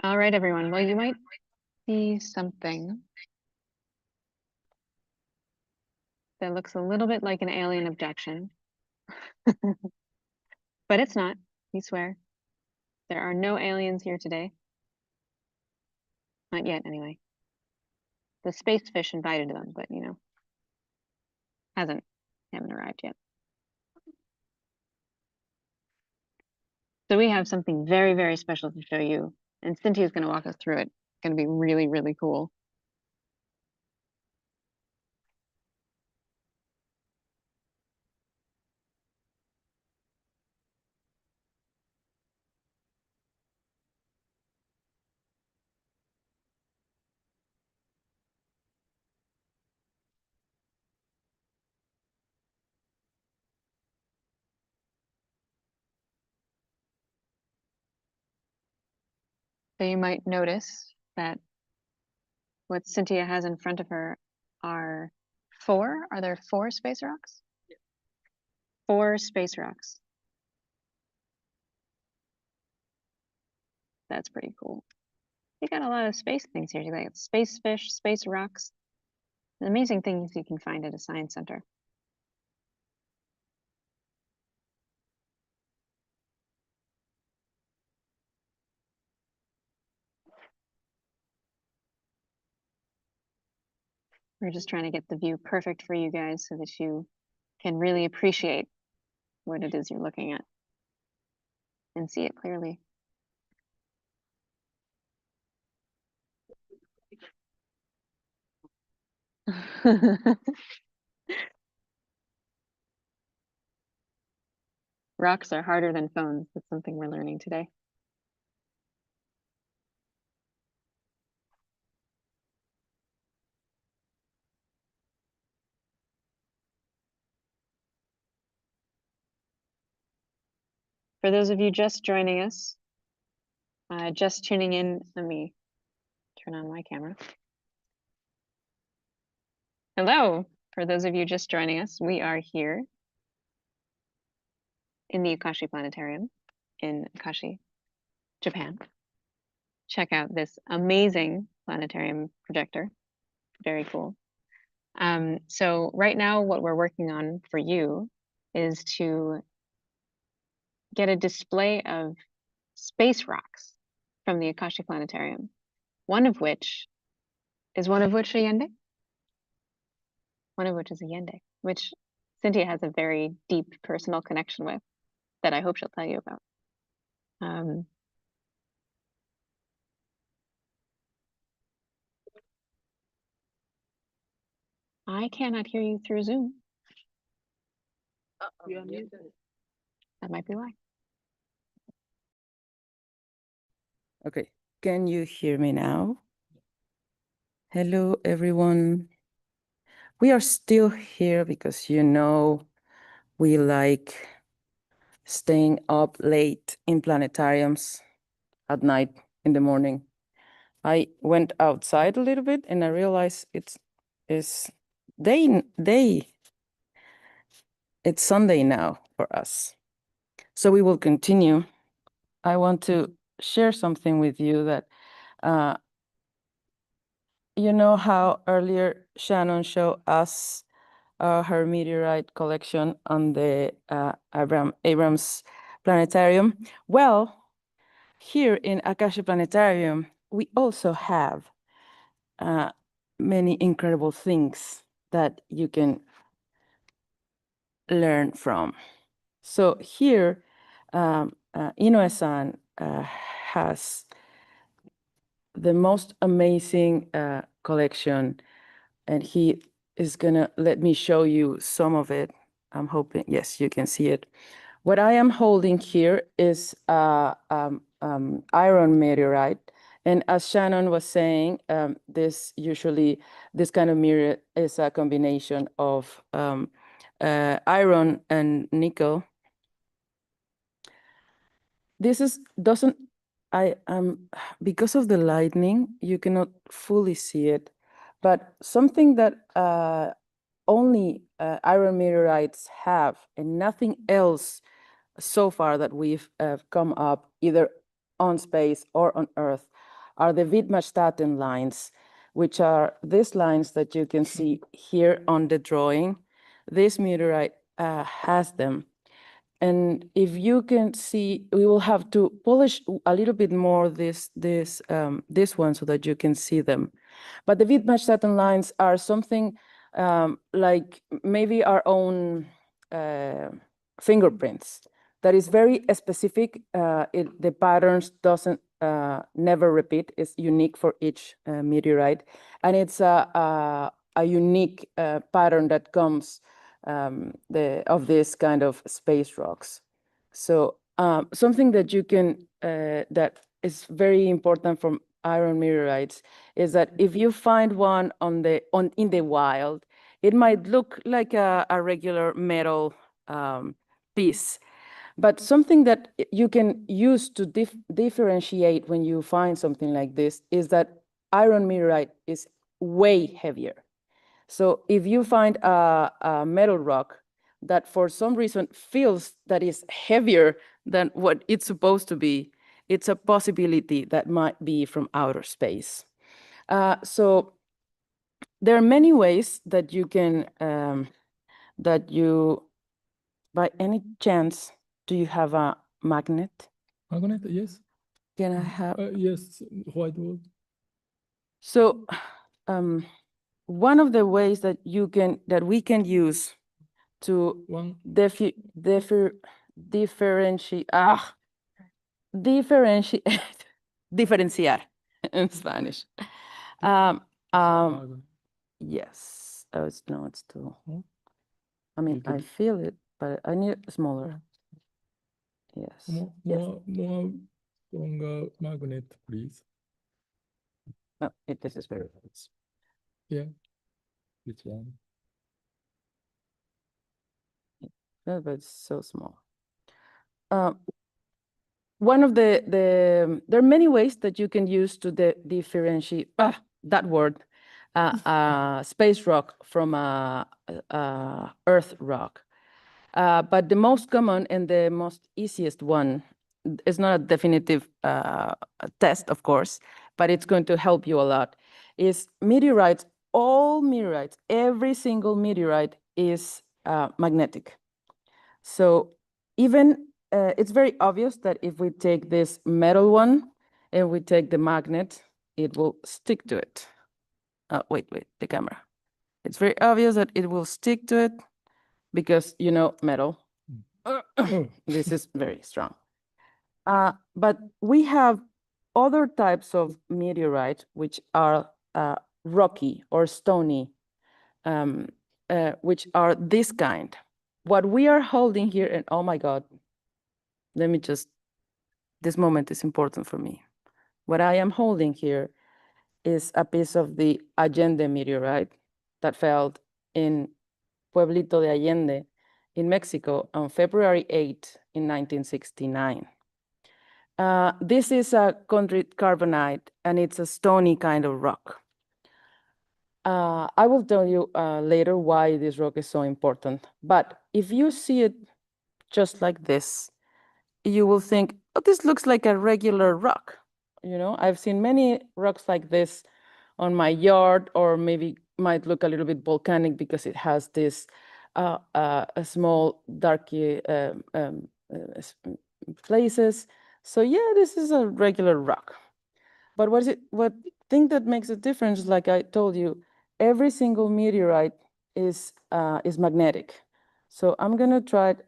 All right, everyone. Well, you might see something that looks a little bit like an alien abduction, but it's not, we swear. There are no aliens here today. Not yet, anyway. The space fish invited them, but haven't arrived yet. So we have something very, very special to show you, and Cynthia's going to walk us through it. It's going to be really, really cool. So you might notice that what Cynthia has in front of her are are there four space rocks? Yeah. 4 space rocks. That's pretty cool. You got a lot of space things here. You got space fish, space rocks. The amazing things you can find at a science center. We're just trying to get the view perfect for you guys so that you can really appreciate what it is you're looking at and see it clearly. Rocks are harder than phones. That's something we're learning today. For those of you just joining us, just tuning in, let me turn on my camera. Hello, for those of you just joining us, we are here in the Akashi Planetarium in Akashi, Japan. Check out this amazing planetarium projector. Very cool. So right now what we're working on for you is to get a display of space rocks from the Akashi Planetarium. One of which Allende? One of which is Allende, which Cynthia has a very deep personal connection with that I hope she'll tell you about. I cannot hear you through Zoom. That might be why. Okay, can you hear me now? Hello, everyone. We are still here because we like staying up late in planetariums at night, in the morning. I went outside a little bit and I realized it's Sunday now for us. So we will continue. I want to share something with you that you know how earlier Shannon showed us her meteorite collection on the Abrams Planetarium. Well, here in Akashi Planetarium, we also have many incredible things that you can learn from. So here, Inoue-san has the most amazing collection, and he is gonna let me show you some of it. I'm hoping, yes, you can see it. What I am holding here is iron meteorite. And as Shannon was saying, this kind of meteorite is a combination of iron and nickel. Because of the lightning, you cannot fully see it, but something that only iron meteorites have, and nothing else so far that we've come up either on space or on Earth, are the Wittgenstein lines, which are these lines that you can see here on the drawing. This meteorite has them. And if you can see, we will have to polish a little bit more this one so that you can see them. But the Wittgenstein lines are something like maybe our own fingerprints that is very specific. The patterns doesn't never repeat. It's unique for each meteorite, and it's a unique pattern that comes of this kind of space rocks. So something that you can that is very important from iron meteorites is that if you find one in the wild, it might look like a regular metal piece, but something that you can use to differentiate when you find something like this is that iron meteorite is way heavier. So if you find a metal rock that for some reason feels that is heavier than what it's supposed to be, it's a possibility that might be from outer space. So there are many ways that you can, by any chance, do you have a magnet? Magnet, yes. Can I have? Yes, whiteboard. So one of the ways that we can use to diferenciar in Spanish. Yes. Oh, it's too. I mean, I feel it, but I need it smaller. Yes. More stronger magnet, please. Oh, this is very nice. Yeah. Which one? No, but it's so small. One of there are many ways that you can use to differentiate that word, space rock from Earth rock. But the most common and the most easiest one is not a definitive test, of course, but it's going to help you a lot, is meteorites. All meteorites, every single meteorite is magnetic. So even it's very obvious that if we take this metal one and we take the magnet, it will stick to it. Wait, the camera. It's very obvious that it will stick to it because, metal. This is very strong. But we have other types of meteorite which are rocky or stony, which are this kind. What we are holding here, and oh my God, this moment is important for me. What I am holding here is a piece of the Allende meteorite that fell in Pueblito de Allende in Mexico on February 8 in 1969. This is a chondrite carbonite, and it's a stony kind of rock. I will tell you later why this rock is so important. But if you see it just like this, you will think, oh, this looks like a regular rock. I've seen many rocks like this on my yard, or maybe might look a little bit volcanic because it has this a small darky places. So yeah, this is a regular rock. But what thing that makes a difference, like I told you, every single meteorite is magnetic. So I'm gonna try it.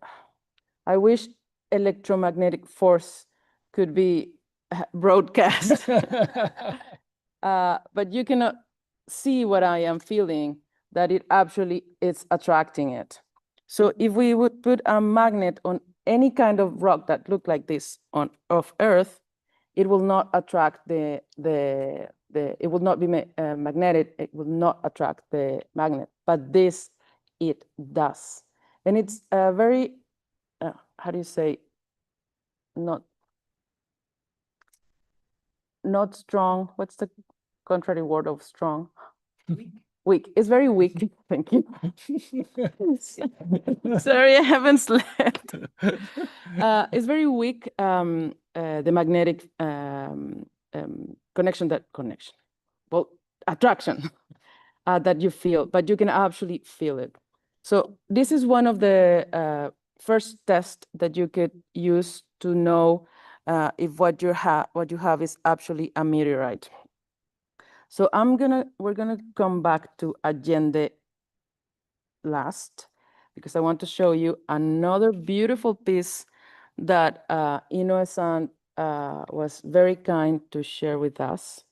I wish electromagnetic force could be broadcast. But you cannot see what I am feeling, that it actually is attracting it. So if we would put a magnet on any kind of rock that look like this of Earth, it will not attract it will not be magnetic, it will not attract the magnet, but this, it does. And it's very, how do you say, not strong. What's the contrary word of strong? Weak. It's very weak. Thank you. Sorry, I haven't slept. It's very weak, the magnetic attraction that you feel, but you can actually feel it. So this is one of the first tests that you could use to know if what you have is actually a meteorite. So we're gonna come back to Allende last, because I want to show you another beautiful piece that Inoue-san was very kind to share with us.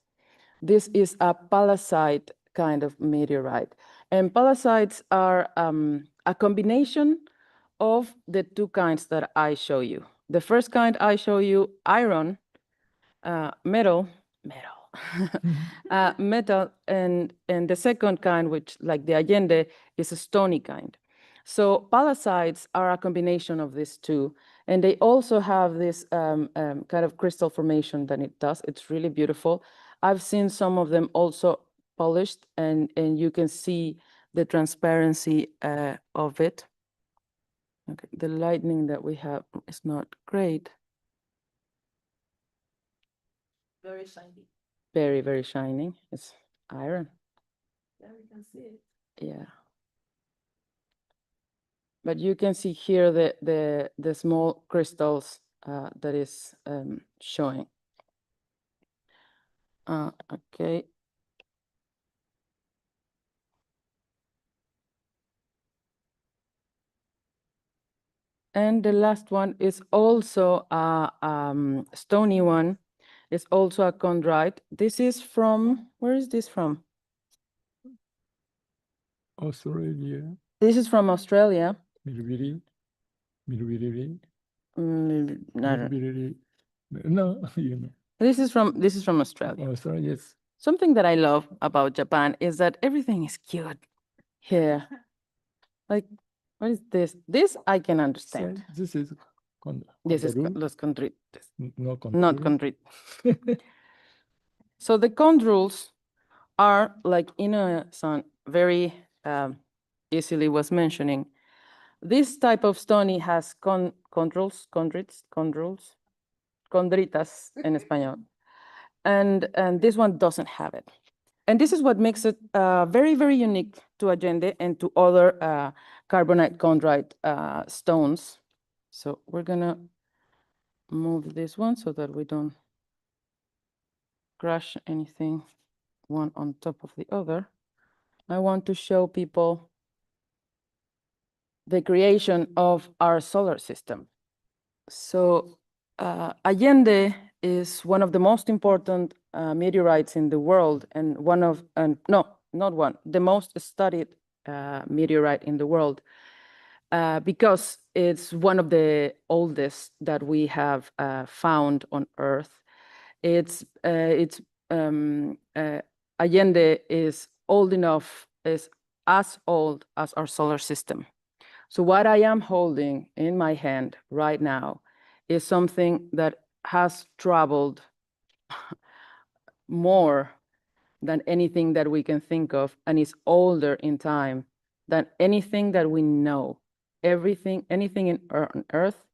This is a palisade kind of meteorite. And pallasides are a combination of the two kinds that I show you. The first kind I show you, iron, metal, metal, and the second kind, which like the Allende, is a stony kind. So pallasides are a combination of these two, and they also have this kind of crystal formation that it does. It's really beautiful. I've seen some of them also polished, and you can see the transparency of it. Okay, the lighting that we have is not great. Very shiny. Very, very shining. It's iron. Yeah, we can see it. Yeah. But you can see here the small crystals that is showing. Okay. And the last one is also a stony one. It's also a chondrite. This is from, where is this from? Australia, This is from Australia. Milviri, Milviri, No. no, you know, This is from Australia. Australia, yes. Something that I love about Japan is that everything is cute here. Like, what is this? This I can understand. So this is This is condor, los chondrites, not not condor. chondrite. So the chondrules are, like Inoue-san very easily was mentioning, this type of stony has chondrules, chondritas in Espanol, and this one doesn't have it. And this is what makes it very, very unique to Allende and to other carbonate chondrite stones. So we're gonna move this one so that we don't crush anything one on top of the other. I want to show people the creation of our solar system. So Allende is one of the most important meteorites in the world, and the most studied meteorite in the world, because it's one of the oldest that we have found on Earth. Allende is old enough, is as old as our solar system. So what I am holding in my hand right now is something that has traveled more than anything that we can think of, and is older in time than anything that we know. Anything on Earth,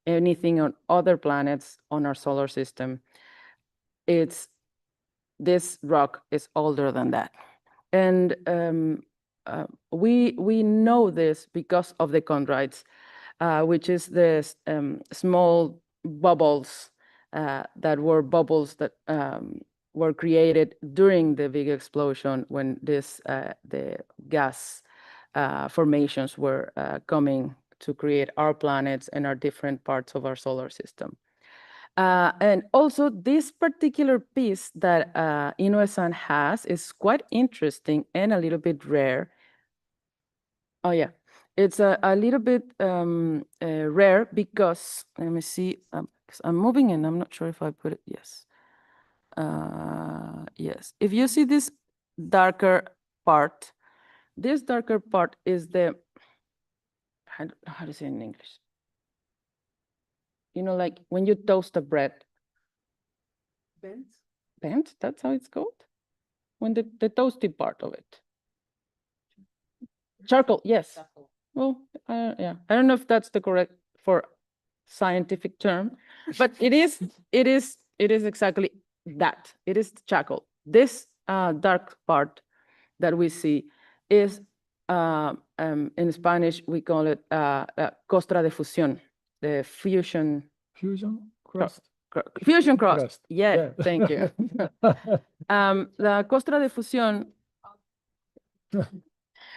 anything on other planets on our solar system, this rock is older than that. And we know this because of the chondrites, which is the small bubbles that were created during the big explosion when the gas formations were coming to create our planets and our different parts of our solar system. And also this particular piece that Inoue-san has is quite interesting and a little bit rare. Oh yeah, it's a little bit rare because, let me see, 'cause I'm moving and I'm not sure if I put it, yes. Yes, if you see this darker part, this darker part is the, I don't know how to say it in English. You know, like when you toast a bread. Bent, that's how it's called? When the toasty part of it. Charcoal, yes. Well, yeah, I don't know if that's the correct for scientific term, but it is exactly that. It is charcoal. This dark part that we see is, in Spanish, we call it costra de fusión, the fusion Fusion crust. fusion crust. Crust. Yeah, Yeah. thank you. The costra de fusión,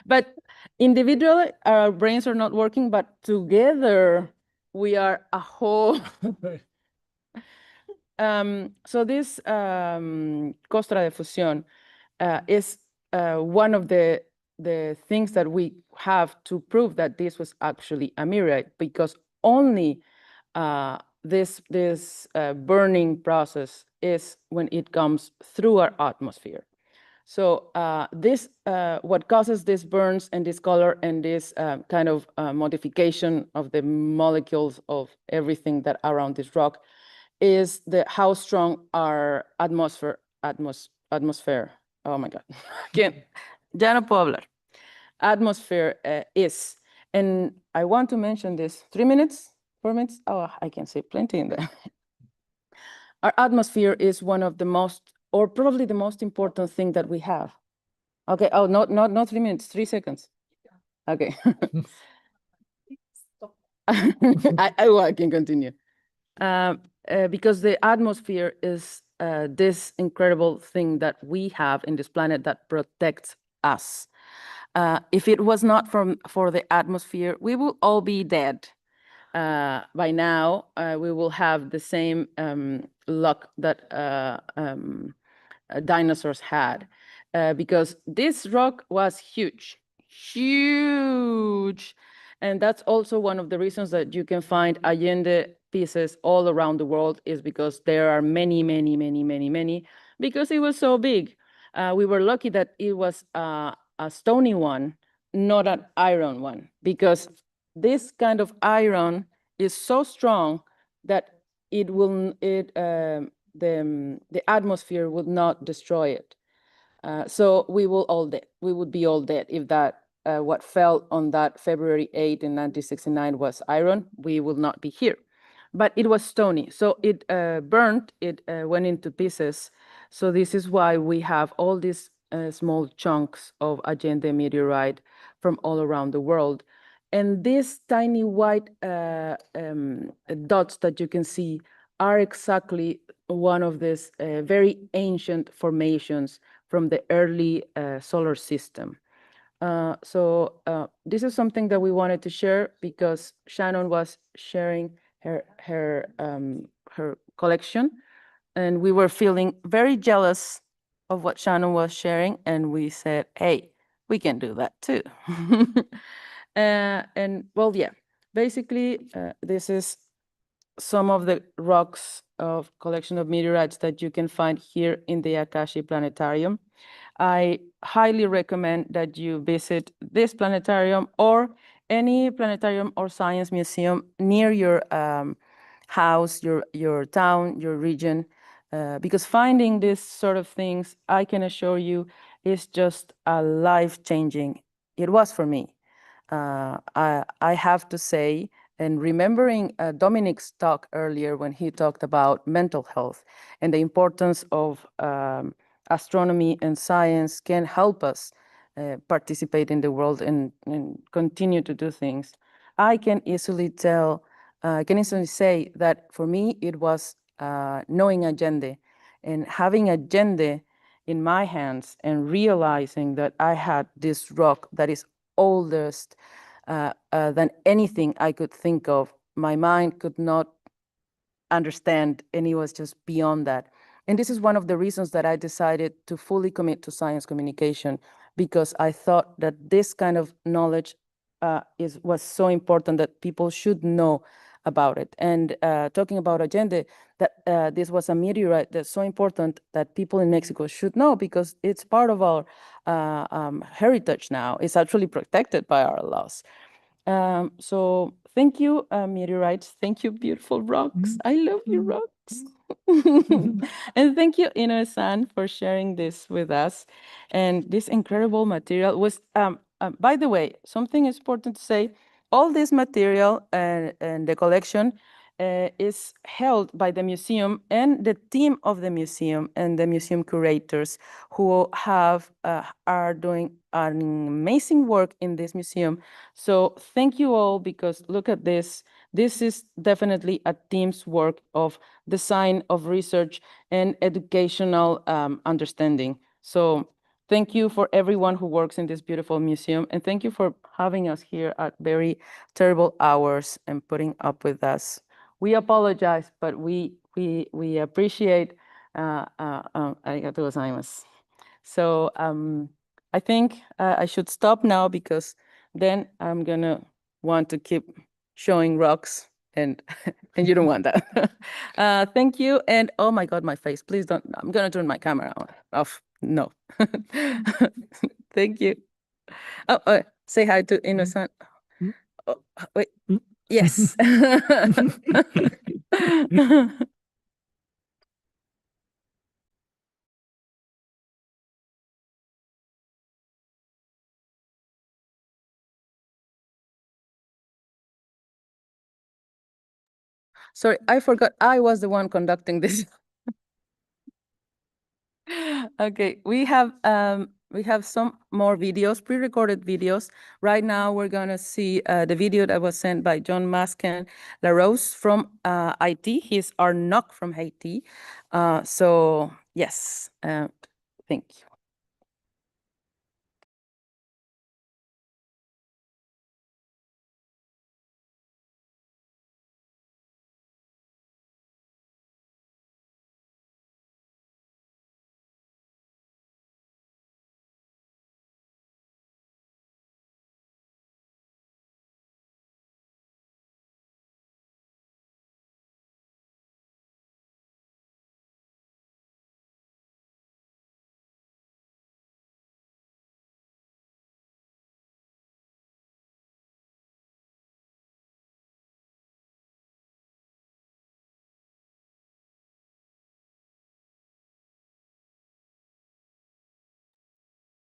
but individually our brains are not working, but together we are a whole. So this costra de fusión is one of the things that we have to prove that this was actually a meteorite, because only this burning process is when it comes through our atmosphere. So this what causes these burns and this color and this kind of modification of the molecules of everything that around this rock is how strong our atmosphere. Oh my God, again, ya no puedo hablar. Atmosphere is, and I want to mention this. 3 minutes, 4 minutes. Oh, I can say plenty in there. Our atmosphere is one of the most, or probably the most important thing that we have. Okay. Oh, not 3 minutes, 3 seconds. Okay. Stop. I can continue. Because the atmosphere is this incredible thing that we have in this planet that protects us. If it was not for the atmosphere, we will all be dead. By now, we will have the same luck that dinosaurs had, because this rock was huge. And that's also one of the reasons that you can find Allende pieces all around the world, is because there are many, because it was so big. We were lucky that it was a stony one, not an iron one, because this kind of iron is so strong that the atmosphere would not destroy it. So we would be all dead if that what fell on that February 8 in 1969 was iron. We would not be here. But it was stony, so it burned, it went into pieces. So this is why we have all these small chunks of Allende meteorite from all around the world. And these tiny white dots that you can see are exactly one of these very ancient formations from the early solar system. So this is something that we wanted to share because Shannon was sharing her collection, and we were feeling very jealous of what Shannon was sharing, and we said, hey, we can do that too. And well, yeah, basically this is some of the rocks of collection of meteorites that you can find here in the Akashi Planetarium. I highly recommend that you visit this planetarium or any planetarium or science museum near your house, your town, your region, because finding these sort of things, I can assure you, is just a life-changing. It was for me. I have to say, and remembering Dominic's talk earlier when he talked about mental health and the importance of astronomy and science can help us participate in the world and continue to do things. I can easily say that for me, it was knowing Allende and having Allende in my hands and realizing that I had this rock that is oldest than anything I could think of. My mind could not understand, and it was just beyond that. And this is one of the reasons that I decided to fully commit to science communication, because I thought that this kind of knowledge was so important that people should know about it. And talking about Allende, that this was a meteorite that's so important that people in Mexico should know, because it's part of our heritage now. It's actually protected by our laws. So thank you, meteorites. Thank you, beautiful rocks. I love you, rocks. And thank you, Ino-san, for sharing this with us. And this incredible material was, by the way, something important to say, all this material and the collection is held by the museum and the team of the museum and the museum curators who are doing an amazing work in this museum. So thank you all, because look at this. This is definitely a team's work of design, of research, and educational understanding. So thank you for everyone who works in this beautiful museum, and thank you for having us here at very terrible hours and putting up with us. We apologize, but we appreciate. Arigatou gozaimasu. So I think I should stop now, because then I'm gonna want to keep showing rocks, and and you don't want that. Thank you, and oh my God, my face! Please don't. I'm gonna turn my camera off. No. Thank you. Oh, say hi to Innocent. Mm. Oh, wait. Mm. Yes. Sorry, I forgot I was the one conducting this. Okay, we have some more videos, pre-recorded videos. Right now, we're gonna see the video that was sent by John Masken LaRose from Haiti. He's our knock from Haiti. So yes, thank you.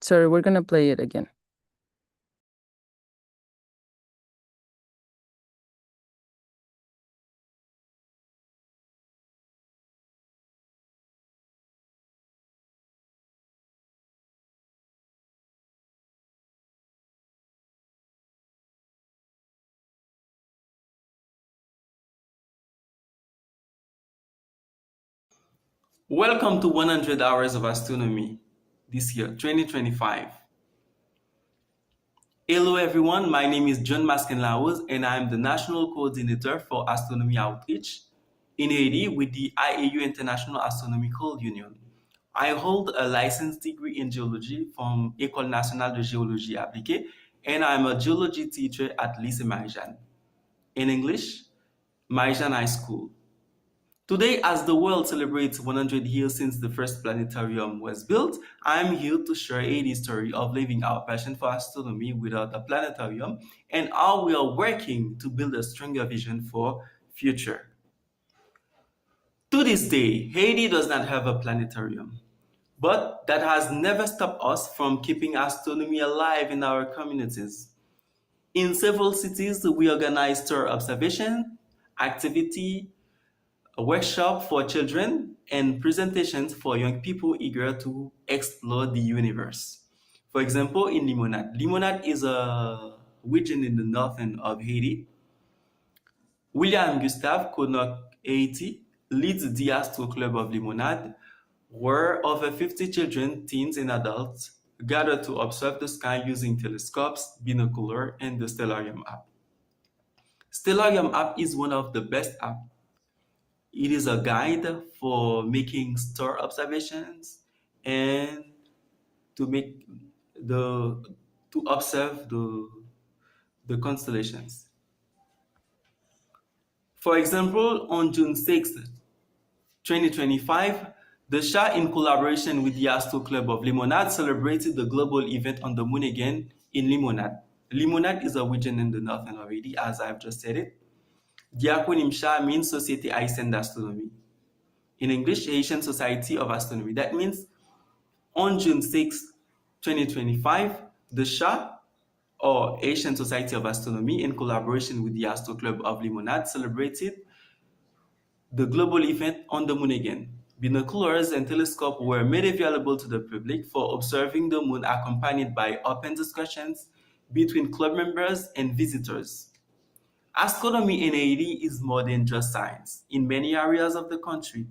Sorry, we're gonna play it again. Welcome to 100 Hours of Astronomy this year, 2025. Hello everyone, my name is John Masken-Laos and I'm the National Coordinator for Astronomy Outreach in Haiti with the IAU International Astronomical Union. I hold a licensed degree in geology from École Nationale de Géologie Appliquée, and I'm a geology teacher at Lycée Marie-Jeanne. In English, Marie-Jeanne High School. Today, as the world celebrates 100 years since the first planetarium was built, I'm here to share a story of living our passion for astronomy without a planetarium and how we are working to build a stronger vision for future. To this day, Haiti does not have a planetarium, but that has never stopped us from keeping astronomy alive in our communities. In several cities, we organize star observation, activity, a workshop for children, and presentations for young people eager to explore the universe. For example, in Limonade. Limonade is a region in the northern of Haiti. William Gustave Connaught Haiti leads the Astro Club of Limonade, where over 50 children, teens, and adults gather to observe the sky using telescopes, binocular, and the Stellarium app. Stellarium app is one of the best apps. It is a guide for making star observations and to make the to observe the constellations. For example, on June 6th, 2025, the SHA, in collaboration with the Astro Club of Limonade, celebrated the global event on the moon again in Limonade. Limonade is a region in the northern of Haiti, as I've just said it. The acronym SHA means Société Haïtienne d'Astronomie. In English, Haitian Society of Astronomy. That means on June 6, 2025, the SHA, or Haitian Society of Astronomy, in collaboration with the Astro Club of Limonade, celebrated the global event on the moon again. Binoculars and telescopes were made available to the public for observing the moon, accompanied by open discussions between club members and visitors. Astronomy in Haiti is more than just science. In many areas of the country,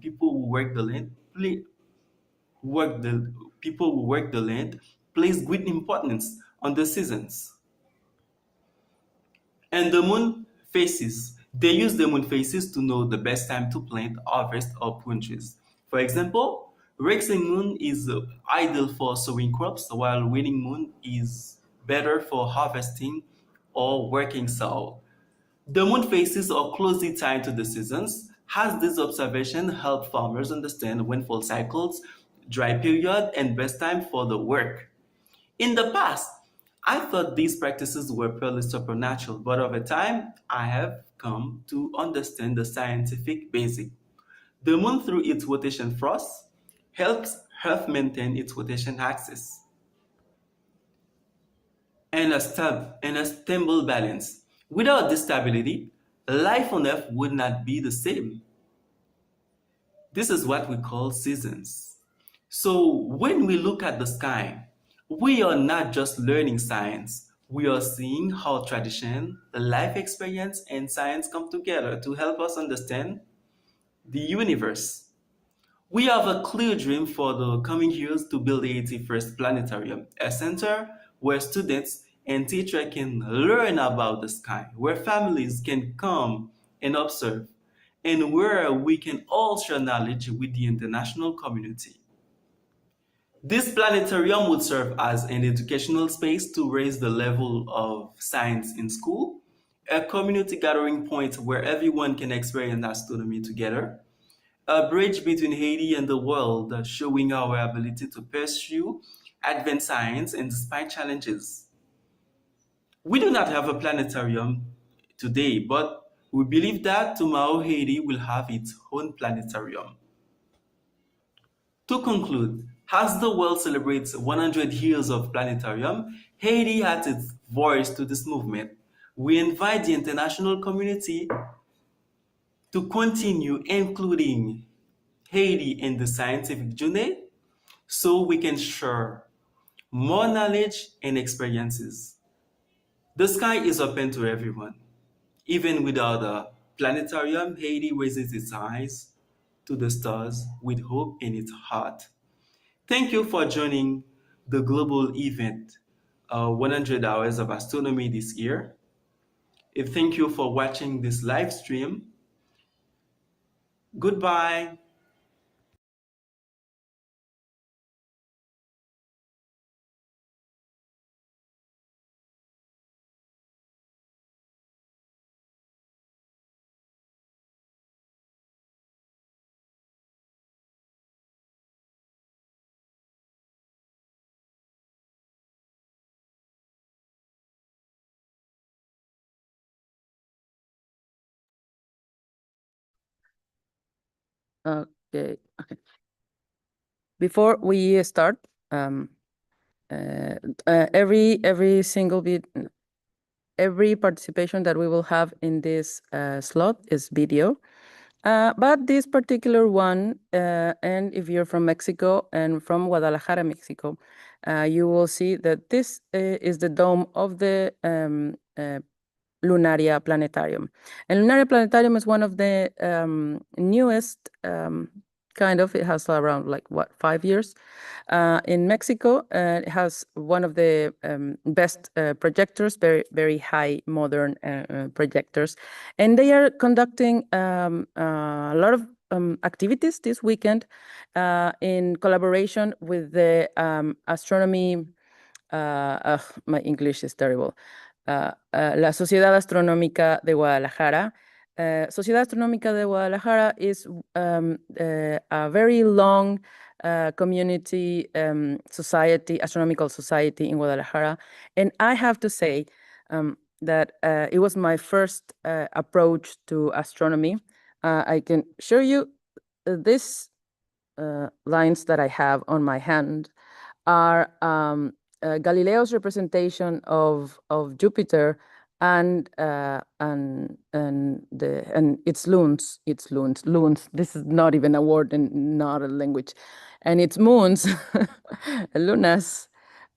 work the people who work the land place great importance on the seasons. And the moon phases. They use the moon phases to know the best time to plant, harvest, or prune trees. For example, waxing moon is ideal for sowing crops, while waning moon is better for harvesting or working soil. The moon phases are closely tied to the seasons. As these observations help farmers understand rainfall cycles, dry period, and best time for the work. In the past, I thought these practices were purely supernatural, but over time, I have come to understand the scientific basic. The moon, through its rotation thrust, helps Earth maintain its rotation axis and a stable balance. Without this stability, life on Earth would not be the same. This is what we call seasons. So when we look at the sky, we are not just learning science. We are seeing how tradition, life experience, and science come together to help us understand the universe. We have a clear dream for the coming years to build the 81st Planetarium, a center where students and teachers can learn about the sky, where families can come and observe, and where we can all share knowledge with the international community. This planetarium would serve as an educational space to raise the level of science in school, a community gathering point where everyone can experience astronomy together, a bridge between Haiti and the world, showing our ability to pursue advanced science and despite challenges. We do not have a planetarium today, but we believe that tomorrow Haiti will have its own planetarium. To conclude, as the world celebrates 100 years of planetarium, Haiti adds its voice to this movement. We invite the international community to continue including Haiti in the scientific journey so we can share more knowledge and experiences. The sky is open to everyone. Even without a planetarium, Haiti raises its eyes to the stars with hope in its heart. Thank you for joining the global event, 100 Hours of Astronomy this year. And thank you for watching this live stream. Goodbye. Okay. Before we start, every single bit, every participation that we will have in this slot is video. But this particular one, and if you're from Mexico and from Guadalajara, Mexico, you will see that this is the dome of the Lunaria Planetarium. And Lunaria Planetarium is one of the newest, it has around 5 years in Mexico. It has one of the best projectors, very, very high modern projectors. And they are conducting a lot of activities this weekend in collaboration with the astronomy, my English is terrible. La Sociedad Astronómica de Guadalajara. Sociedad Astronómica de Guadalajara is a very long community society, astronomical society in Guadalajara. And I have to say that it was my first approach to astronomy. I can show you these lines that I have on my hand are Galileo's representation of Jupiter and it's loons. Loons. This is not even a word and not a language, and it's moons, lunas.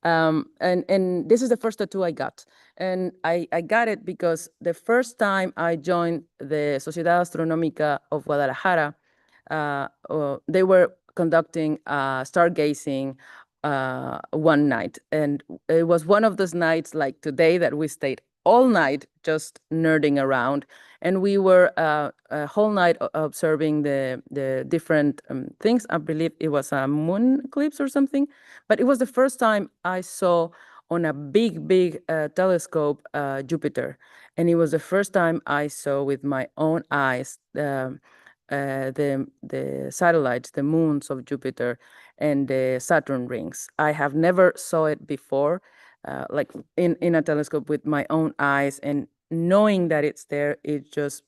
And this is the first tattoo I got. And I got it because the first time I joined the Sociedad Astronómica of Guadalajara, they were conducting stargazing one night. And it was one of those nights like today that we stayed all night just nerding around. And we were a whole night observing the different things. I believe it was a moon eclipse or something. But it was the first time I saw on a big telescope Jupiter. And it was the first time I saw with my own eyes the satellites, the moons of Jupiter and the Saturn rings. I have never saw it before, like in a telescope with my own eyes, and knowing that it's there, it just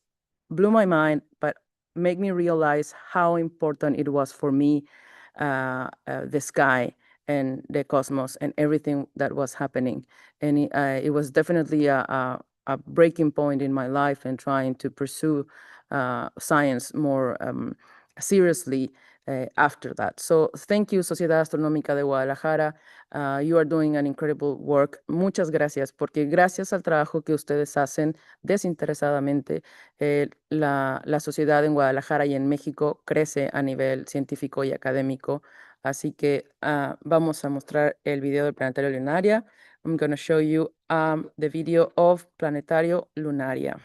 blew my mind, but made me realize how important it was for me, the sky and the cosmos and everything that was happening. And it was definitely a breaking point in my life and trying to pursue science more seriously after that. So thank you, Sociedad Astronómica de Guadalajara. You are doing an incredible work. Muchas gracias, porque gracias al trabajo que ustedes hacen desinteresadamente, la sociedad en Guadalajara y en México crece a nivel científico y académico. Así que vamos a mostrar el video del Planetario Lunaria. I'm going to show you the video of Planetario Lunaria.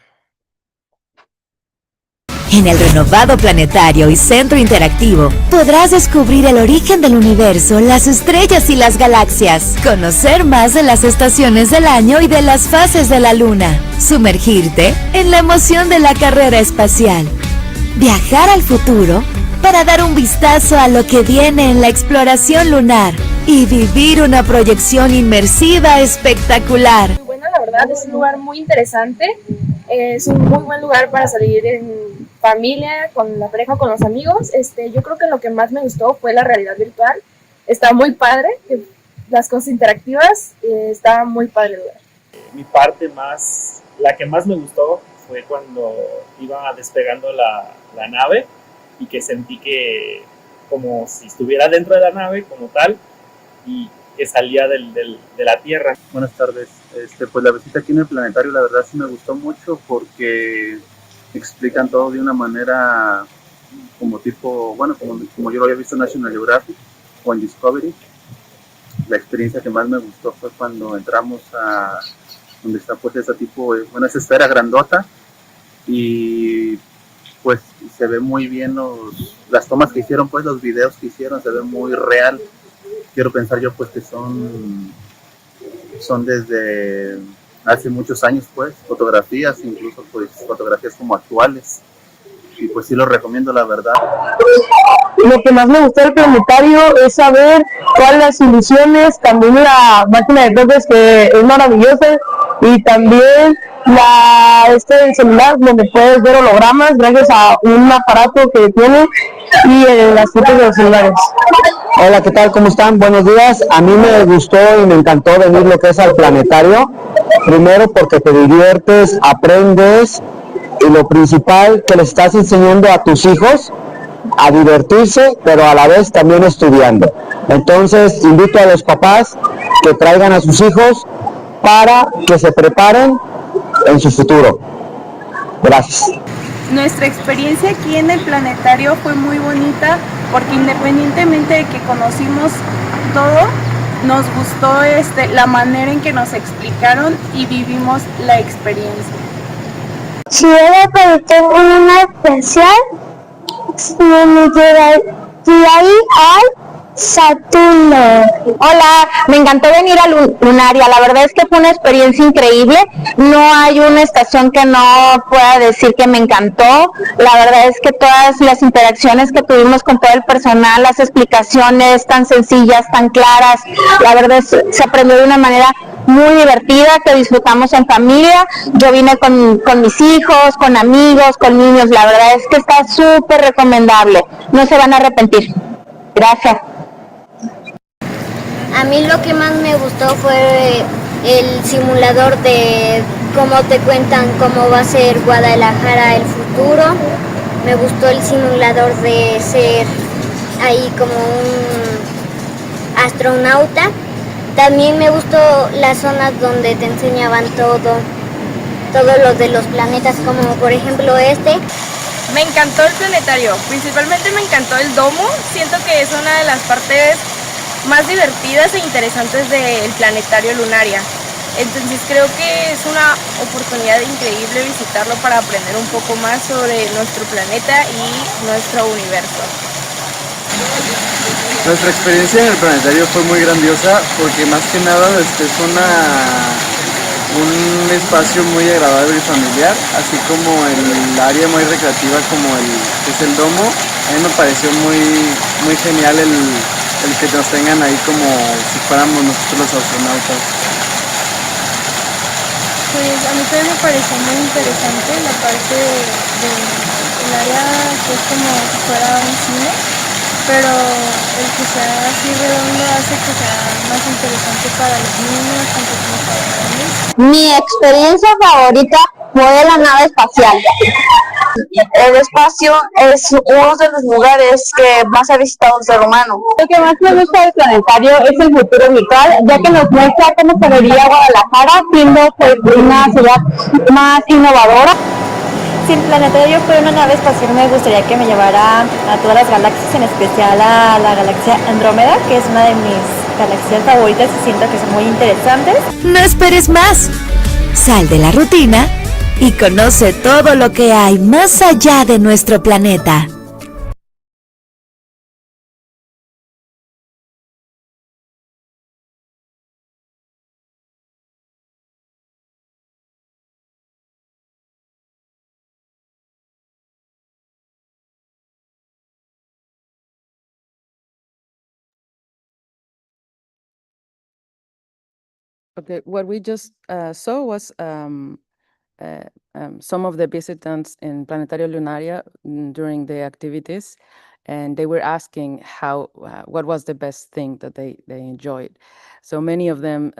En el renovado planetario y centro interactivo podrás descubrir el origen del universo, las estrellas y las galaxias, conocer más de las estaciones del año y de las fases de la luna, sumergirte en la emoción de la carrera espacial, viajar al futuro para dar un vistazo a lo que viene en la exploración lunar y vivir una proyección inmersiva espectacular. Muy bueno, la verdad, es un lugar muy interesante, es un muy buen lugar para salir en familia, con la pareja, con los amigos. Yo creo que lo que más me gustó fue la realidad virtual. Está muy padre, las cosas interactivas, está muy padre el lugar. Mi parte la que más me gustó fue cuando iba despegando la nave y que sentí que como si estuviera dentro de la nave como tal y que salía de la Tierra. Buenas tardes. Pues la visita aquí en el planetario la verdad sí me gustó mucho porque explican todo de una manera como tipo, bueno, como yo lo había visto en National Geographic o en Discovery. La experiencia que más me gustó fue cuando entramos a donde está pues esa tipo, bueno, esa esfera grandota y pues se ve muy bien las tomas que hicieron, pues los videos que hicieron, se ve muy real. Quiero pensar yo pues que son desde hace muchos años pues, fotografías, incluso pues fotografías como actuales. Y pues sí lo recomiendo, la verdad. Lo que más me gustó del planetario es saber todas las ilusiones, también la máquina de toques que es maravillosa y también el celular donde puedes ver hologramas gracias a un aparato que tiene y las fotos de los celulares. Hola, ¿qué tal? ¿Cómo están? Buenos días. A mí me gustó y me encantó venir lo que es al planetario. Primero porque te diviertes, aprendes y lo principal que le estás enseñando a tus hijos a divertirse, pero a la vez también estudiando. Entonces invito a los papás que traigan a sus hijos para que se preparen en su futuro. Gracias. Nuestra experiencia aquí en el planetario fue muy bonita porque independientemente de que conocimos todo, nos gustó la manera en que nos explicaron y vivimos la experiencia. Si era para tener una especial, y ahí hay Saturno. Hola, me encantó venir a Lunaria, la verdad es que fue una experiencia increíble, no hay una estación que no pueda decir que me encantó, la verdad es que todas las interacciones que tuvimos con todo el personal, las explicaciones tan sencillas, tan claras, la verdad se aprendió de una manera muy divertida, que disfrutamos en familia, yo vine con mis hijos, con amigos, con niños, la verdad es que está súper recomendable, no se van a arrepentir. Gracias. A mí lo que más me gustó fue el simulador de cómo te cuentan cómo va a ser Guadalajara el futuro. Me gustó el simulador de ser ahí como un astronauta. También me gustó las zonas donde te enseñaban todo lo de los planetas, como por ejemplo este. Me encantó el planetario, principalmente me encantó el domo. Siento que es una de las partes más divertidas e interesantes del planetario Lunaria. Entonces creo que es una oportunidad increíble visitarlo para aprender un poco más sobre nuestro planeta y nuestro universo. Nuestra experiencia en el planetario fue muy grandiosa porque más que nada es un espacio muy agradable y familiar, así como el área muy recreativa como es el domo. A mí me pareció muy genial el que nos tengan ahí como si fuéramos nosotros los astronautas. Pues a mí también me pareció muy interesante la parte del área que es como si fuera un cine, pero el que sea así redondo hace que sea más interesante para los niños, tanto como para los grandes. Mi experiencia favorita fue la nave espacial. El espacio es uno de los lugares que más ha visitado un ser humano. Lo que más me gusta del planetario es el futuro virtual, ya que nos muestra cómo se vería Guadalajara, siendo pues una ciudad más innovadora. Si el planetario fuera una nave espacial, me gustaría que me llevara a todas las galaxias, en especial a la galaxia Andrómeda, que es una de mis galaxias favoritas y siento que son muy interesantes. No esperes más. Sal de la rutina y conoce todo lo que hay más allá de nuestro planeta. Okay, what we just saw was some of the visitants in Planetario Lunaria during the activities, and they were asking what was the best thing that they enjoyed. So many of them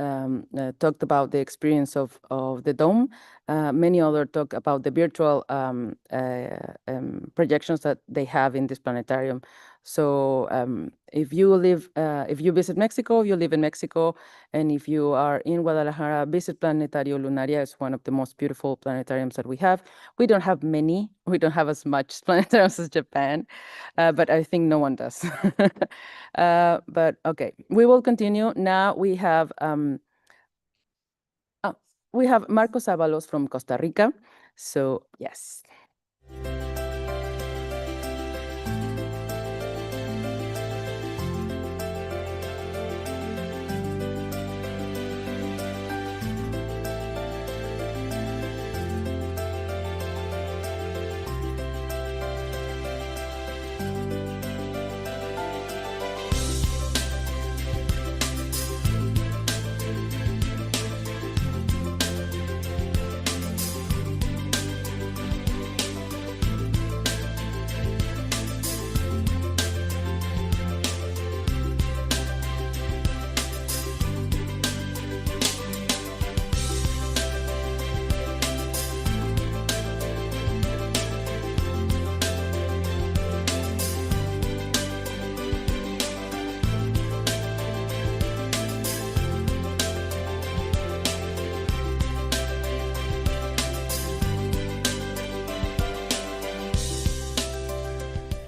talked about the experience of the dome. Many others talked about the virtual projections that they have in this planetarium. So if you visit Mexico, you live in Mexico, and if you are in Guadalajara, visit Planetario Lunaria. It's one of the most beautiful planetariums that we have. We don't have many. We don't have as much planetariums as Japan, but I think no one does. But okay, we will continue. Now we have Marcos Avalos from Costa Rica. So yes.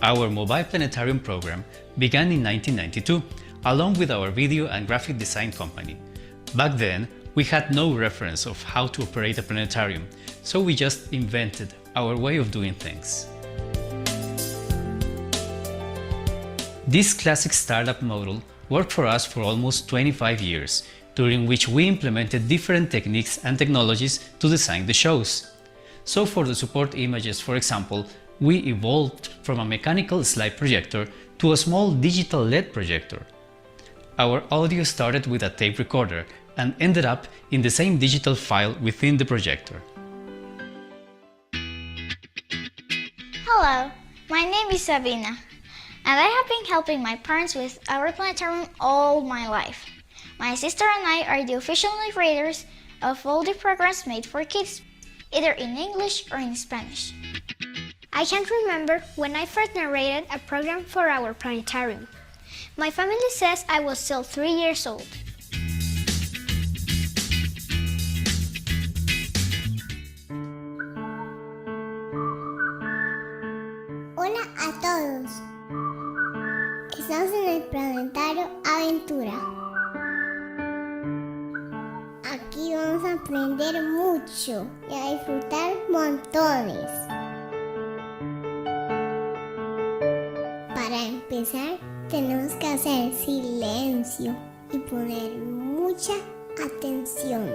Our mobile planetarium program began in 1992, along with our video and graphic design company. Back then, we had no reference of how to operate a planetarium, so we just invented our way of doing things. This classic startup model worked for us for almost 25 years, during which we implemented different techniques and technologies to design the shows. So for the support images, for example, we evolved from a mechanical slide projector to a small digital LED projector. Our audio started with a tape recorder and ended up in the same digital file within the projector. Hello, my name is Sabina, and I have been helping my parents with our planetarium all my life. My sister and I are the official narrators of all the programs made for kids, either in English or in Spanish. I can remember when I first narrated a program for our planetarium. My family says I was still 3 years old. Hola a todos. Estamos en el Planetario Aventura. Aquí vamos a aprender mucho y a disfrutar montones. Para empezar, tenemos que hacer silencio y poner mucha atención.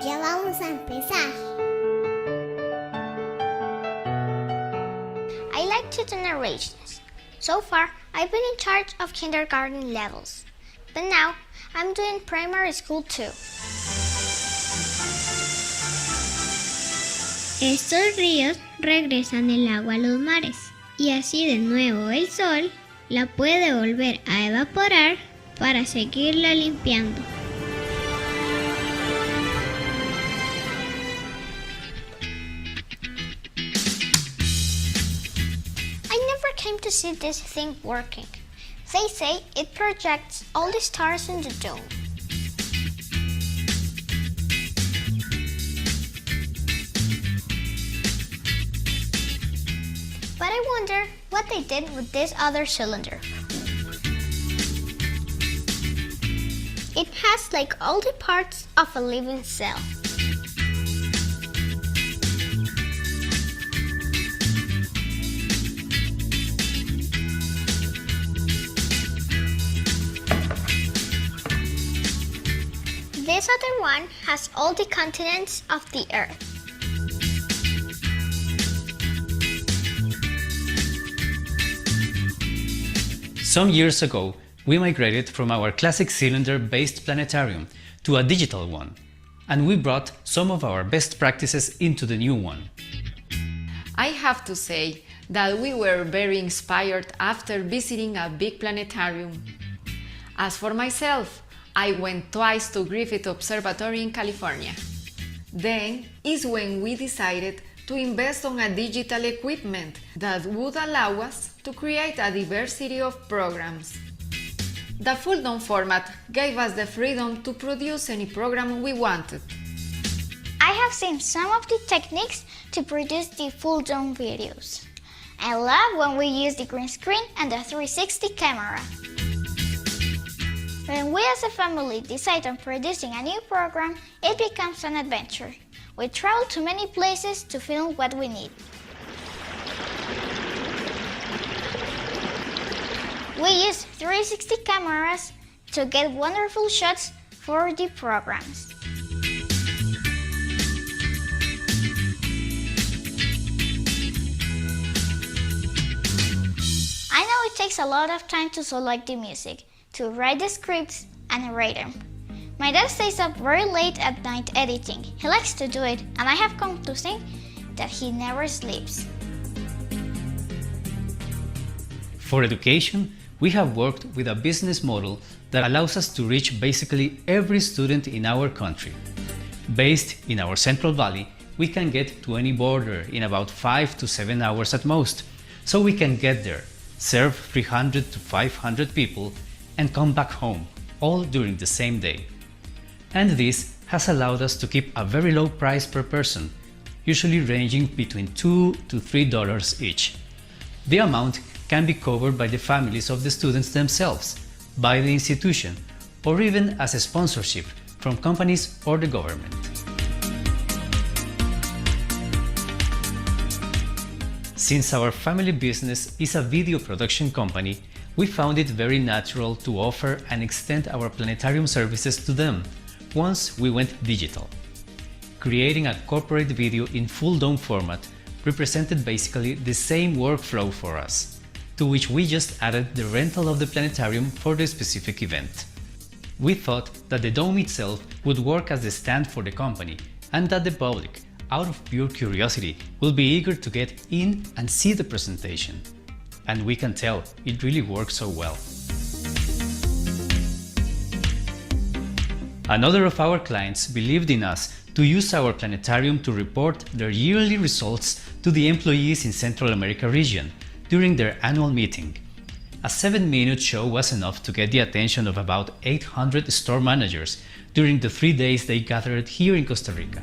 Ya vamos a empezar. I like to do narrations. So far, I've been in charge of kindergarten levels. But now, I'm doing primary school too. Estos ríos regresan el agua a los mares y así de nuevo el sol la puede volver a evaporar para seguirla limpiando. I never came to see this thing working. They say it projects all the stars in the dome. But I wonder what they did with this other cylinder. It has like all the parts of a living cell. This other one has all the continents of the Earth. Some years ago, we migrated from our classic cylinder-based planetarium to a digital one, and we brought some of our best practices into the new one. I have to say that we were very inspired after visiting a big planetarium. As for myself, I went twice to Griffith Observatory in California. Then is when we decided to invest on a digital equipment that would allow us to create a diversity of programs. The full dome format gave us the freedom to produce any program we wanted. I have seen some of the techniques to produce the full dome videos. I love when we use the green screen and the 360 camera. When we as a family decide on producing a new program, it becomes an adventure. We travel to many places to film what we need. We use 360 cameras to get wonderful shots for the programs. I know it takes a lot of time to select the music, to write the scripts and narrate them. My dad stays up very late at night editing. He likes to do it, and I have come to think that he never sleeps. For education, we have worked with a business model that allows us to reach basically every student in our country. Based in our Central Valley, we can get to any border in about 5 to 7 hours at most, so we can get there, serve 300 to 500 people, and come back home, all during the same day. And this has allowed us to keep a very low price per person, usually ranging between $2 to $3 each. The amount can be covered by the families of the students themselves, by the institution, or even as a sponsorship from companies or the government. Since our family business is a video production company, we found it very natural to offer and extend our planetarium services to them once we went digital. Creating a corporate video in full dome format represented basically the same workflow for us, to which we just added the rental of the planetarium for the specific event. We thought that the dome itself would work as the stand for the company, and that the public, out of pure curiosity, will be eager to get in and see the presentation. And we can tell it really works so well. Another of our clients believed in us to use our planetarium to report their yearly results to the employees in Central America region during their annual meeting. A 7-minute show was enough to get the attention of about 800 store managers during the 3 days they gathered here in Costa Rica.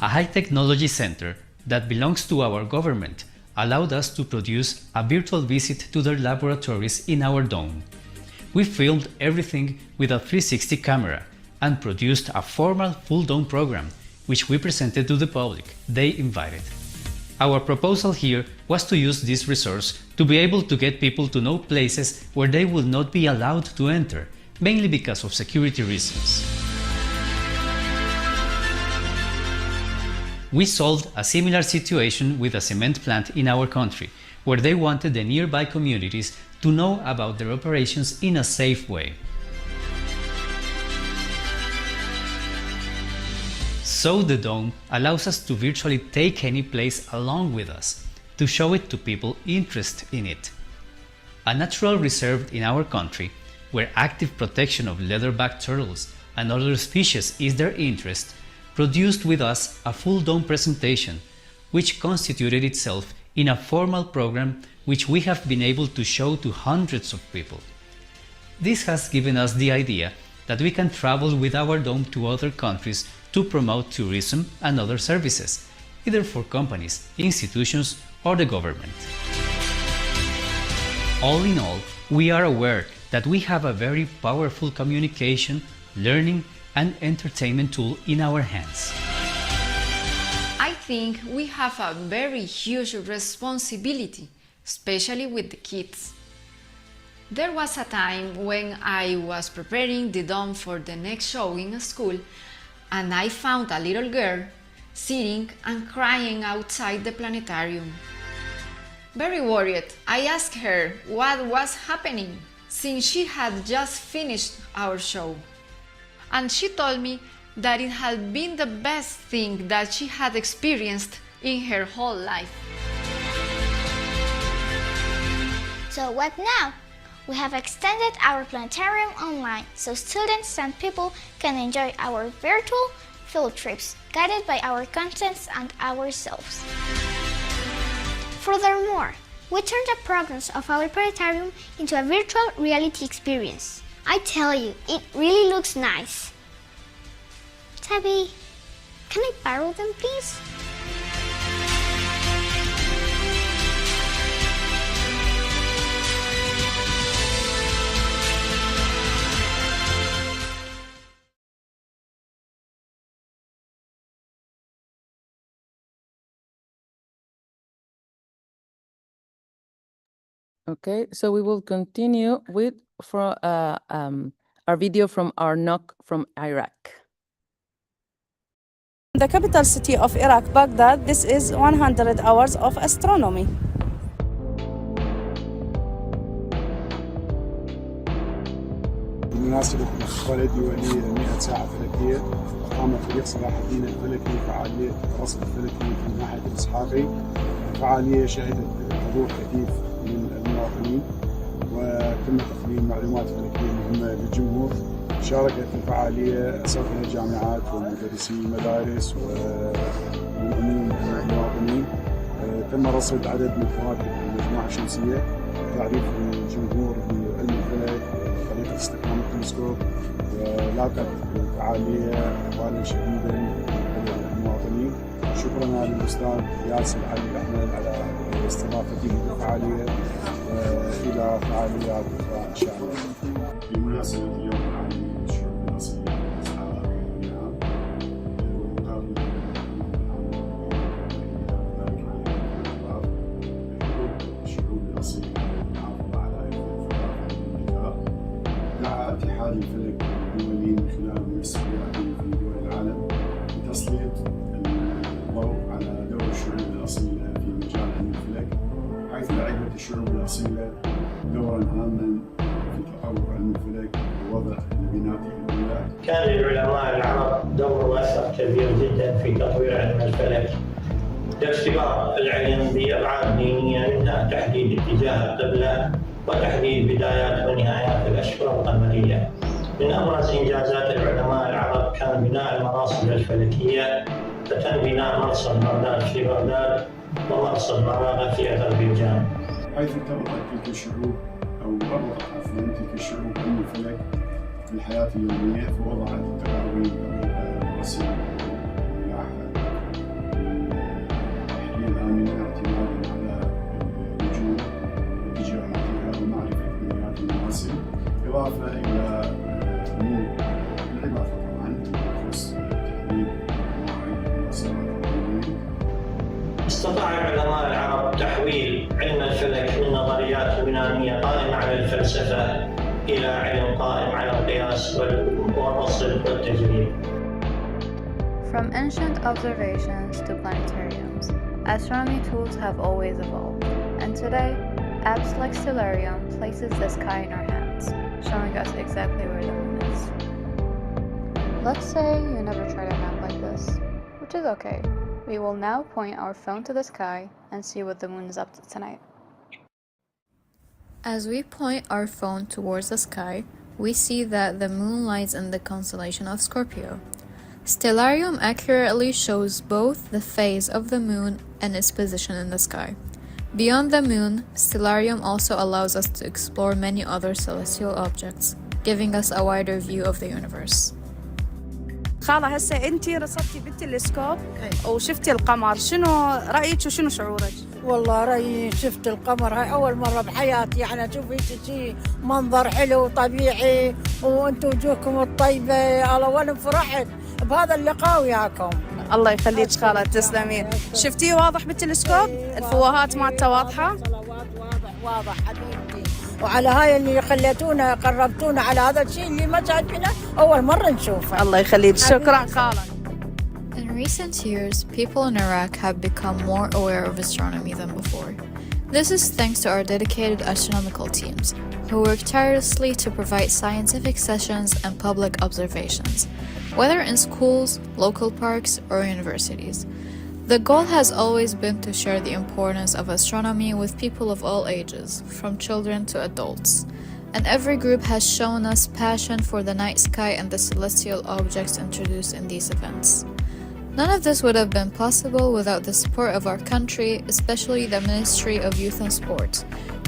A high technology center that belongs to our government allowed us to produce a virtual visit to their laboratories in our dome. We filmed everything with a 360 camera and produced a formal full dome program, which we presented to the public they invited. Our proposal here was to use this resource to be able to get people to know places where they will not be allowed to enter, mainly because of security reasons. We solved a similar situation with a cement plant in our country, where they wanted the nearby communities to know about their operations in a safe way. So the dome allows us to virtually take any place along with us, to show it to people interested in it. A natural reserve in our country, where active protection of leatherback turtles and other species is their interest, produced with us a full dome presentation, which constituted itself in a formal program which we have been able to show to hundreds of people. This has given us the idea that we can travel with our dome to other countries to promote tourism and other services, either for companies, institutions, or the government. All in all, we are aware that we have a very powerful communication, learning, and entertainment tool in our hands. I think we have a very huge responsibility, especially with the kids. There was a time when I was preparing the dome for the next show in school, and I found a little girl sitting and crying outside the planetarium. Very worried, I asked her what was happening, since she had just finished our show. And she told me that it had been the best thing that she had experienced in her whole life. So what now? We have extended our planetarium online so students and people can enjoy our virtual field trips guided by our contents and ourselves. Furthermore, we turned the programs of our planetarium into a virtual reality experience. I tell you, it really looks nice. Tabby, can I borrow them, please? Okay, so we will continue with our video from our knock from Iraq. The capital city of Iraq, Baghdad, this is 100 hours of astronomy. بمناسبة الاحتفالية الدولية 100 ساعة فلكية، قام فريق صلاح الدين الفلكي فعالية الرصد الفلكي في المعهد الإسحاقي. فعالية شهدت حضور كثيف من المواطنين وتم تقديم معلومات فلكية مهمة للجمهور. شاركت في الفعالية أساتذة الجامعات ومدرسي المدارس وعموم المواطنين. تم رصد عدد من كواكب المجموعة الشمسية، تعريف الجمهور بعلم الفلك وطريقة استخدام التلسكوب، ولاقت الفعالية إقبالا شديدا من المواطنين. شكرا للأستاذ ياسر علي أحمد على استضافته للفعالية وإلى فعاليات أخرى إن شاء الله. بمناسبة اليوم العالمي للشعوب الأصلية والإسعاف والنعم، الشعوب الأصلية والمحافظة على الثقافة والذكاء. دعا اتحاد الفلك الدولي من خلال مؤسساته في دول العالم لتسليط الضوء على دور الشعوب الأصيلة في مجال علم الفلك، حيث لعبت الشعوب الأصيلة دورا هاما في تطور علم الفلك ووضع بناته الأولى. كان للعلماء العرب دور واسع كبير جدا في تطوير علم الفلك لاختبار العلم بأبعاد دينية، منها تحديد اتجاه القبلة وتحديد بدايات ونهايات الأشهر القمرية. من أبرز إنجازات العلماء العرب كان بناء المراصد الفلكية، فتم بناء مرصد بغداد في بغداد ومرصد مراغة في أذربيجان. حيث ارتبطت تلك الشعوب أو ربطت عفوا تلك الشعوب علم الفلك بالحياة اليومية، فوضعت التقاويم الرسم والملاحة تحليل آمنة اعتمادا على النجوم واتجاهاتها ومعرفة بنيات المواسم، إضافة إلى أمور العباثة طبعا تخص تحديد مواعيد المسارات القمرية. استطاع العلماء العرب تحويل علم الفلك من نظريات يونانية قائمة على الفلسفة إلى علم قائم على القياس والرصد والتجريب. From ancient observations to planetariums, astronomy tools have always evolved, and today, apps like Stellarium places the sky in our hands, showing us exactly where the moon is. Let's say you never tried a map like this, which is okay. We will now point our phone to the sky and see what the moon is up to tonight. As we point our phone towards the sky, we see that the moon lies in the constellation of Scorpio. Stellarium accurately shows both the phase of the moon and its position in the sky. Beyond the moon, Stellarium also allows us to explore many other celestial objects, giving us a wider view of the universe. خالة هسه انتي رصدتي بالتلسكوب وشفتي القمر، شنو رأيك وشنو شعورك؟ والله رأيي شفت القمر هاي أول مرة بحياتي، يعني أشوف هيك شيء منظر حلو طبيعي وأنتم وجوهكم الطيبة، الله وأنا فرحت بهذا اللقاء وياكم. الله يخليك خالة، تسلمين. شفتيه واضح بالتلسكوب؟ الفوهات مالته واضحة؟ واضح حبيبتي، وعلى هاي اللي خليتونا قربتونا على هذا الشيء اللي ما شايفينه أول مرة نشوفه. الله يخليك، شكرا خالة. In recent years, people in Iraq have become more aware of astronomy than before. This is thanks to our dedicated astronomical teams, who work tirelessly to provide scientific sessions and public observations, whether in schools, local parks, or universities. The goal has always been to share the importance of astronomy with people of all ages, from children to adults. And every group has shown us passion for the night sky and the celestial objects introduced in these events. None of this would have been possible without the support of our country, especially the Ministry of Youth and Sport,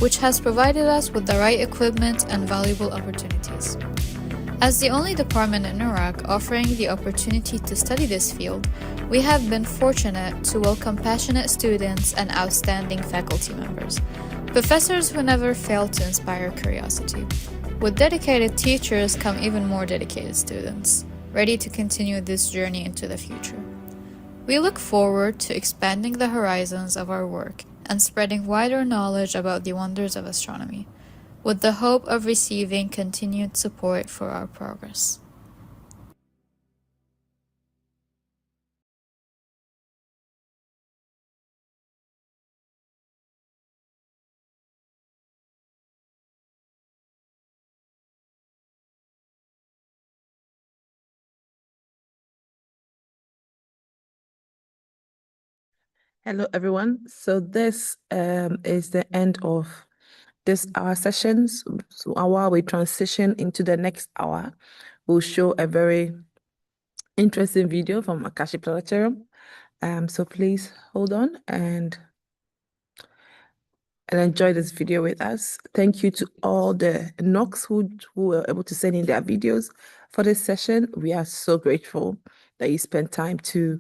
which has provided us with the right equipment and valuable opportunities. As the only department in Iraq offering the opportunity to study this field, we have been fortunate to welcome passionate students and outstanding faculty members, professors who never fail to inspire curiosity. With dedicated teachers come even more dedicated students, ready to continue this journey into the future. We look forward to expanding the horizons of our work and spreading wider knowledge about the wonders of astronomy, with the hope of receiving continued support for our progress. Hello, everyone. So this is the end of this hour sessions. So while we transition into the next hour, we'll show a very interesting video from Akashi Planetarium. So please hold on and enjoy this video with us. Thank you to all the NOCs who were able to send in their videos for this session. We are so grateful that you spent time to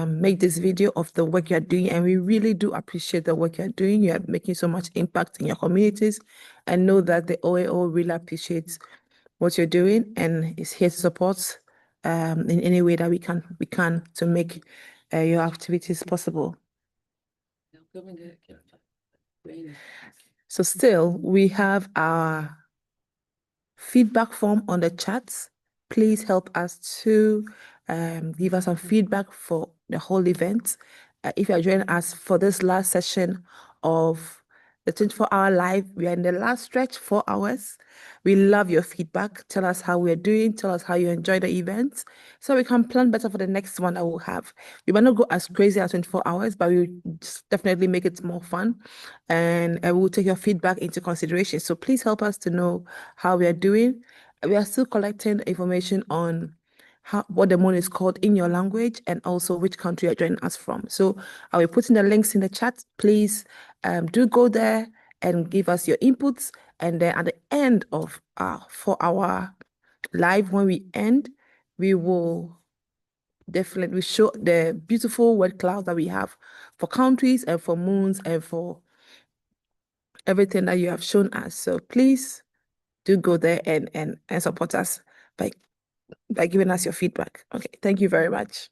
make this video of the work you're doing, and we really do appreciate the work you're doing. You're making so much impact in your communities, and know that the OAO really appreciates what you're doing and is here to support in any way that we can to make your activities possible. So still, we have our feedback form on the chats. Please help us to give us some feedback for the whole event. If you are joining us for this last session of the 24-hour live. We are in the last stretch, 4 hours. We love your feedback. Tell us how we're doing. Tell us how you enjoy the events so we can plan better for the next one that we'll have. We might not go as crazy as 24 hours, but we just definitely make it more fun. And we'll take your feedback into consideration. So please help us to know how we are doing. We are still collecting information on what the moon is called in your language and also which country you're joining us from. So I will put in the links in the chat. Please do go there and give us your inputs. And then at the end of our 4-hour live, when we end, we will definitely show the beautiful word clouds that we have for countries and for moons and for everything that you have shown us. So please do go there and support us by giving us your feedback. Okay, thank you very much.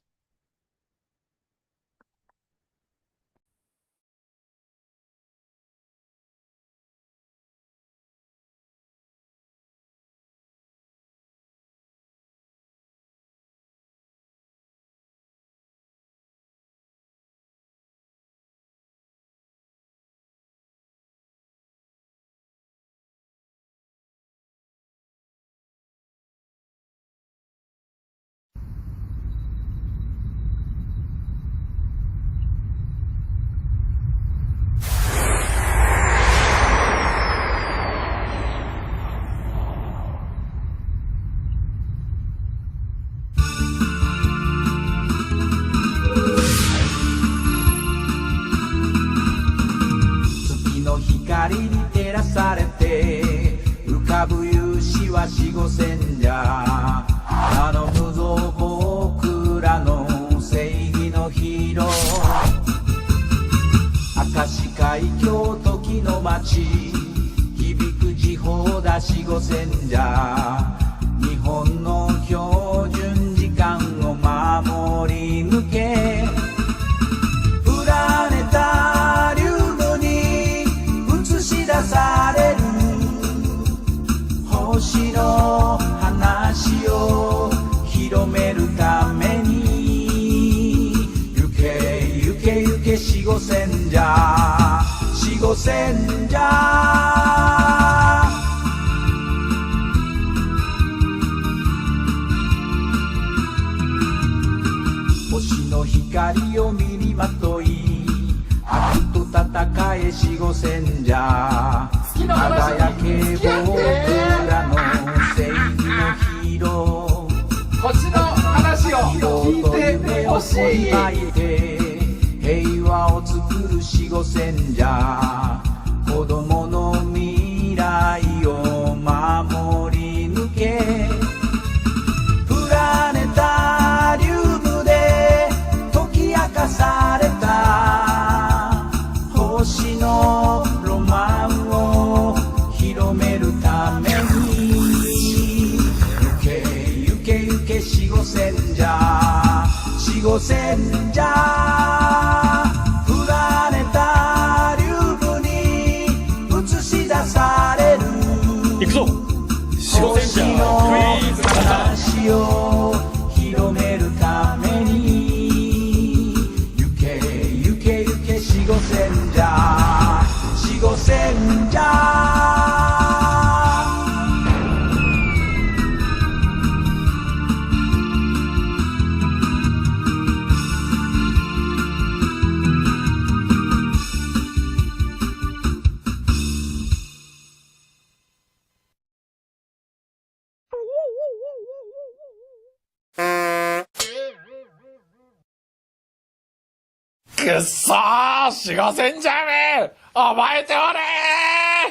くっそー、死後戦じゃめ覚えておれ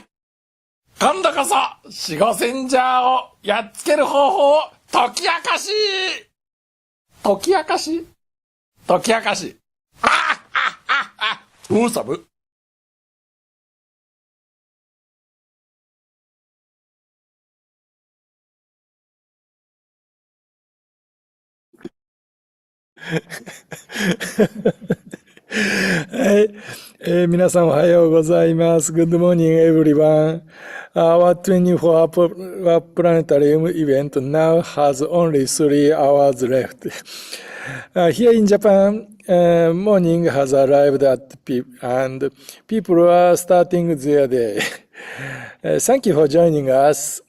ー。今度こそ死後戦ジャーをやっつける方法を解き明かし解き明かし解き明かしあっウーサムはい、皆さんおはようございます。Good morning, everyone. Our 24-hour planetarium event now has only 3 hours left. Here in Japan, morning has arrived and people are starting their day. Thank you for joining us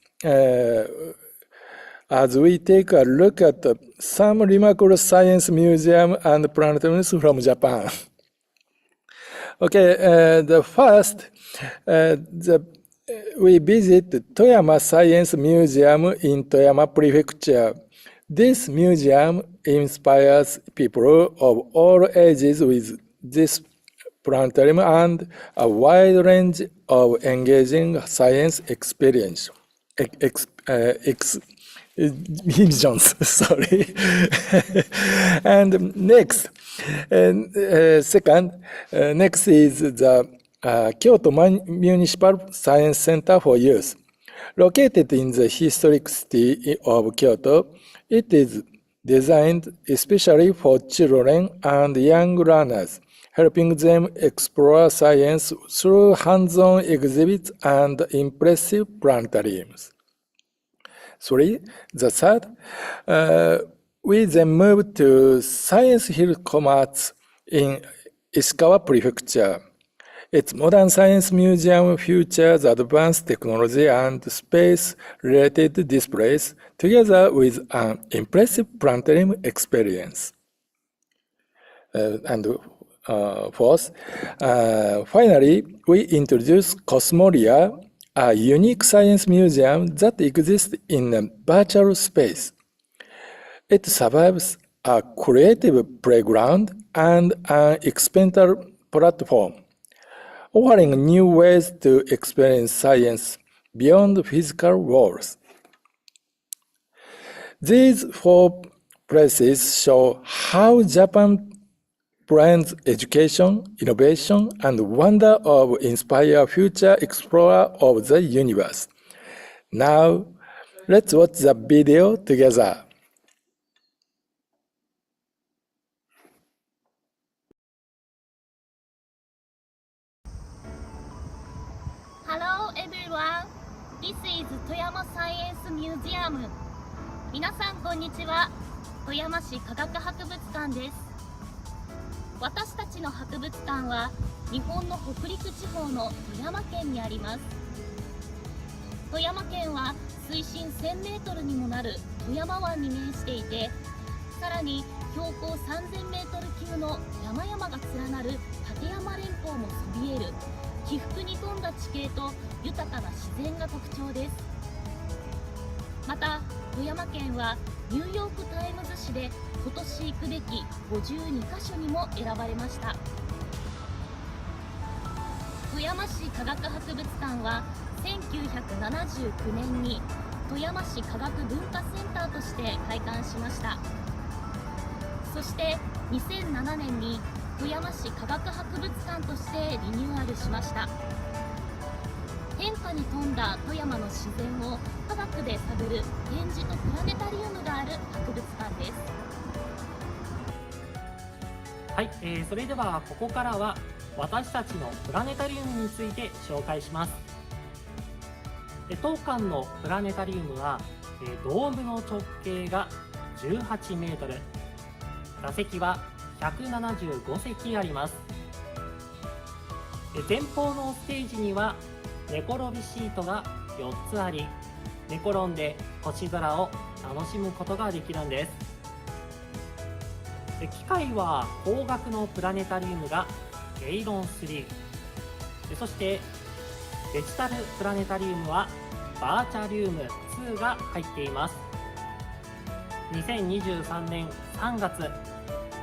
as we take a look at some remarkable science museum and planetariums from Japan. Okay, the first, we visit Toyama Science Museum in Toyama Prefecture. This museum inspires people of all ages with this planetarium and a wide range of engaging science experience. Sorry. And next, next is the Kyoto Municipal Science Center for Youth. Located in the historic city of Kyoto, it is designed especially for children and young learners, helping them explore science through hands-on exhibits and impressive planetariums. The third, we then move to Science Hill Komatsu in Ishikawa Prefecture. Its modern science museum features advanced technology and space-related displays, together with an impressive planetarium experience. Fourth, finally, we introduce Cosmoria, a unique science museum that exists in a virtual space. It survives a creative playground and an experimental platform, offering new ways to experience science beyond physical walls. These 4 places show how Japan blends education, innovation, and wonder of inspire future explorer of the universe. Now, let's watch the video together. Hello everyone, this is Toyama Science Museum. 皆さんこんにちは。富山市科学博物館です。私たちの博物館は日本の北陸地方の富山県にあります。富山県は水深 1000m にもなる富山湾に面していて、さらに標高 3000m 級の山々が連なる立山連峰もそびえる起伏に富んだ地形と豊かな自然が特徴です。また富山県はニューヨークタイムズ紙で今年行くべき52カ所にも選ばれました。富山市科学博物館は1979年に富山市科学文化センターとして開館しました。そして2007年に富山市科学博物館としてリニューアルしました。変化に富んだ富山の自然を科学で探る展示とプラネタリウムがある博物館です。はい、それではここからは私たちのプラネタリウムについて紹介します。当館のプラネタリウムはドームの直径が18メートル、座席は175席あります。前方のステージには寝転びシートが4つあり、寝転んで星空を楽しむことができるんです。機械は高額のプラネタリウムがゲイロン3、そしてデジタルプラネタリウムはバーチャリウム2が入っています。2023年3月、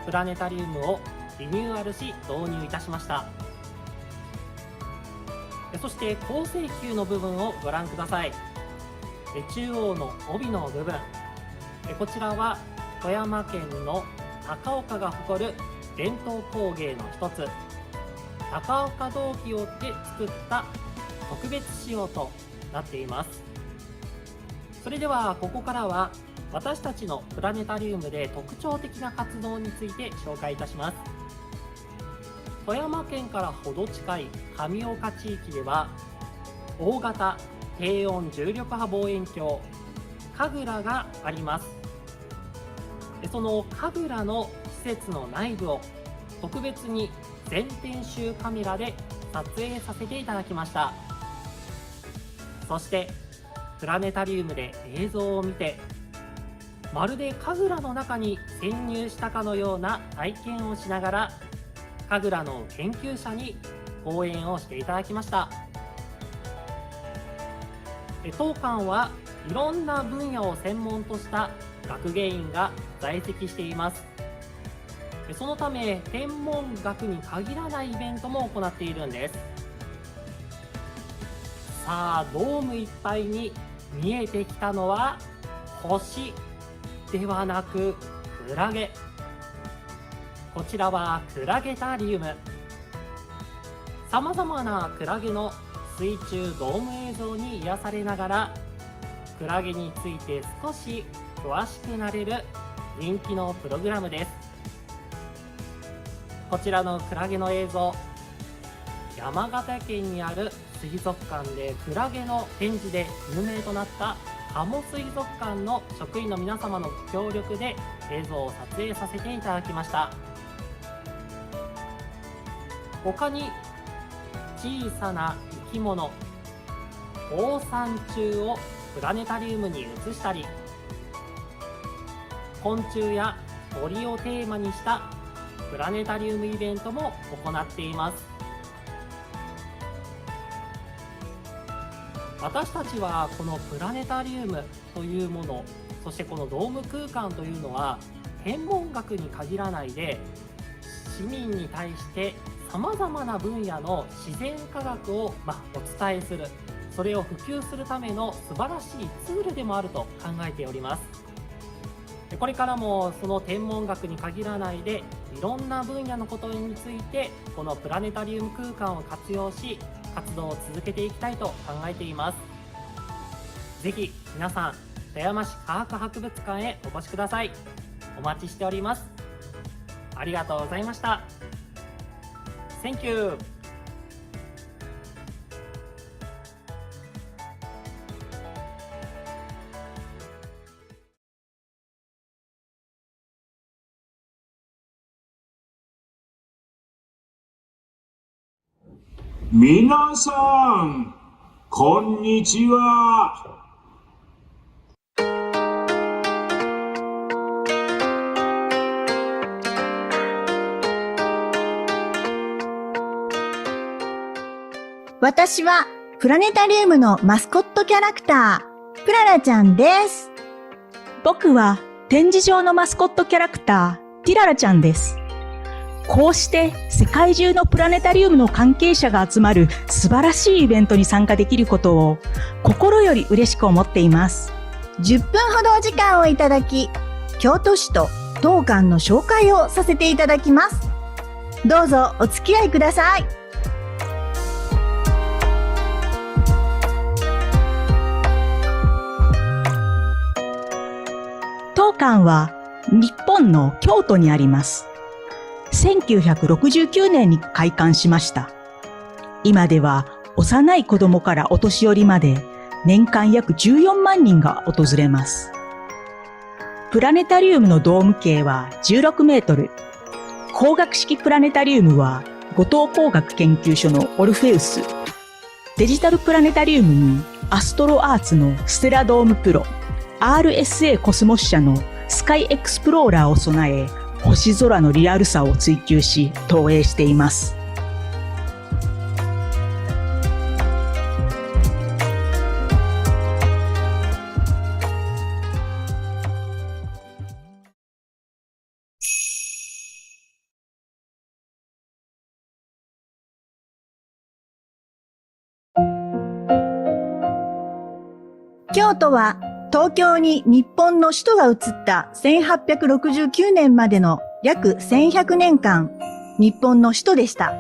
プラネタリウムをリニューアルし導入いたしました。そして構成球の部分をご覧ください。中央の帯の部分、こちらは富山県の高岡が誇る伝統工芸の一つ、高岡銅器をで作った特別仕様となっています。それではここからは私たちのプラネタリウムで特徴的な活動について紹介いたします。富山県からほど近い上岡地域では大型低温重力波望遠鏡神楽があります。その神楽の施設の内部を特別に全天集カメラで撮影させていただきました。そしてプラネタリウムで映像を見て、まるで神楽の中に潜入したかのような体験をしながら、神楽の研究者に講演をしていただきました。当館はいろんな分野を専門とした学芸員が在籍しています。そのため天文学に限らないイベントも行っているんです。さあ、ドームいっぱいに見えてきたのは星ではなくクラゲ。こちらはクラゲタリウム。さまざまなクラゲの水中ドーム映像に癒されながら、クラゲについて少し詳しくなれる人気のプログラムです。こちらのクラゲの映像、山形県にある水族館でクラゲの展示で有名となった鴨水族館の職員の皆様の協力で映像を撮影させていただきました。他に小さな生き物、放散虫をプラネタリウムに移したり、昆虫や鳥をテーマにしたプラネタリウムイベントも行っています。私たちはこのプラネタリウムというもの、そしてこのドーム空間というのは天文学に限らないで、市民に対してさまざまな分野の自然科学をお伝えする、それを普及するための素晴らしいツールでもあると考えております。これからもその天文学に限らないで、いろんな分野のことについてこのプラネタリウム空間を活用し、活動を続けていきたいと考えています。ぜひ皆さん、富山市科学博物館へお越しください。お待ちしております。ありがとうございました。Thank you. 皆さん、こんにちは。私はプラネタリウムのマスコットキャラクター、プララちゃんです。僕は展示場のマスコットキャラクター、ティララちゃんです。こうして世界中のプラネタリウムの関係者が集まる素晴らしいイベントに参加できることを心より嬉しく思っています。10分ほどお時間をいただき、京都市と当館の紹介をさせていただきます。どうぞお付き合いください。当館は日本の京都にあります。1969年に開館しました。今では幼い子供からお年寄りまで年間約14万人が訪れます。プラネタリウムのドーム径は16メートル。光学式プラネタリウムは後藤工学研究所のオルフェウス。デジタルプラネタリウムにアストロアーツのステラドームプロ、RSA コスモス社のスカイエクスプローラーを備え、星空のリアルさを追求し投影しています。京都は東京に日本の首都が移った1869年までの約1100年間、日本の首都でした。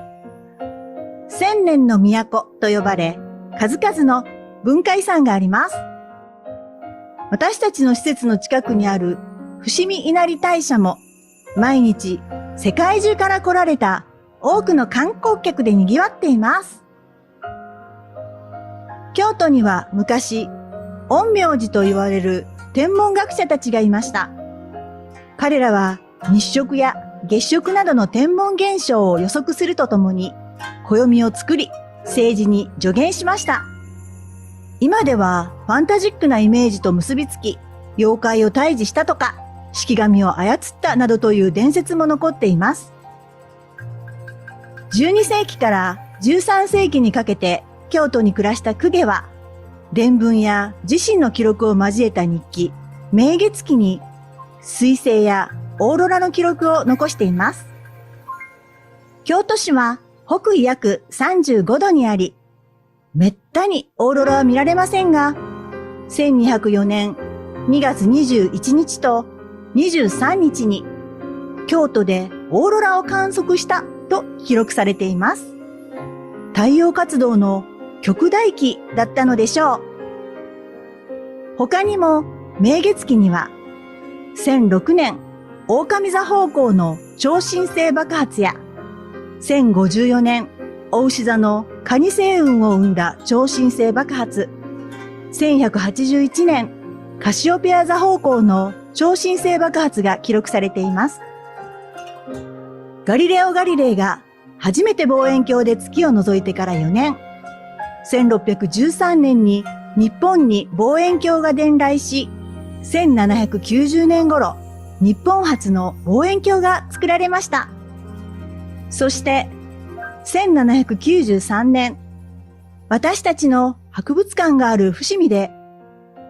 千年の都と呼ばれ、数々の文化遺産があります。私たちの施設の近くにある伏見稲荷大社も、毎日世界中から来られた多くの観光客で賑わっています。京都には昔、陰陽師と言われる天文学者たちがいました。彼らは日食や月食などの天文現象を予測するとともに、暦を作り、政治に助言しました。今ではファンタジックなイメージと結びつき、妖怪を退治したとか、式神を操ったなどという伝説も残っています。12世紀から13世紀にかけて京都に暮らした公家は、伝聞や自身の記録を交えた日記、明月記に彗星やオーロラの記録を残しています。京都市は北緯約35度にあり、めったにオーロラは見られませんが、1204年2月21日と23日に京都でオーロラを観測したと記録されています。太陽活動の極大期だったのでしょう。他にも明月期には1006年狼座方向の超新星爆発や1054年牡牛座の蟹星雲を生んだ超新星爆発、1181年カシオペア座方向の超新星爆発が記録されています。ガリレオ・ガリレイが初めて望遠鏡で月を覗いてから4年、1613年に日本に望遠鏡が伝来し、1790年頃、日本初の望遠鏡が作られました。そして、1793年、私たちの博物館がある伏見で、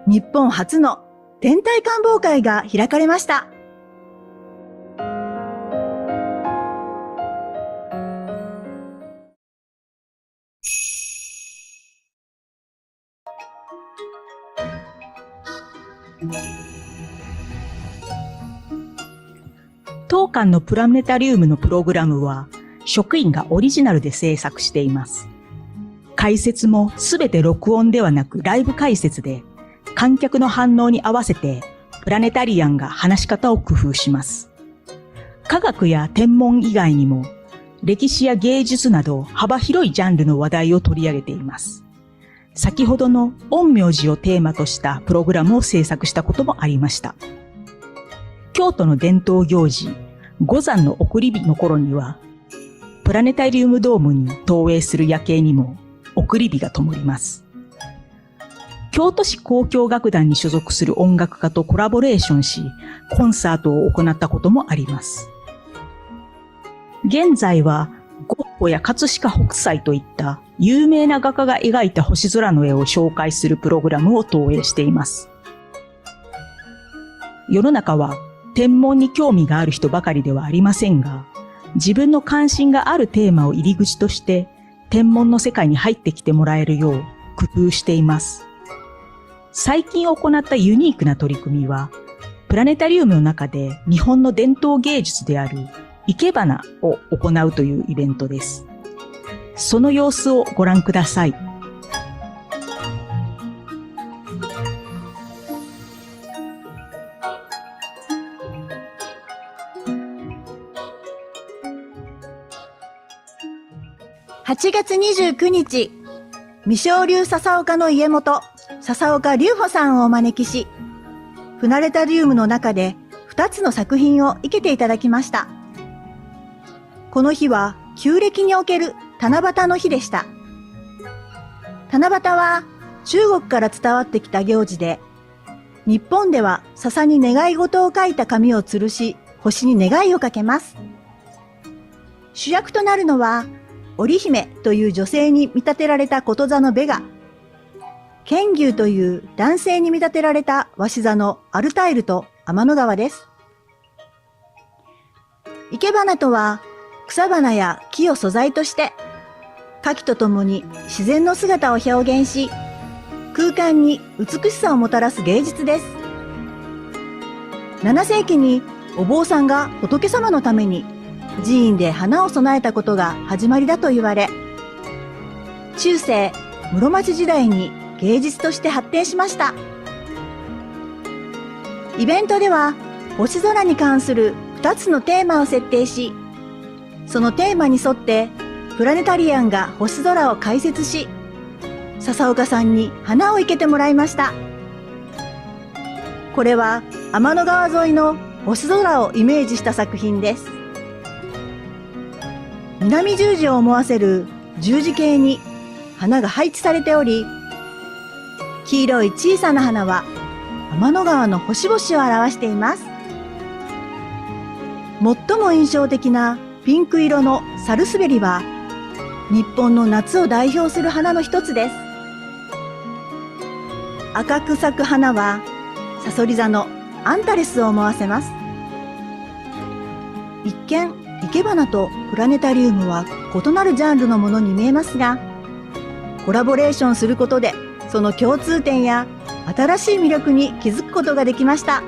日本初の天体観望会が開かれました。当館のプラネタリウムのプログラムは職員がオリジナルで制作しています。解説もすべて録音ではなくライブ解説で、観客の反応に合わせてプラネタリアンが話し方を工夫します。科学や天文以外にも歴史や芸術など幅広いジャンルの話題を取り上げています。先ほどの陰陽師をテーマとしたプログラムを制作したこともありました。京都の伝統行事、五山の送り火の頃には、プラネタリウムドームに投影する夜景にも送り火が灯ります。京都市交響楽団に所属する音楽家とコラボレーションし、コンサートを行ったこともあります。現在は、ゴッホや葛飾北斎といった有名な画家が描いた星空の絵を紹介するプログラムを投影しています。世の中は天文に興味がある人ばかりではありませんが、自分の関心があるテーマを入り口として天文の世界に入ってきてもらえるよう工夫しています。最近行ったユニークな取り組みは、プラネタリウムの中で日本の伝統芸術である生け花を行うというイベントです。その様子をご覧ください。8月29日、未生流笹岡の家元、笹岡隆穂さんをお招きし、プラネタリウムの中で2つの作品を生けていただきました。この日は旧暦における七夕の日でした。七夕は中国から伝わってきた行事で、日本では笹に願い事を書いた紙を吊るし、星に願いをかけます。主役となるのは、織姫という女性に見立てられたこと座のベガ、剣牛という男性に見立てられた鷲座のアルタイルと天の川です。生け花とは草花や木を素材として花期とともに自然の姿を表現し、空間に美しさをもたらす芸術です。7世紀にお坊さんが仏様のために寺院で花を供えたことが始まりだと言われ、中世室町時代に芸術として発展しました。イベントでは星空に関する2つのテーマを設定し、そのテーマに沿ってプラネタリアンが星空を解説し、笹岡さんに花を生けてもらいました。これは天の川沿いの星空をイメージした作品です。南十字を思わせる十字形に花が配置されており、黄色い小さな花は天の川の星々を表しています。最も印象的なピンク色のサルスベリは、日本の夏を代表する花の一つです。赤く咲く花は、サソリ座のアンタレスを思わせます。一見、生け花とプラネタリウムは異なるジャンルのものに見えますが、コラボレーションすることで、その共通点や新しい魅力に気づくことができました。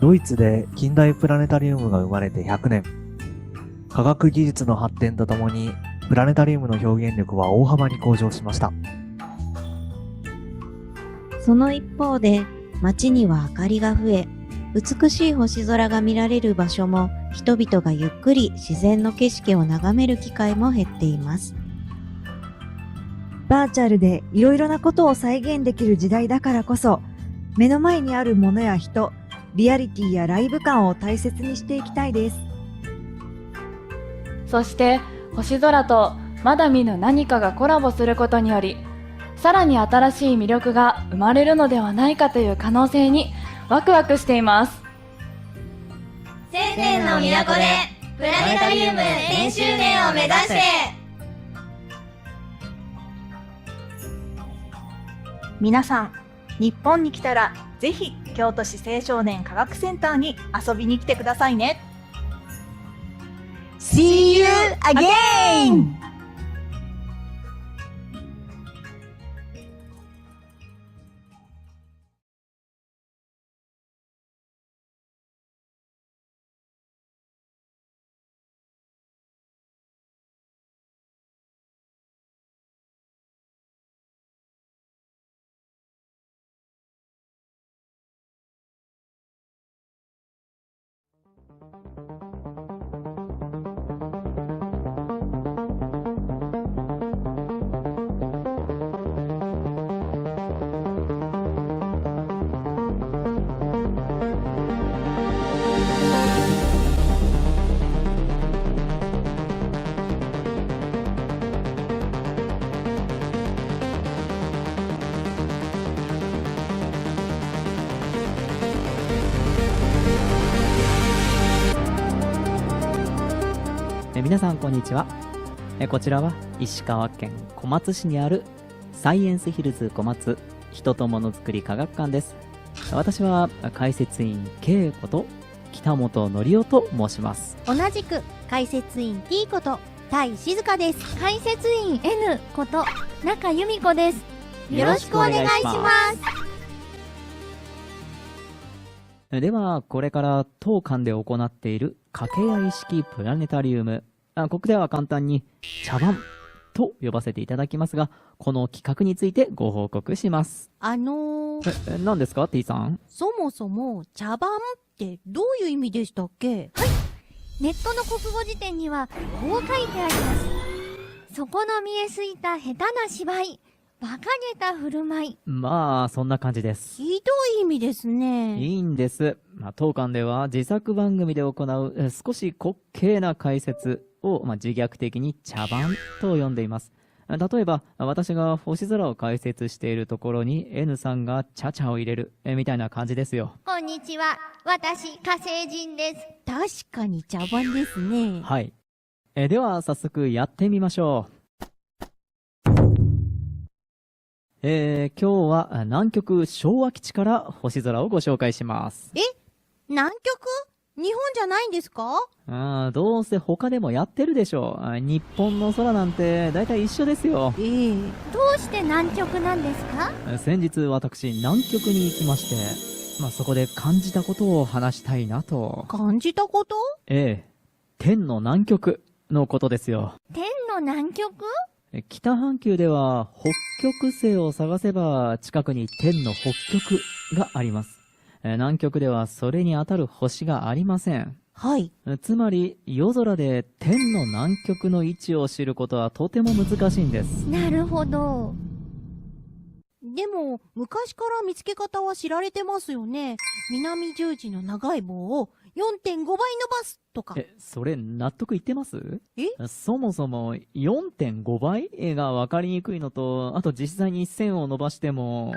ドイツで近代プラネタリウムが生まれて100年。科学技術の発展とともに、プラネタリウムの表現力は大幅に向上しました。その一方で、街には明かりが増え、美しい星空が見られる場所も、人々がゆっくり自然の景色を眺める機会も減っています。バーチャルでいろいろなことを再現できる時代だからこそ、目の前にあるものや人、リアリティやライブ感を大切にしていきたいです。そして星空とまだ見ぬ何かがコラボすることにより、さらに新しい魅力が生まれるのではないかという可能性にワクワクしています。1000年の都でプラネタリウム1000周年を目指して。皆さん、日本に来たらぜひ京都市青少年科学センターに遊びに来てくださいね。See you again! 皆さんこんにちは。こちらは石川県小松市にあるサイエンスヒルズ小松人とものづくり科学館です。私は解説員 K こと北本則夫と申します。同じく解説員 T こと田井静香です。解説員 N こと中由美子です。よろしくお願いします。ではこれから当館で行っている掛け合い式プラネタリウム、ここでは簡単に茶番と呼ばせていただきますが、この企画についてご報告します。何ですか T さん。そもそも茶番ってどういう意味でしたっけ？はい、ネットの国語辞典にはこう書いてあります。そこの見えすぎた下手な芝居、馬鹿げた振る舞い。まあそんな感じです。ひどい意味ですね。いいんです。当館では自作番組で行う少し滑稽な解説を自虐的に茶番と呼んでいます。例えば私が星空を解説しているところに N さんがチャチャを入れるみたいな感じですよ。こんにちは、私火星人です。確かに茶番ですね。はい。では早速やってみましょう。今日は南極昭和基地から星空をご紹介します。南極？日本じゃないんですか？どうせ他でもやってるでしょう。日本の空なんて大体一緒ですよ。どうして南極なんですか？先日私南極に行きまして、そこで感じたことを話したいなと。感じたこと？天の南極のことですよ。天の南極？北半球では北極星を探せば近くに天の北極があります。南極ではそれに当たる星がありません。はい。つまり、夜空で天の南極の位置を知ることはとても難しいんです。なるほど。でも、昔から見つけ方は知られてますよね。南十字の長い棒を 4.5 倍伸ばすとか。それ納得いってます？そもそも 4.5 倍が分かりにくいのと、あと実際に線を伸ばしても、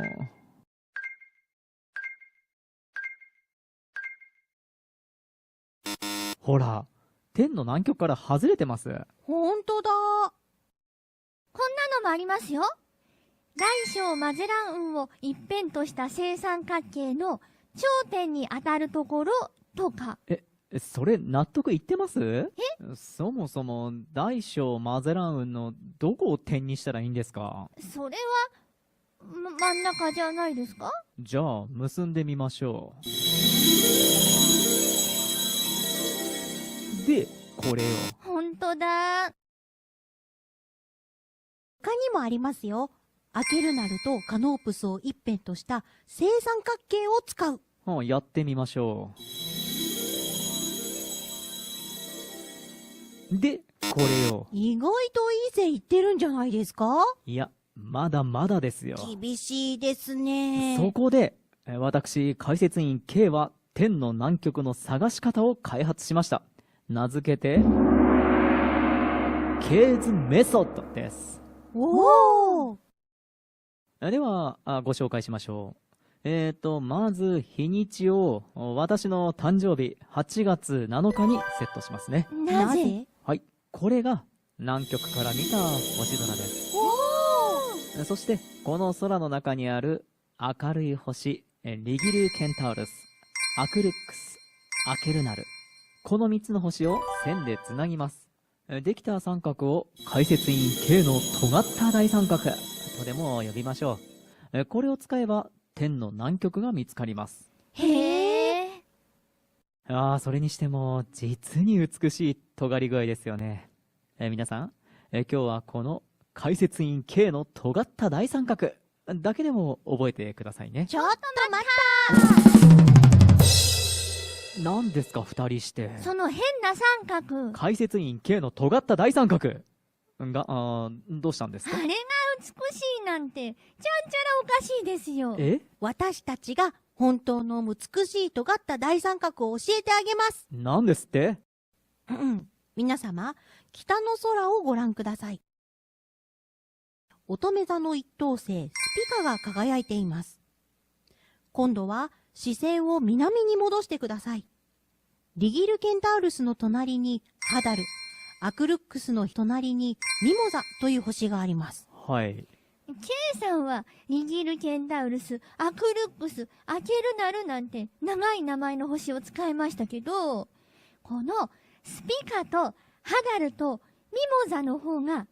ほら、天の南極から外れてます。ほんとだ。こんなのもありますよ。大小マゼラン雲を一辺とした正三角形の頂点に当たるところとか。それ納得いってます？そもそも大小マゼラン雲のどこを点にしたらいいんですか？それは、真ん中じゃないですか？じゃあ結んでみましょう。で、これを。ほんとだ。他にもありますよ。アケルナルとカノープスを一辺とした正三角形を使う。やってみましょう。で、これを。意外といい線いってるんじゃないですか？いや、まだまだですよ。厳しいですね。そこで、私、解説員 K は天の南極の探し方を開発しました。名付けて、K's メソッドです。おー！では、ご紹介しましょう。まず、日にちを、私の誕生日、8月7日にセットしますね。なぜ？はい。これが、南極から見た星空です。おー！そして、この空の中にある明るい星、リギル・ケンタウルス、アクルックス、アケルナル。この3つの星を線でつなぎます。できた三角を解説員 K の尖った大三角とでも呼びましょう。これを使えば天の南極が見つかります。へえ。それにしても実に美しい尖り具合ですよね。皆さん、今日はこの解説員 K の尖った大三角だけでも覚えてくださいね。ちょっと待った。何ですか二人して。その変な三角。解説員 K の尖った大三角が、どうしたんですか？あれが美しいなんて、ちゃんちゃらおかしいですよ。私たちが本当の美しい尖った大三角を教えてあげます。何ですって？皆様、北の空をご覧ください。乙女座の一等星、スピカが輝いています。今度は視線を南に戻してください。リギルケンタウルスの隣にハダル、アクルックスの隣にミモザという星があります。はい。K さんはリギルケンタウルス、アクルックス、アケルナルなんて長い名前の星を使いましたけど、このスピカとハダルとミモザの方が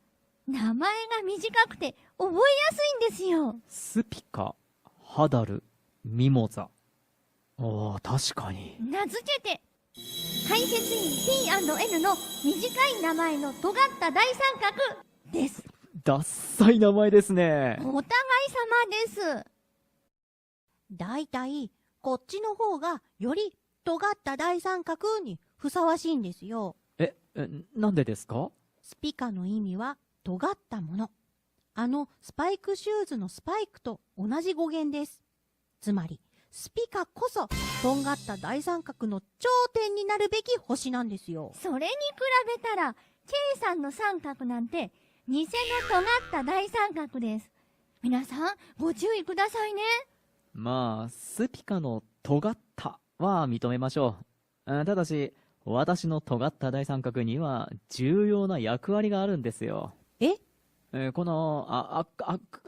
名前が短くて覚えやすいんですよ。スピカ、ハダル、ミモザ。確かに。名付けて、解説員 P&N の短い名前の尖った大三角です。ダッサい名前ですね。お互い様です。だいたいこっちの方がより尖った大三角にふさわしいんですよ。なんでですか？スピカの意味は尖ったもの。スパイクシューズのスパイクと同じ語源です。つまり、スピカこそとんがった大三角の頂点になるべき星なんですよ。それに比べたら K さんの三角なんて偽の尖った大三角です。皆さんご注意くださいね。スピカの尖ったは認めましょう。ただし私の尖った大三角には重要な役割があるんですよ。このア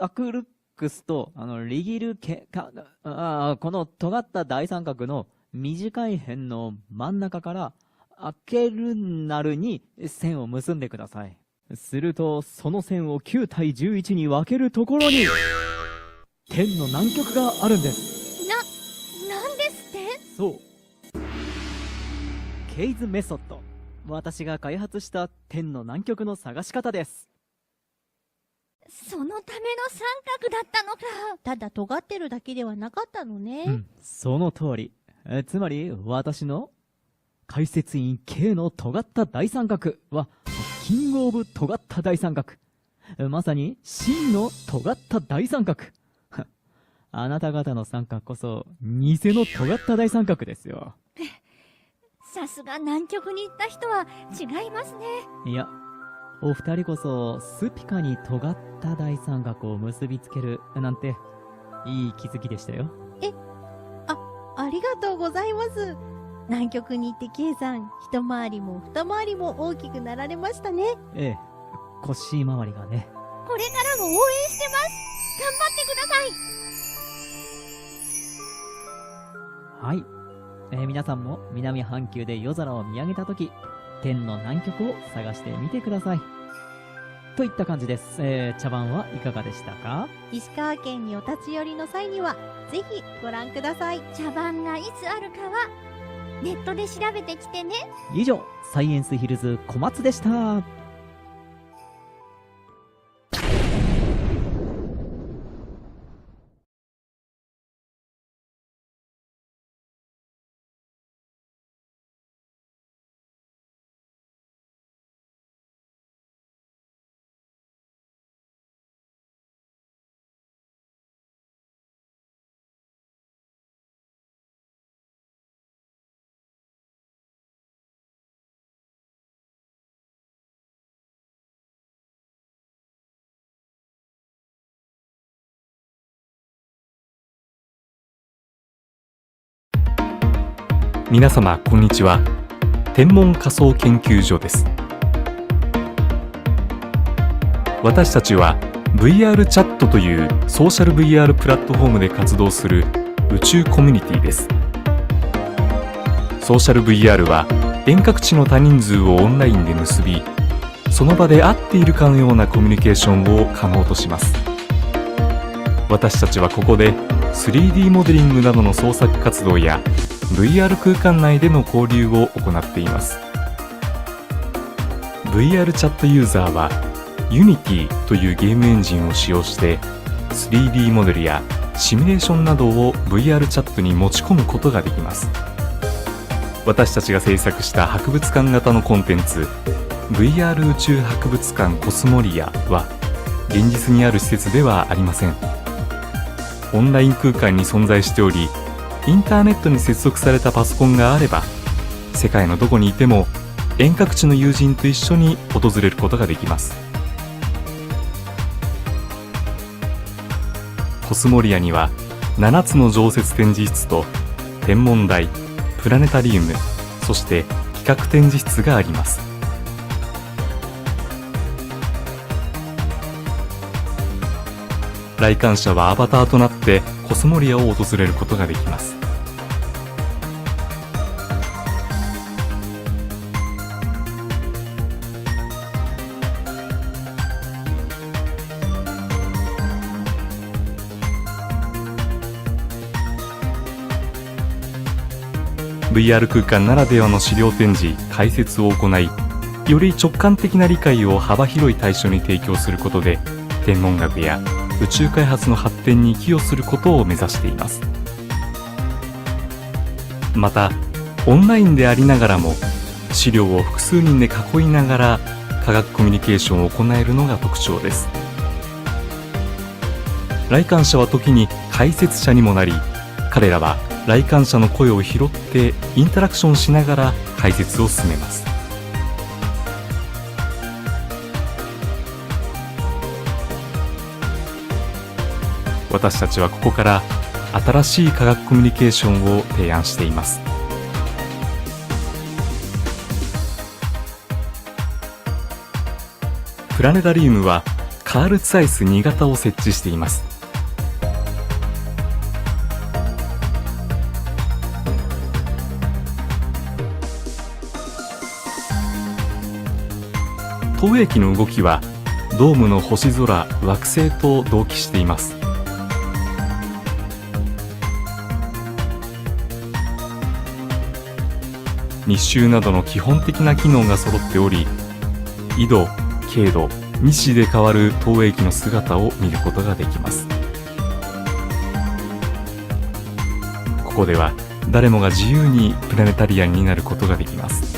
クルックスとリギルケこの尖った大三角の短い辺の真ん中からアケルナルに線を結んでください。するとその線を9対11に分けるところに天の南極があるんです。なんですって？そう。ケイズメソッド。私が開発した天の南極の探し方です。そのための三角だったのか。ただ尖ってるだけではなかったのね。その通り。つまり、私の解説員 K の尖った大三角は、キングオブ尖った大三角。まさに、真の尖った大三角。あなた方の三角こそ、偽の尖った大三角ですよ。さすが南極に行った人は違いますね。いや、お二人こそスピカに尖った大三角を結びつけるなんていい気づきでしたよ。ありがとうございます。南極に行って K さん、一回りも二回りも大きくなられましたね。ええ、腰回りがね。これからも応援してます。頑張ってください。はい。皆さんも南半球で夜空を見上げたとき、天の南極を探してみてください。といった感じです。茶番はいかがでしたか？石川県にお立ち寄りの際には、ぜひご覧ください。茶番がいつあるかは、ネットで調べてきてね。以上、サイエンスヒルズ小松でした。皆様こんにちは。天文仮想研究所です。私たちは VR チャットというソーシャル VR プラットフォームで活動する宇宙コミュニティです。ソーシャル VR は遠隔地の多人数をオンラインで結び、その場で会っているかのようなコミュニケーションを可能とします。私たちはここで 3D モデリングなどの創作活動やVR 空間内での交流を行っています。 VR チャットユーザーは Unity というゲームエンジンを使用して 3D モデルやシミュレーションなどを VR チャットに持ち込むことができます。私たちが制作した博物館型のコンテンツ VR 宇宙博物館コスモリアは現実にある施設ではありません。オンライン空間に存在しており、インターネットに接続されたパソコンがあれば、世界のどこにいても遠隔地の友人と一緒に訪れることができます。コスモリアには7つの常設展示室と天文台、プラネタリウム、そして企画展示室があります。来館者はアバターとなってコスモリアを訪れることができます。VR 空間ならではの資料展示、解説を行い、より直感的な理解を幅広い対象に提供することで、天文学や宇宙開発の発展に寄与することを目指しています。また、オンラインでありながらも、資料を複数人で囲いながら科学コミュニケーションを行えるのが特徴です。来館者は時に解説者にもなり、彼らは来館者の声を拾ってインタラクションしながら解説を進めます。私たちはここから新しい科学コミュニケーションを提案しています。プラネタリウムはカールツアイス2型を設置しています。投影機の動きはドームの星空、惑星と同期しています。密集などの基本的な機能が揃っており、緯度、経度、日で変わる投影機の姿を見ることができます。ここでは誰もが自由にプラネタリアンになることができます。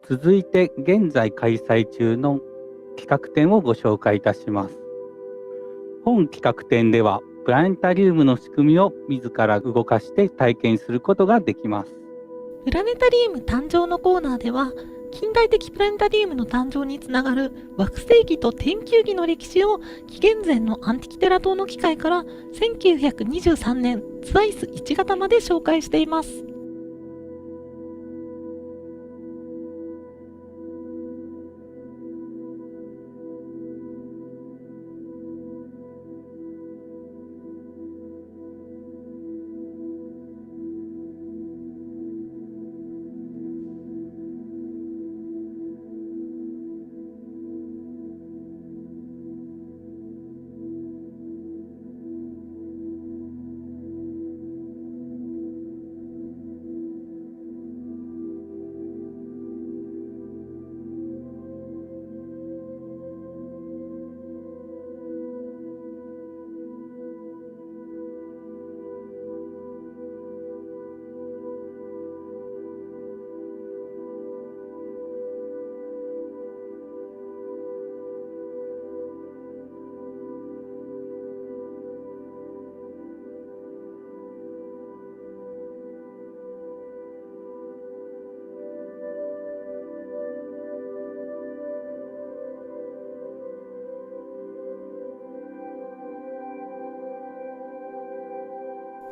続いて現在開催中の企画展をご紹介いたします。本企画展ではプラネタリウムの仕組みを自ら動かして体験することができます。プラネタリウム誕生のコーナーでは、近代的プラネタリウムの誕生につながる惑星儀と天球儀の歴史を紀元前のアンティキテラ島の機械から1923年ツワイス1型まで紹介しています。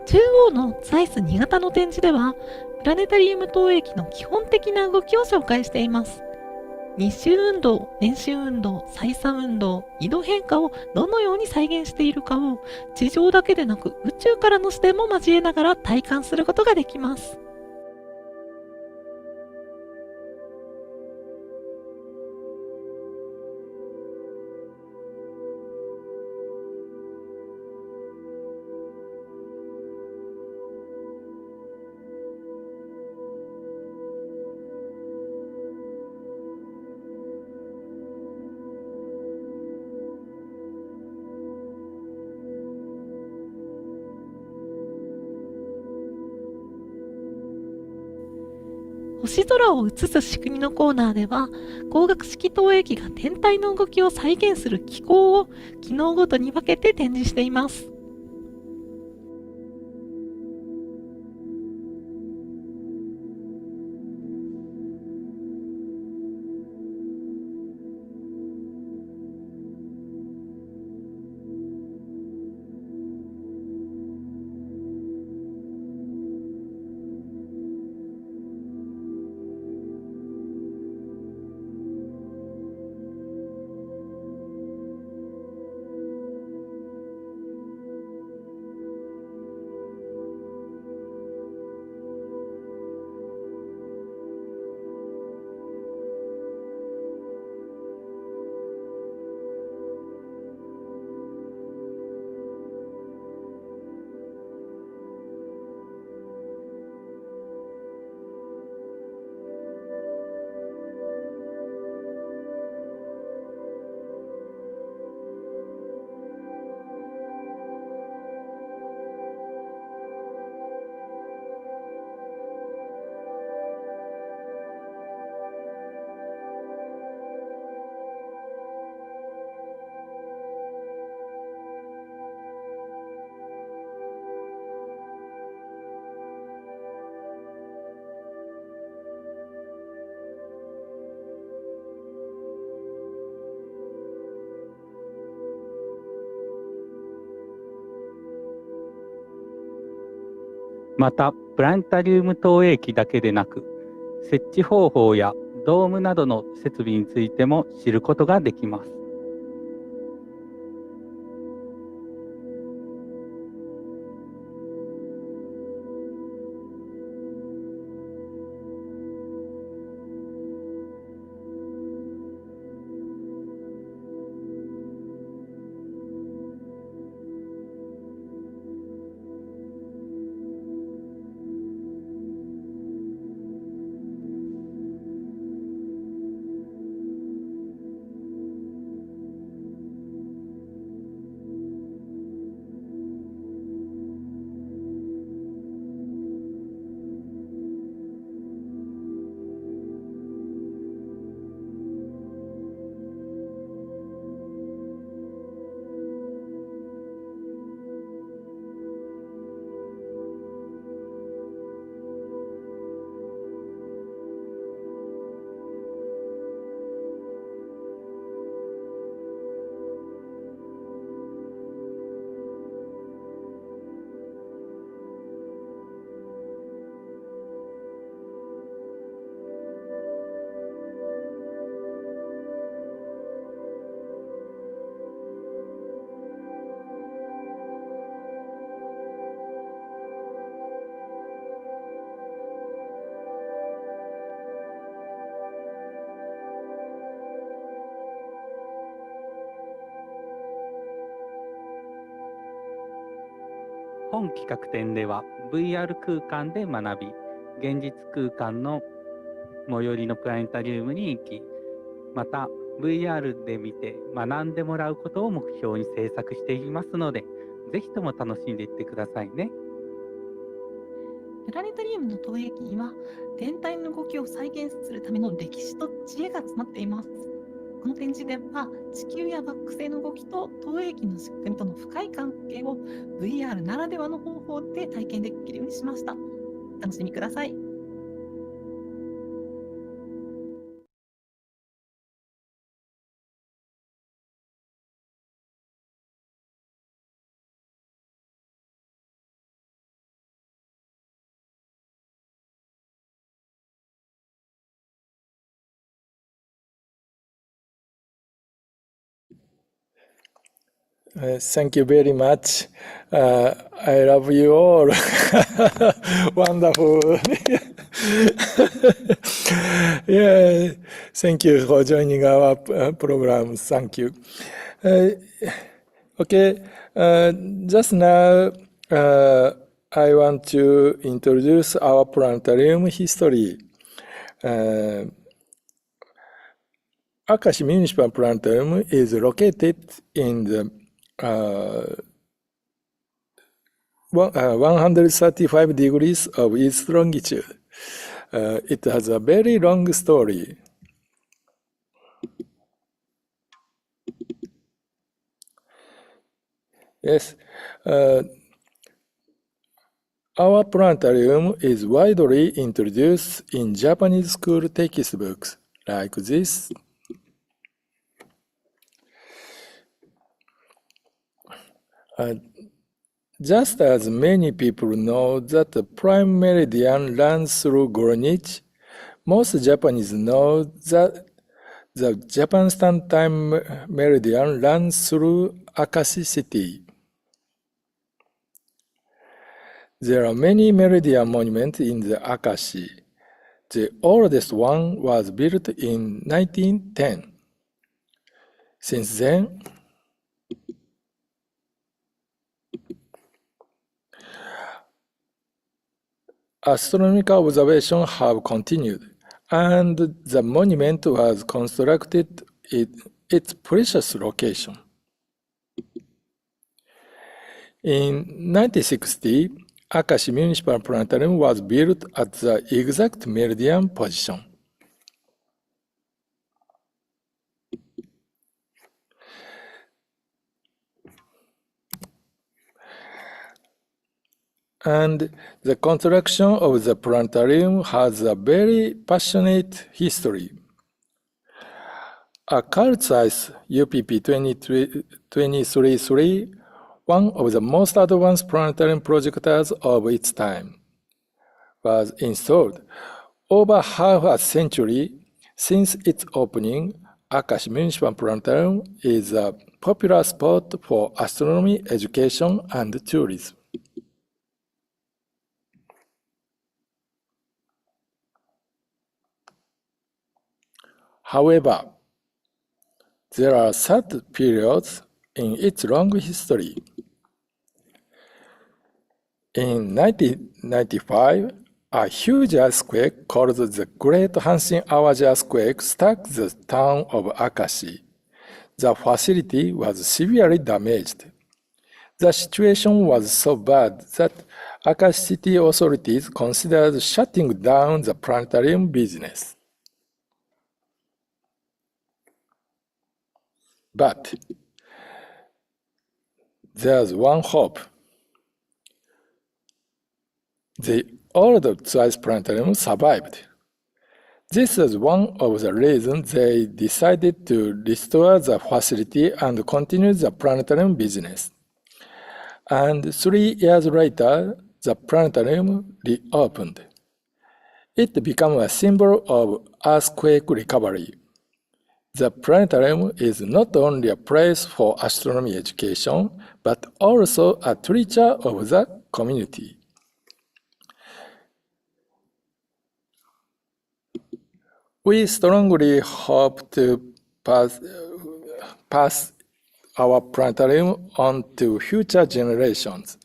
中央のツワイス2型の展示では、プラネタリウム投影機の基本的な動きを紹介しています。日周運動、年周運動、採算運動、緯度変化をどのように再現しているかを地上だけでなく宇宙からの視点も交えながら体感することができます。星空を映す仕組みのコーナーでは、光学式投影機が天体の動きを再現する機構を機能ごとに分けて展示しています。また、プラネタリウム投影機だけでなく、設置方法やドームなどの設備についても知ることができます。本企画展では VR 空間で学び、現実空間の最寄りのプラネタリウムに行き、また VR で見て学んでもらうことを目標に制作していますので、ぜひとも楽しんでいってくださいね。プラネタリウムの投影機には天体の動きを再現するための歴史と知恵が詰まっています。この展示では地球や惑星の動きと投影機の仕組みとの深い関係を VR ならではの方法で体験できるようにしました。お楽しみください。Thank you very much. I love you all. Wonderful. Yeah, thank you for joining our program. Thank you. Okay, just now I want to introduce our planetarium history. Akashi Municipal Planetarium is located in the 135 degrees of east longitude. It has a very long story. Yes, our planetarium is widely introduced in Japanese school textbooks like this. Just as many people know that the prime meridian runs through Greenwich, most Japanese know that the Japan Standard Time meridian runs through Akashi City. There are many meridian monuments in the Akashi. The oldest one was built in 1910. Since then, astronomical observations have continued, and the monument was constructed in its precious location. In 1960, Akashi Municipal Planetarium was built at the exact meridian position. And the construction of the planetarium has a very passionate history. A Carl-Zeiss UPP 233, one of the most advanced planetarium projectors of its time, was installed. Over half a century since its opening, Akashi Municipal Planetarium is a popular spot for astronomy education and tourism. However, there are sad periods in its long history. In 1995, a huge earthquake called the Great Hanshin Awaji earthquake struck the town of Akashi. The facility was severely damaged. The situation was so bad that Akashi city authorities considered shutting down the planetarium business. But there's one hope. The old Zeiss Planetarium survived. This is one of the reasons they decided to restore the facility and continue the planetarium business. And 3 years later, the planetarium reopened. It became a symbol of earthquake recovery. The planetarium is not only a place for astronomy education, but also a treasure of the community. We strongly hope to pass our planetarium on to future generations.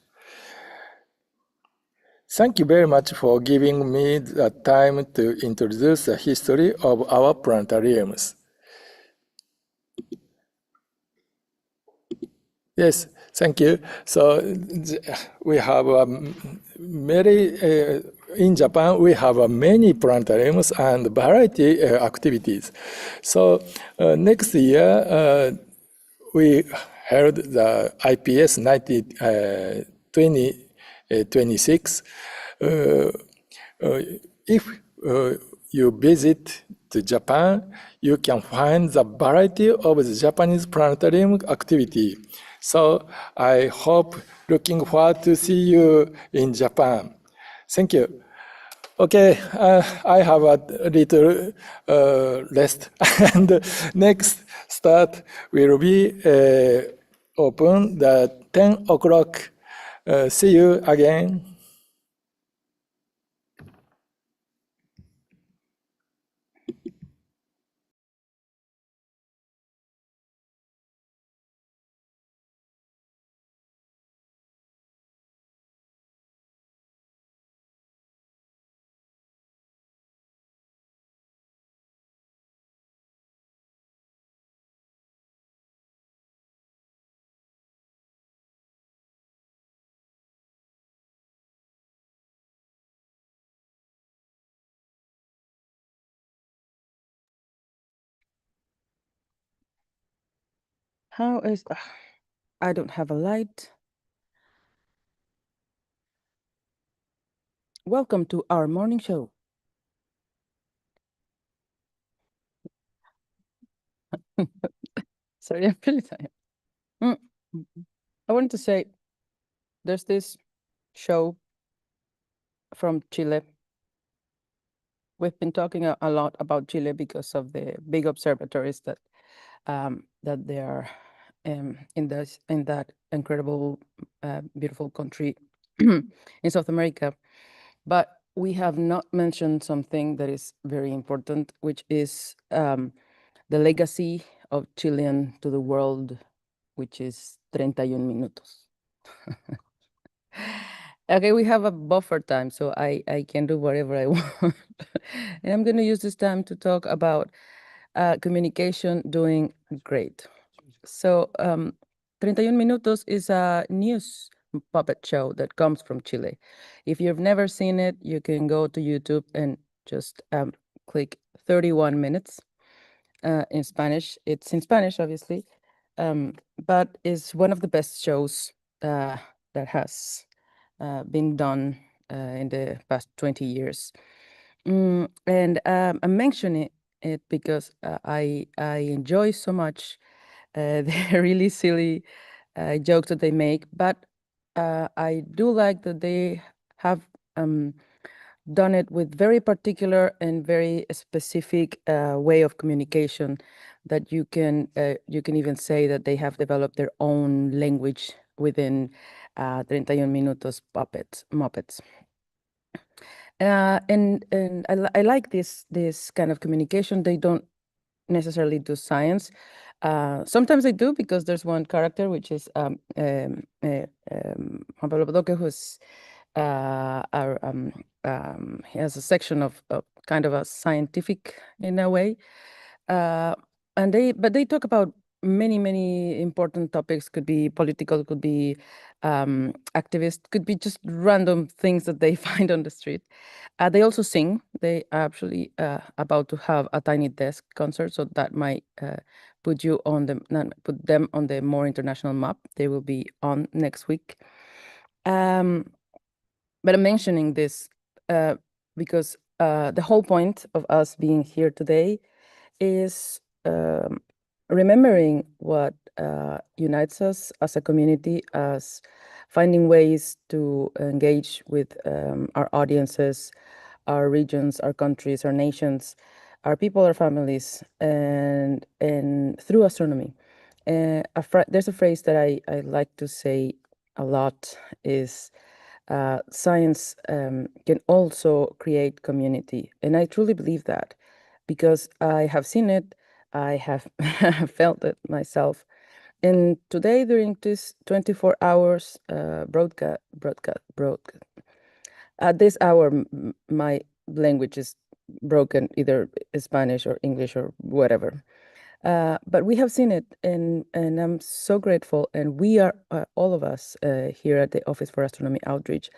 Thank you very much for giving me the time to introduce the history of our planetariums. Yes, thank you. So we have in Japan, we have many planetariums and variety activities. So next year, we held the IPS 2026. If you visit to Japan, you can find the variety of the Japanese planetarium activity. So I hope, looking forward to see you in Japan. Thank you. Okay, I have a little rest, and next start will be open the 10 o'clock. See you again. How is... I don't have a light. Welcome to our morning show. Sorry, I'm really tired. I wanted to say, there's this show from Chile. We've been talking a lot about Chile because of the big observatories that they are in that incredible, beautiful country in South America. But we have not mentioned something that is very important, which is the legacy of Chilean to the world, which is 31 minutos. Okay, we have a buffer time, so I can do whatever I want. And I'm going to use this time to talk about communication doing great. So 31 Minutos is a news puppet show that comes from Chile. If you've never seen it, you can go to YouTube and just click 31 minutes in Spanish. It's in Spanish, obviously, but it's one of the best shows that has been done in the past 20 years. And I'm mentioning it because I enjoy so much the really silly jokes that they make, but I do like that they have done it with very particular and very specific way of communication that you can even say that they have developed their own language within 31 Minutos Muppets. And I like this kind of communication. They don't necessarily do science. Sometimes they do, because there's one character which is Juan Pablo Bodoque, who's he has a section of kind of a scientific in a way, but they talk about many important topics. Could be political, could be activist, could be just random things that they find on the street. They also sing. They are actually about to have a Tiny Desk concert, so that might put them on the more international map. They will be on next week. But I'm mentioning this because the whole point of us being here today is remembering what unites us as a community, as finding ways to engage with our audiences, our regions, our countries, our nations, our people, our families, and through astronomy. There's a phrase that I like to say a lot, is science can also create community. And I truly believe that, because I have seen it, I have felt it myself. And today, during this 24 hours broadcast, At this hour, my language is broken, either Spanish or English or whatever. But we have seen it, and I'm so grateful. And we are all of us here at the Office for Astronomy Outreach,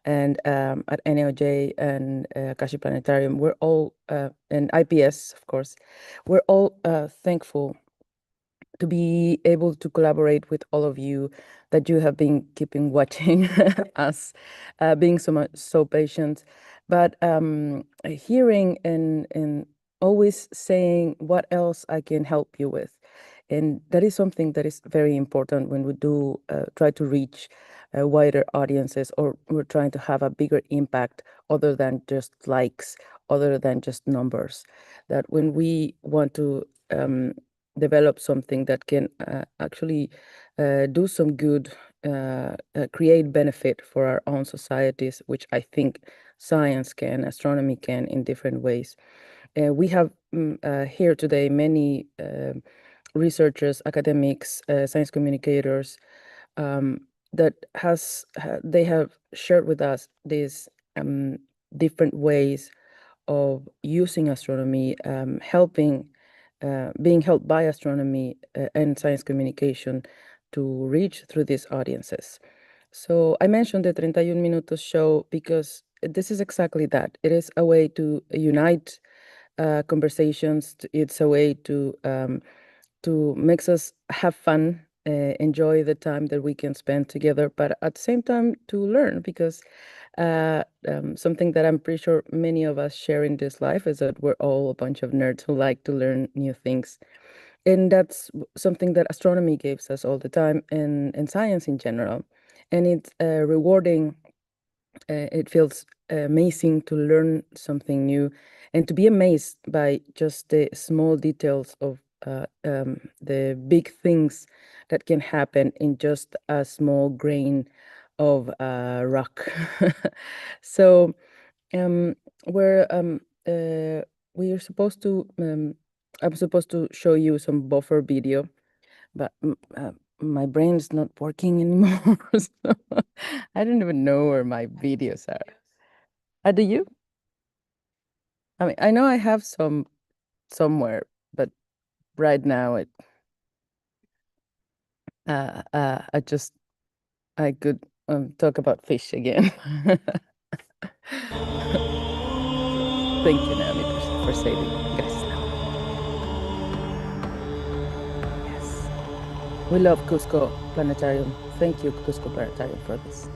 and at NAOJ and Akashi Planetarium. We're all and IPS, of course. We're all thankful to be able to collaborate with all of you, that you have been keeping watching us, being so patient, but hearing and always saying what else I can help you with. And that is something that is very important when we do try to reach wider audiences, or we're trying to have a bigger impact other than just likes, other than just numbers. That when we want to develop something that can actually do some good, create benefit for our own societies, which I think science can, astronomy can, in different ways. We have here today many researchers, academics, science communicators, that they have shared with us these different ways of using astronomy, being helped by astronomy and science communication to reach through these audiences. So I mentioned the 31 Minutos show because this is exactly that. It is a way to unite conversations. It's a way to make us have fun, enjoy the time that we can spend together, but at the same time to learn, because something that I'm pretty sure many of us share in this life is that we're all a bunch of nerds who like to learn new things. And that's something that astronomy gives us all the time, and science in general. And it's rewarding. It feels amazing to learn something new and to be amazed by just the small details of the big things that can happen in just a small grain of rock. So um, we're we are supposed to. I'm supposed to show you some buffer video, but my brain's not working anymore. So I don't even know where my videos are. Do you? I mean, I know I have some somewhere, but right now I could talk about fish again. Thank you, Naomi, for saving. Gracias, Naomi. Yes. We love Cusco Planetarium. Thank you, Cusco Planetarium, for this.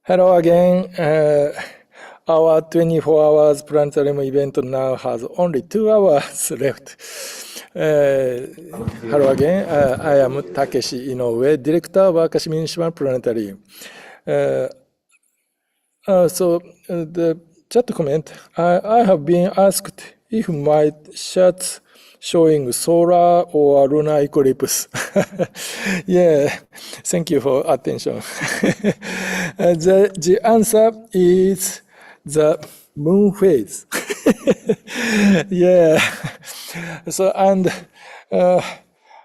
Hello again. Our 24 hours planetarium event now has only 2 hours left. Hello again. I am Takeshi Inoue, Director of Akashi Municipal Planetarium. So the chat comment, I have been asked if my shirts showing solar or lunar eclipse. Yeah, thank you for attention. The answer is the moon phase. Yeah. So, and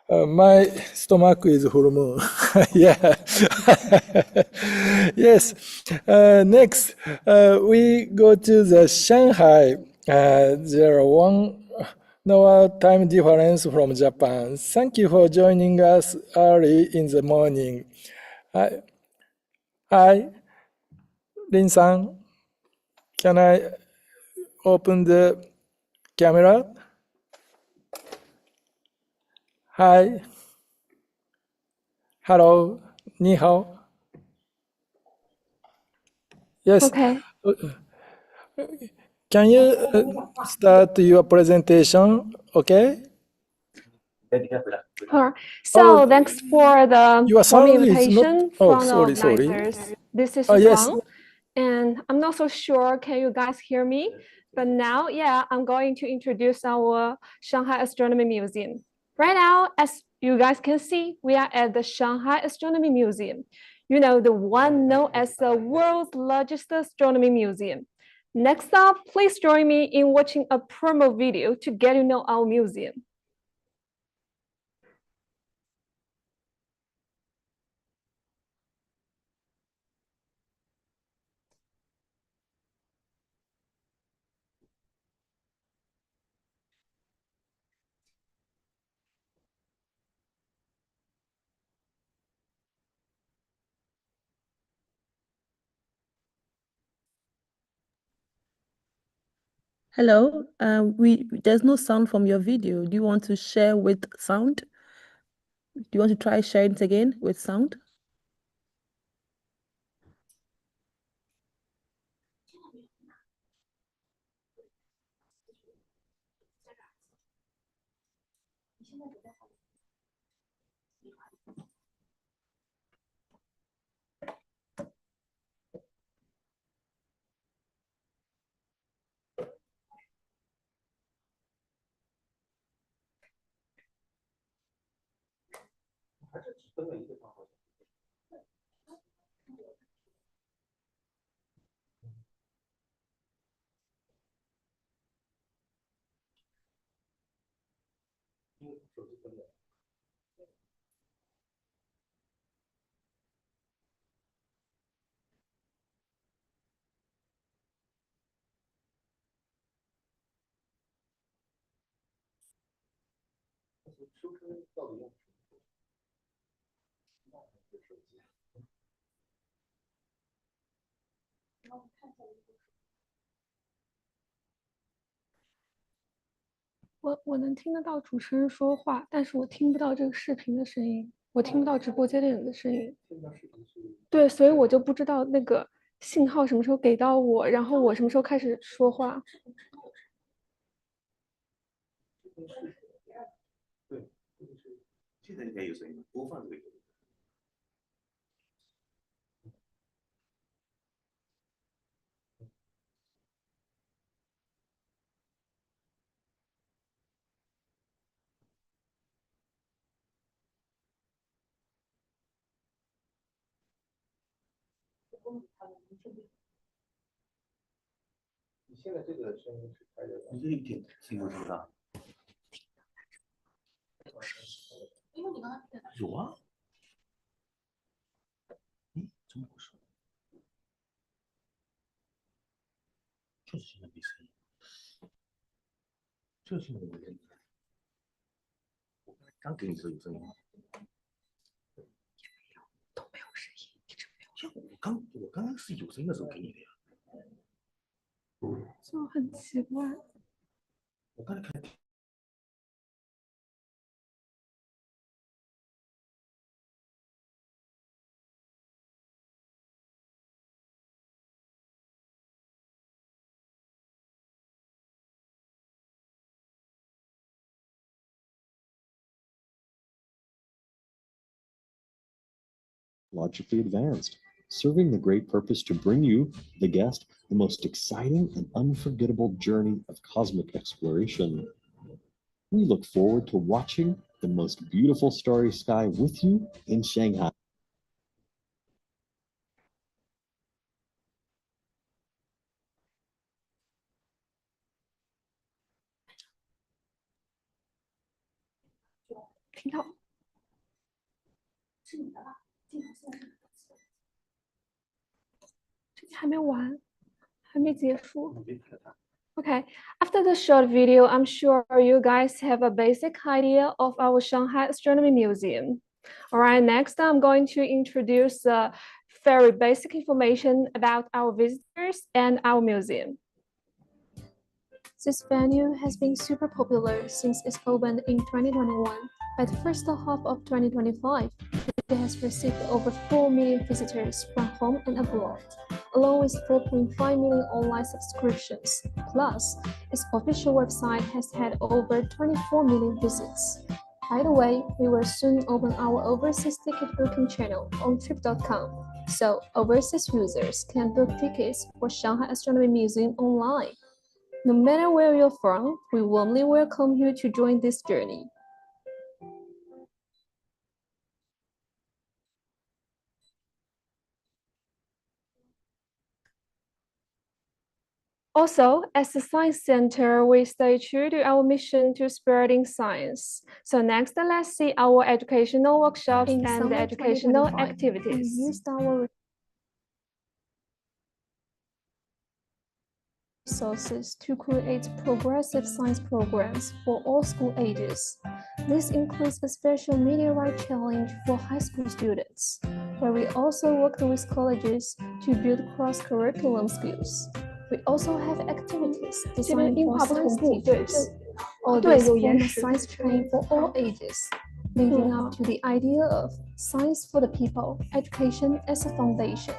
my stomach is full moon. Yeah. Yes. Next, we go to the Shanghai. There are 1 hour time difference from Japan. Thank you for joining us early in the morning. Hi, Lin-san. Can I open the camera? Hi. Hello. Ni hao. Yes. Okay. Can you start your presentation? Okay. Sure. So thanks for the Your warm sound is not. invitation Oh, from the sorry. organizers. This is Yes. Fang, and I'm not so sure. Can you guys hear me? But now, yeah, I'm going to introduce our Shanghai Astronomy Museum. Right now, as you guys can see, we are at the Shanghai Astronomy Museum. You know, the one known as the world's largest astronomy museum. Next up, please join me in watching a promo video to get to know our museum. Hello. There's no sound from your video. Do you want to share with sound? Do you want to try sharing it again with sound?我能听得到主持人说话，但是我听不到这个视频的声音，我听不到直播间的人的声音。对，所以我就不知道那个信号什么时候给到我，然后我什么时候开始说话。对，现在应该有声音，播放这个。你现在这个声音是开的，你这一点听不听到？有啊。怎么回事？就是现在没声音，就是现在没声音。我刚给你的时候有声音吗？都没有声音，一直没有。像我刚刚是有声音的时候给你的呀。就很奇怪。我刚才看。logically advanced, serving the great purpose to bring you, the guest, the most exciting and unforgettable journey of cosmic exploration. We look forward to watching the most beautiful starry sky with you in Shanghai. Okay, after the short video, I'm sure you guys have a basic idea of our Shanghai Astronomy Museum. All right, next I'm going to introduce very basic information about our visitors and our museum. This venue has been super popular since its opened in 2021. By the first half of 2025, it has received over 4 million visitors from home and abroad, along with 4.5 million online subscriptions. Plus, its official website has had over 24 million visits. By the way, we will soon open our overseas ticket booking channel on trip.com, so overseas users can book tickets for Shanghai Astronomy Museum online. No matter where you're from, we warmly welcome you to join this journey. Also, as a science center, we stay true to our mission to spreading science. So next, let's see our educational workshops and educational activities. We used our resources to create progressive science programs for all school ages. This includes a special meteorite challenge for high school students, where we also worked with colleges to build cross-curriculum skills. We also have activities designed for science teachers. All this form a science training for all ages, leading up to the idea of science for the people, education as a foundation.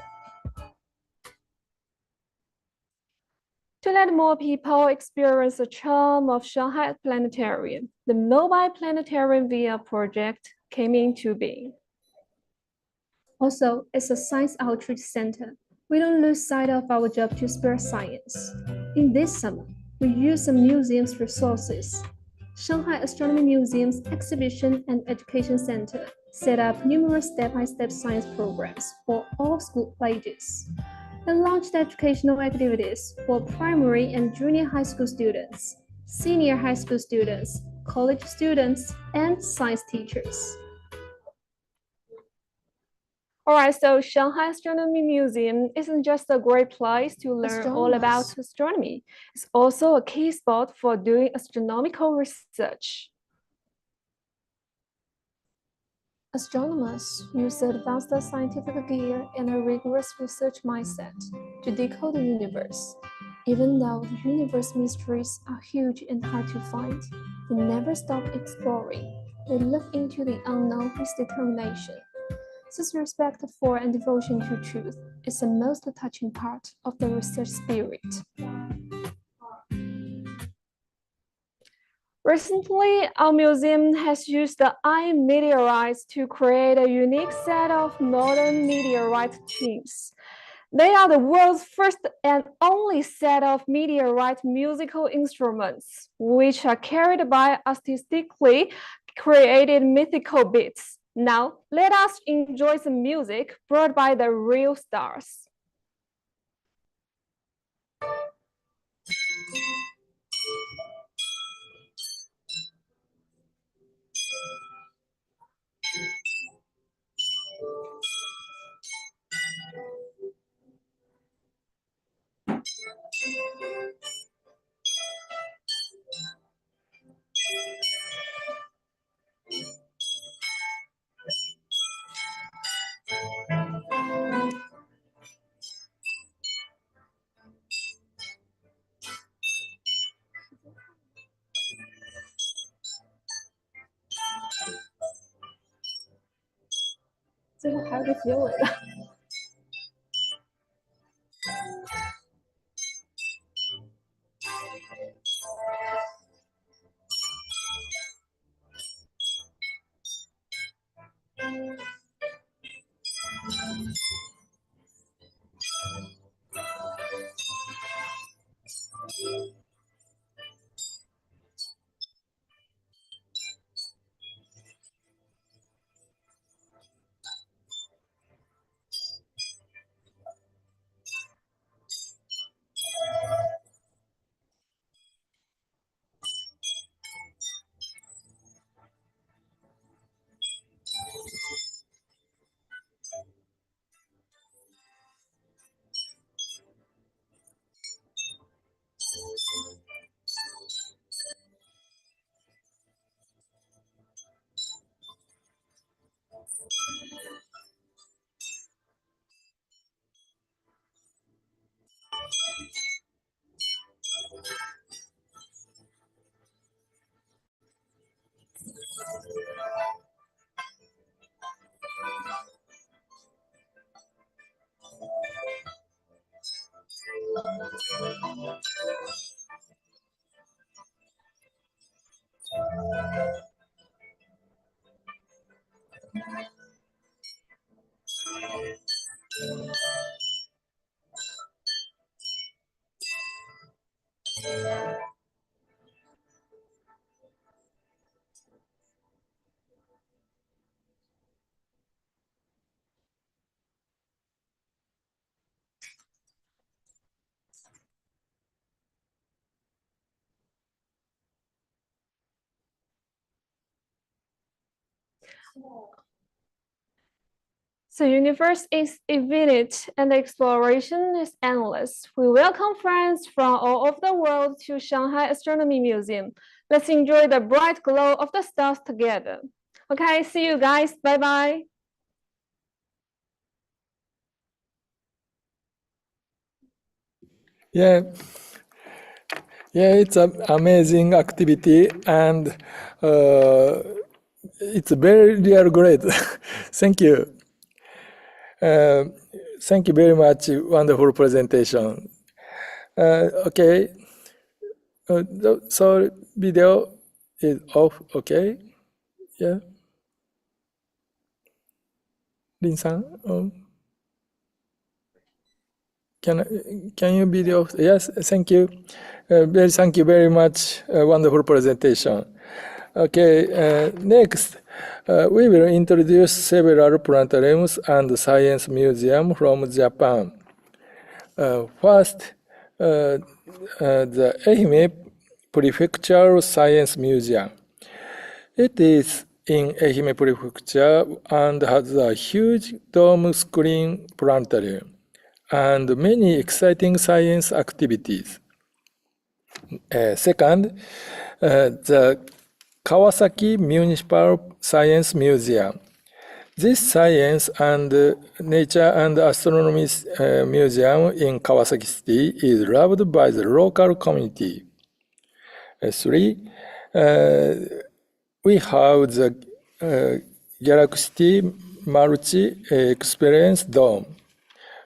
To let more people experience the charm of Shanghai Planetarium, the Mobile Planetarium VR project came into being. Also, it's a science outreach center. We don't lose sight of our job to spread science. In this summer, we use the museum's resources. Shanghai Astronomy Museum's Exhibition and Education Center set up numerous step-by-step science programs for all school ages. They launched educational activities for primary and junior high school students, senior high school students, college students, and science teachers. All right, so Shanghai Astronomy Museum isn't just a great place to learn all about astronomy. It's also a key spot for doing astronomical research. Astronomers use advanced scientific gear and a rigorous research mindset to decode the universe. Even though the universe mysteries are huge and hard to find, they never stop exploring. They look into the unknown with determination. This respect for and devotion to truth is the most touching part of the research spirit. Recently, our museum has used the meteorites to create a unique set of modern meteorite teams. They are the world's first and only set of meteorite musical instruments, which are carried by artistically created mythical beats. Now, let us enjoy the music brought by the real stars. This is how to feel it. So universe is infinite and the exploration is endless. We welcome friends from all over the world to Shanghai Astronomy Museum. Let's enjoy the bright glow of the stars together. Okay, see you guys. Bye-bye. Yeah, it's an amazing activity and it's very real great. Thank you. Thank you very much. Wonderful presentation. Okay. So video is off. Okay. Yeah. Lin-san. Can you video? Yes. Thank you. Thank you very much. Wonderful presentation. Okay. Next, we will introduce several planetariums and science museum from Japan. First, the Ehime Prefectural Science Museum. It is in Ehime Prefecture and has a huge dome screen planetarium and many exciting science activities. Second, the Kawasaki Municipal Science Museum. This Science and Nature and Astronomy Museum in Kawasaki City is loved by the local community. Three, we have the Galaxy Multi-Experience Dome.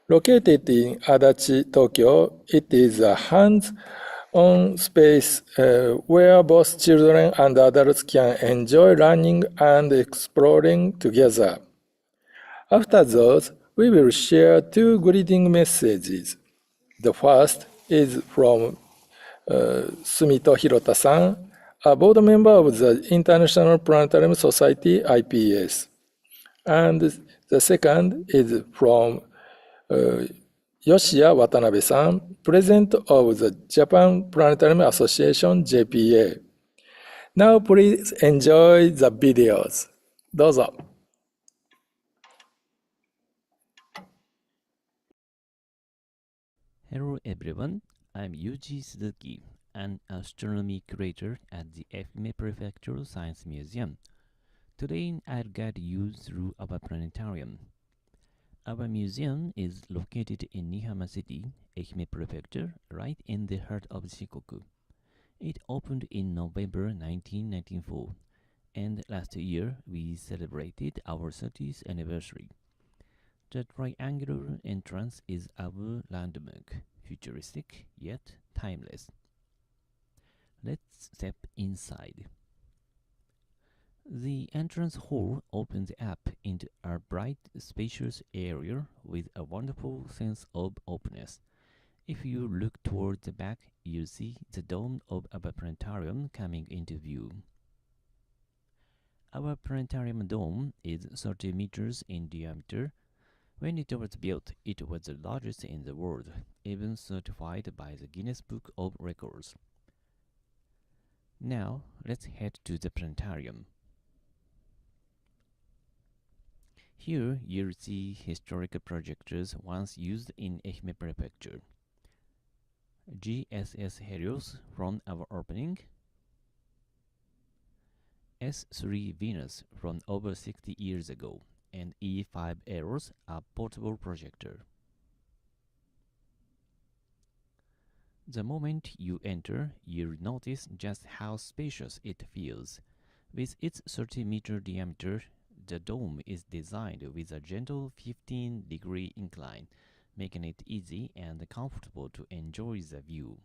Located in Adachi, Tokyo, it is a hands-on space where both children and adults can enjoy learning and exploring together. After those, we will share two greeting messages. The first is from Sumito Hirota-san, a board member of the International Planetarium Society, IPS. And the second is from Yoshiya Watanabe-san, president of the Japan Planetarium Association, JPA. Now please enjoy the videos. どうぞ。Hello everyone, I'm Yuji Suzuki, an astronomy curator at the Ehime Prefectural Science Museum. Today I'll guide you through our planetarium. Our museum is located in Nihama City, Ehime Prefecture, right in the heart of Shikoku. It opened in November 1994, and last year we celebrated our 30th anniversary. The triangular entrance is our landmark, futuristic yet timeless. Let's step inside. The entrance hall opens up into a bright, spacious area with a wonderful sense of openness. If you look toward the back, you'll see the dome of our planetarium coming into view. Our planetarium dome is 30 meters in diameter. When it was built, it was the largest in the world, even certified by the Guinness Book of Records. Now, let's head to the planetarium. Here, you'll see historical projectors once used in Ehime Prefecture. GSS Helios from our opening, S3 Venus from over 60 years ago, and E5 Eros, a portable projector. The moment you enter, you'll notice just how spacious it feels. With its 30-meter diameter, the dome is designed with a gentle 15-degree incline, making it easy and comfortable to enjoy the view.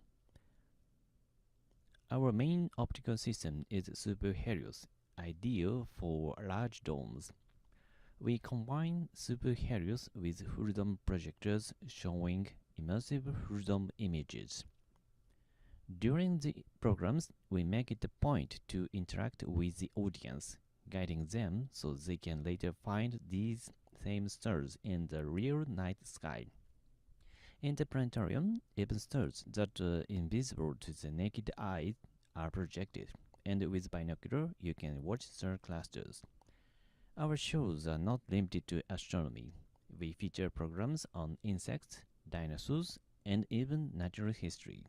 Our main optical system is Super Helios, ideal for large domes. We combine Super Helios with full dome projectors showing immersive full dome images. During the programs, we make it a point to interact with the audience, guiding them so they can later find these same stars in the real night sky. In the planetarium, even stars that are invisible to the naked eye are projected, and with binocular you can watch star clusters. Our shows are not limited to astronomy. We feature programs on insects, dinosaurs, and even natural history.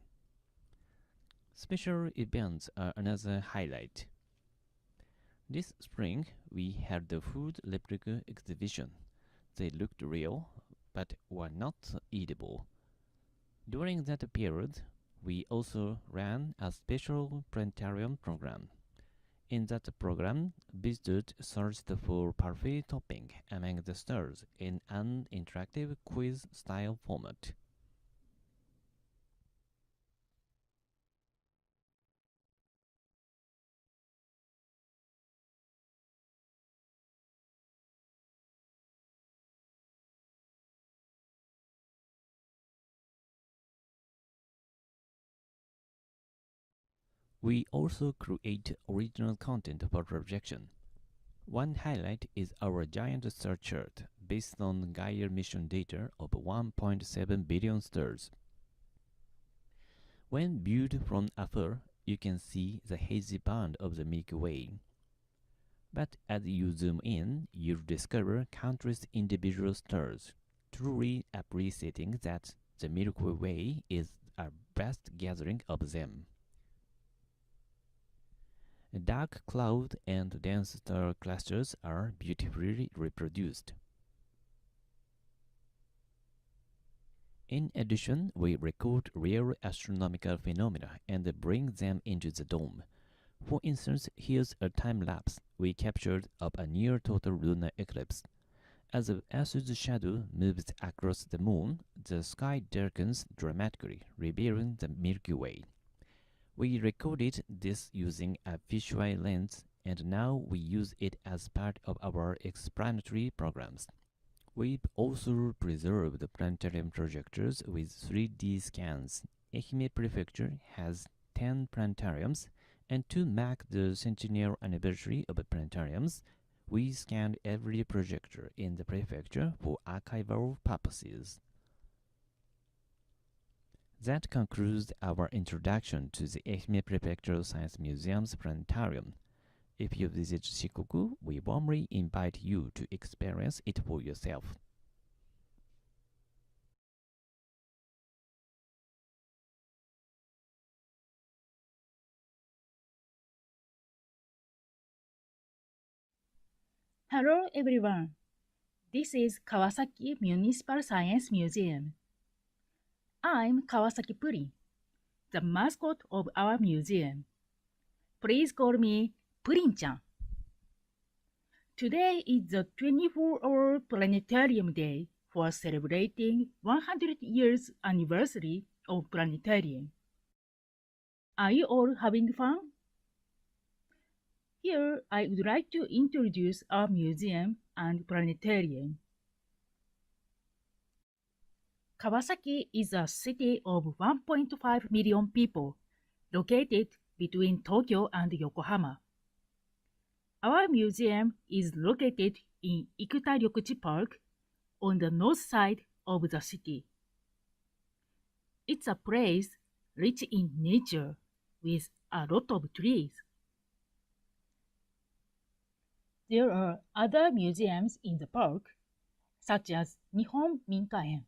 Special events are another highlight. This spring, we had the food replica exhibition. They looked real, but were not eatable. During that period, we also ran a special planetarium program. In that program, visitors searched for parfait topping among the stars in an interactive quiz-style format. We also create original content for projection. One highlight is our giant star chart based on Gaia mission data of 1.7 billion stars. When viewed from afar, you can see the hazy band of the Milky Way. But as you zoom in, you'll discover countless individual stars, truly appreciating that the Milky Way is a vast gathering of them. Dark cloud and dense star clusters are beautifully reproduced. In addition, we record rare astronomical phenomena and bring them into the dome. For instance, here's a time lapse we captured of a near total lunar eclipse. As the Earth's shadow moves across the moon, the sky darkens dramatically, revealing the Milky Way. We recorded this using a fisheye lens, and now we use it as part of our explanatory programs. We've also preserved the planetarium projectors with 3D scans. Ehime Prefecture has 10 planetariums, and to mark the centennial anniversary of the planetariums, we scanned every projector in the prefecture for archival purposes. That concludes our introduction to the Ehime Prefectural Science Museum's planetarium. If you visit Shikoku, we warmly invite you to experience it for yourself. Hello everyone. This is Kawasaki Municipal Science Museum. I'm Kawasaki Purin, the mascot of our museum. Please call me Purin-chan. Today is the 24-hour Planetarium Day for celebrating 100 years anniversary of Planetarium. Are you all having fun? Here, I would like to introduce our museum and planetarium. Kawasaki is a city of 1.5 million people located between Tokyo and Yokohama. Our museum is located in Ikuta-ryokuchi Park on the north side of the city. It's a place rich in nature with a lot of trees. There are other museums in the park, such as Nihon Minka-en,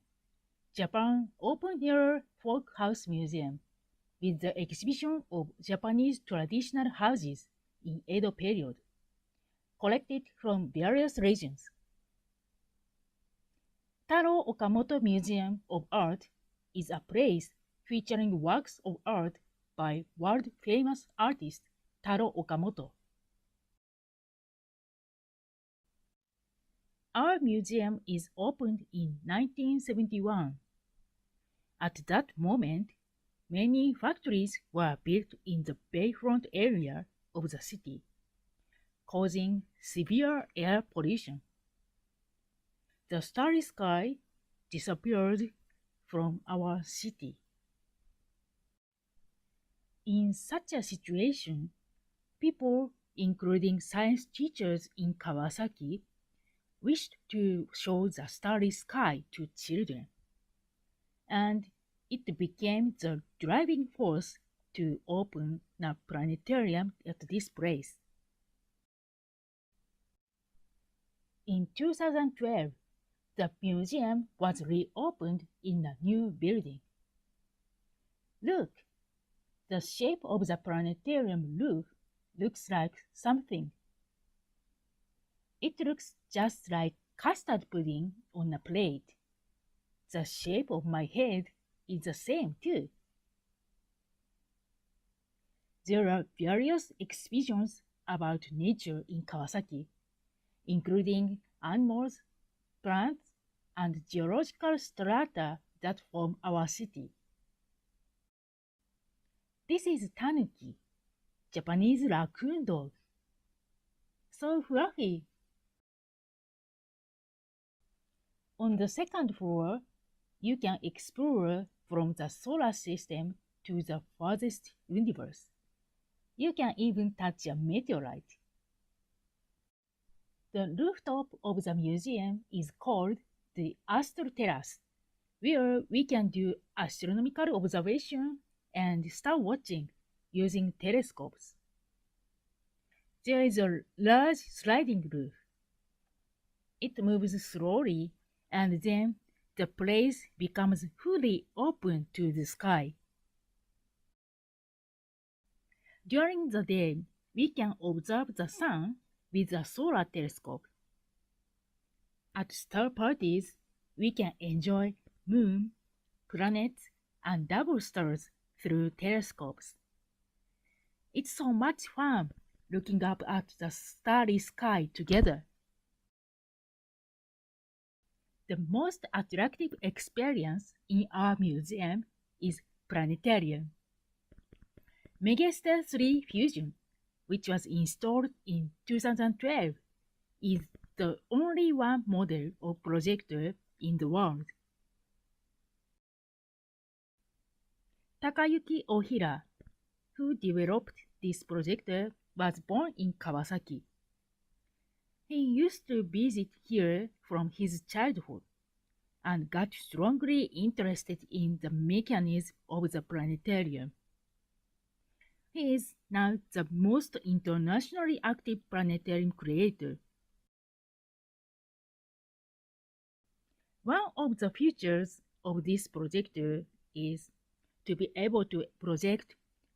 Japan Open-Air Folk House Museum, with the exhibition of Japanese traditional houses in Edo period, collected from various regions. Taro Okamoto Museum of Art is a place featuring works of art by world-famous artist Taro Okamoto. Our museum is opened in 1971. At that moment, many factories were built in the bayfront area of the city, causing severe air pollution. The starry sky disappeared from our city. In such a situation, people, including science teachers in Kawasaki, wished to show the starry sky to children, and it became the driving force to open a planetarium at this place. In 2012, the museum was reopened in a new building. Look, the shape of the planetarium roof looks like something. It looks just like custard pudding on a plate. The shape of my head is the same too. There are various exhibitions about nature in Kawasaki, including animals, plants, and geological strata that form our city. This is tanuki, Japanese raccoon dog. So fluffy. On the second floor, you can explore from the solar system to the farthest universe. You can even touch a meteorite. The rooftop of the museum is called the Astro Terrace, where we can do astronomical observation and star watching using telescopes. There is a large sliding roof. It moves slowly, and then the place becomes fully open to the sky. During the day, we can observe the sun with a solar telescope. At star parties, we can enjoy moon, planets, and double stars through telescopes. It's so much fun looking up at the starry sky together. The most attractive experience in our museum is planetarium. Megastar 3 Fusion, which was installed in 2012, is the only one model of projector in the world. Takayuki Ohira, who developed this projector, was born in Kawasaki. He used to visit here from his childhood and got strongly interested in the mechanism of the planetarium. He is now the most internationally active planetarium creator. One of the features of this projector is to be able to project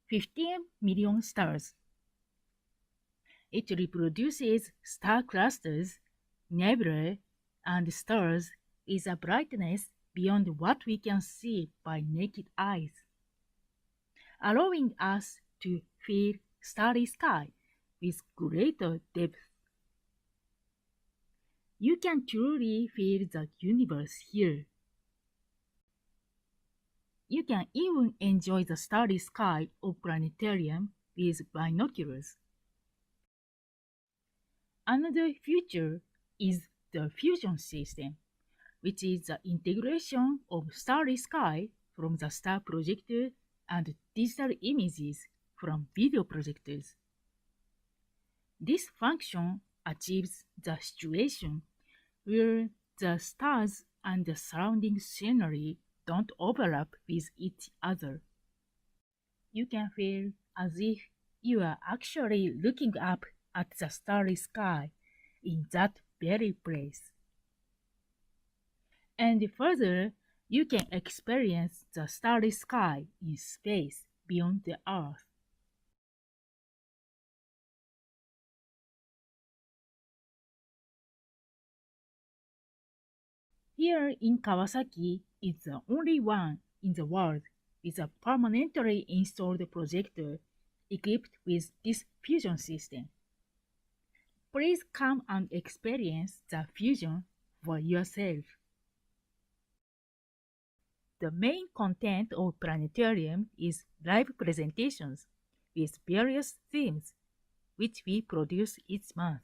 15 million stars. It reproduces star clusters, nebulae, and stars with a brightness beyond what we can see by naked eyes, allowing us to feel starry sky with greater depth. You can truly feel the universe here. You can even enjoy the starry sky of planetarium with binoculars. Another feature is the fusion system, which is the integration of starry sky from the star projector and digital images from video projectors. This function achieves the situation where the stars and the surrounding scenery don't overlap with each other. You can feel as if you are actually looking up at the starry sky in that very place. And further, you can experience the starry sky in space beyond the Earth. Here in Kawasaki is the only one in the world with a permanently installed projector equipped with this fusion system. Please come and experience the fusion for yourself. The main content of Planetarium is live presentations with various themes, which we produce each month.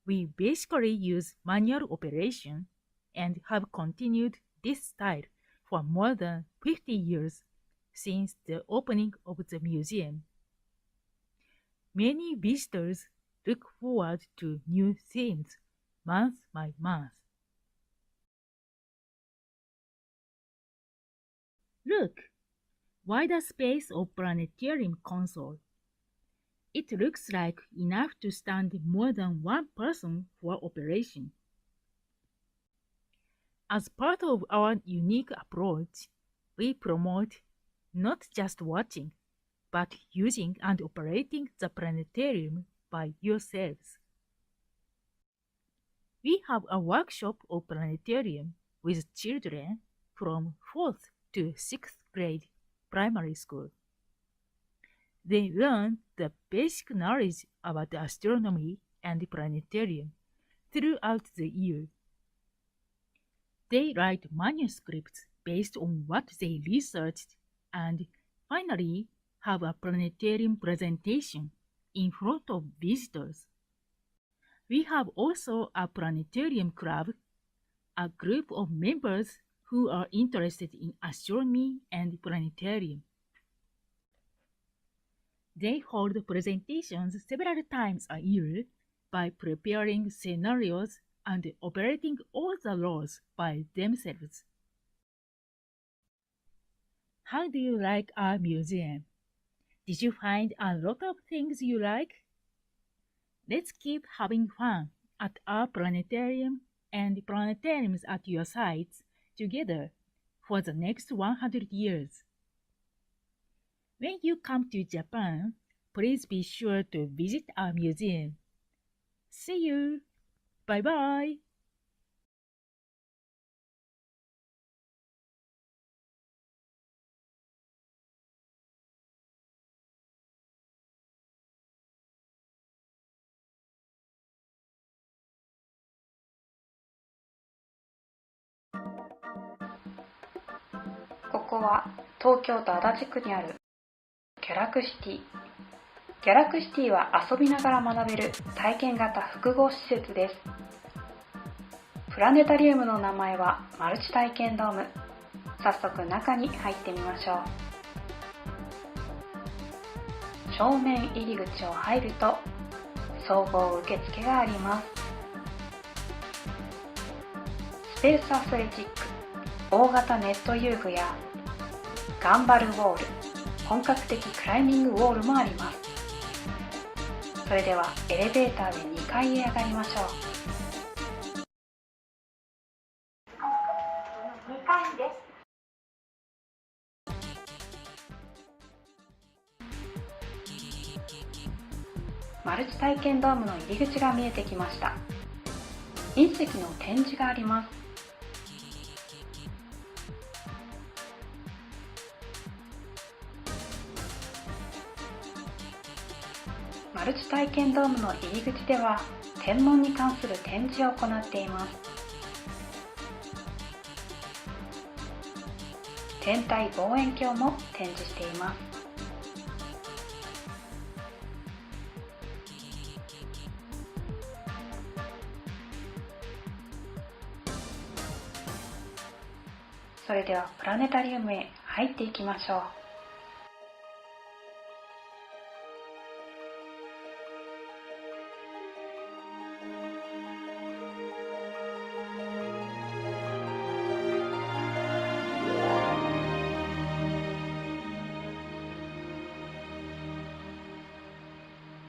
We basically use manual operation and have continued this style for more than 50 years since the opening of the museum. Many visitors look forward to new themes month by month. Look! Wider space of planetarium console. It looks like enough to stand more than one person for operation. As part of our unique approach, we promote not just watching, but using and operating the planetarium by yourselves. We have a workshop of planetarium with children from 4th to 6th grade primary school. They learn the basic knowledge about astronomy and planetarium throughout the year. They write manuscripts based on what they researched and finally have a planetarium presentation in front of visitors. We have also a planetarium club, a group of members who are interested in astronomy and planetarium. They hold presentations several times a year by preparing scenarios and operating all the roles by themselves. How do you like our museum? Did you find a lot of things you like? Let's keep having fun at our planetarium and planetariums at your sites together for the next 100 years. When you come to Japan, please be sure to visit our museum. See you! Bye bye!ここは東京都足立区にあるギャラクシティ。ギャラクシティは遊びながら学べる体験型複合施設です。プラネタリウムの名前はマルチ体験ドーム。早速中に入ってみましょう。正面入り口を入ると総合受付があります。スペースアスレチック、大型ネット遊具やガンバルウォール、本格的クライミングウォールもあります。それではエレベーターで2階へ上がりましょう。2階です。マルチ体験ドームの入り口が見えてきました。隕石の展示があります。マルチ体験ドームの入り口では天文に関する展示を行っています。天体望遠鏡も展示しています。それではプラネタリウムへ入っていきましょう。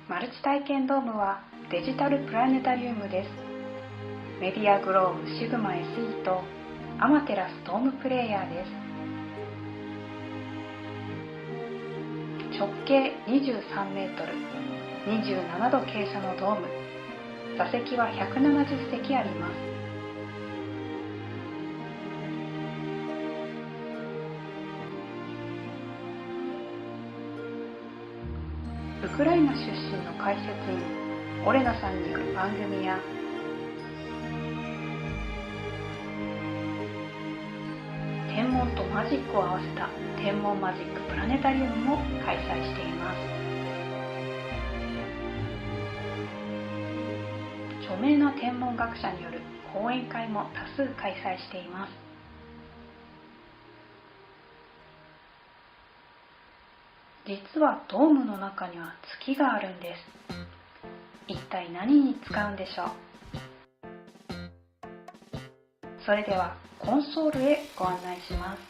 マルチ体験ドームはデジタルプラネタリウムです。メディアグローブシグマ SE とアマテラスドームプレイヤーです。直径23メートル、27度傾斜のドーム。座席は170席あります。ウクライナ出身の解説員オレナさんによる番組や天文とマジックを合わせた天文マジックプラネタリウムも開催しています。著名な天文学者による講演会も多数開催しています。実はドームの中には月があるんです。一体何に使うんでしょう。それではコンソールへご案内します。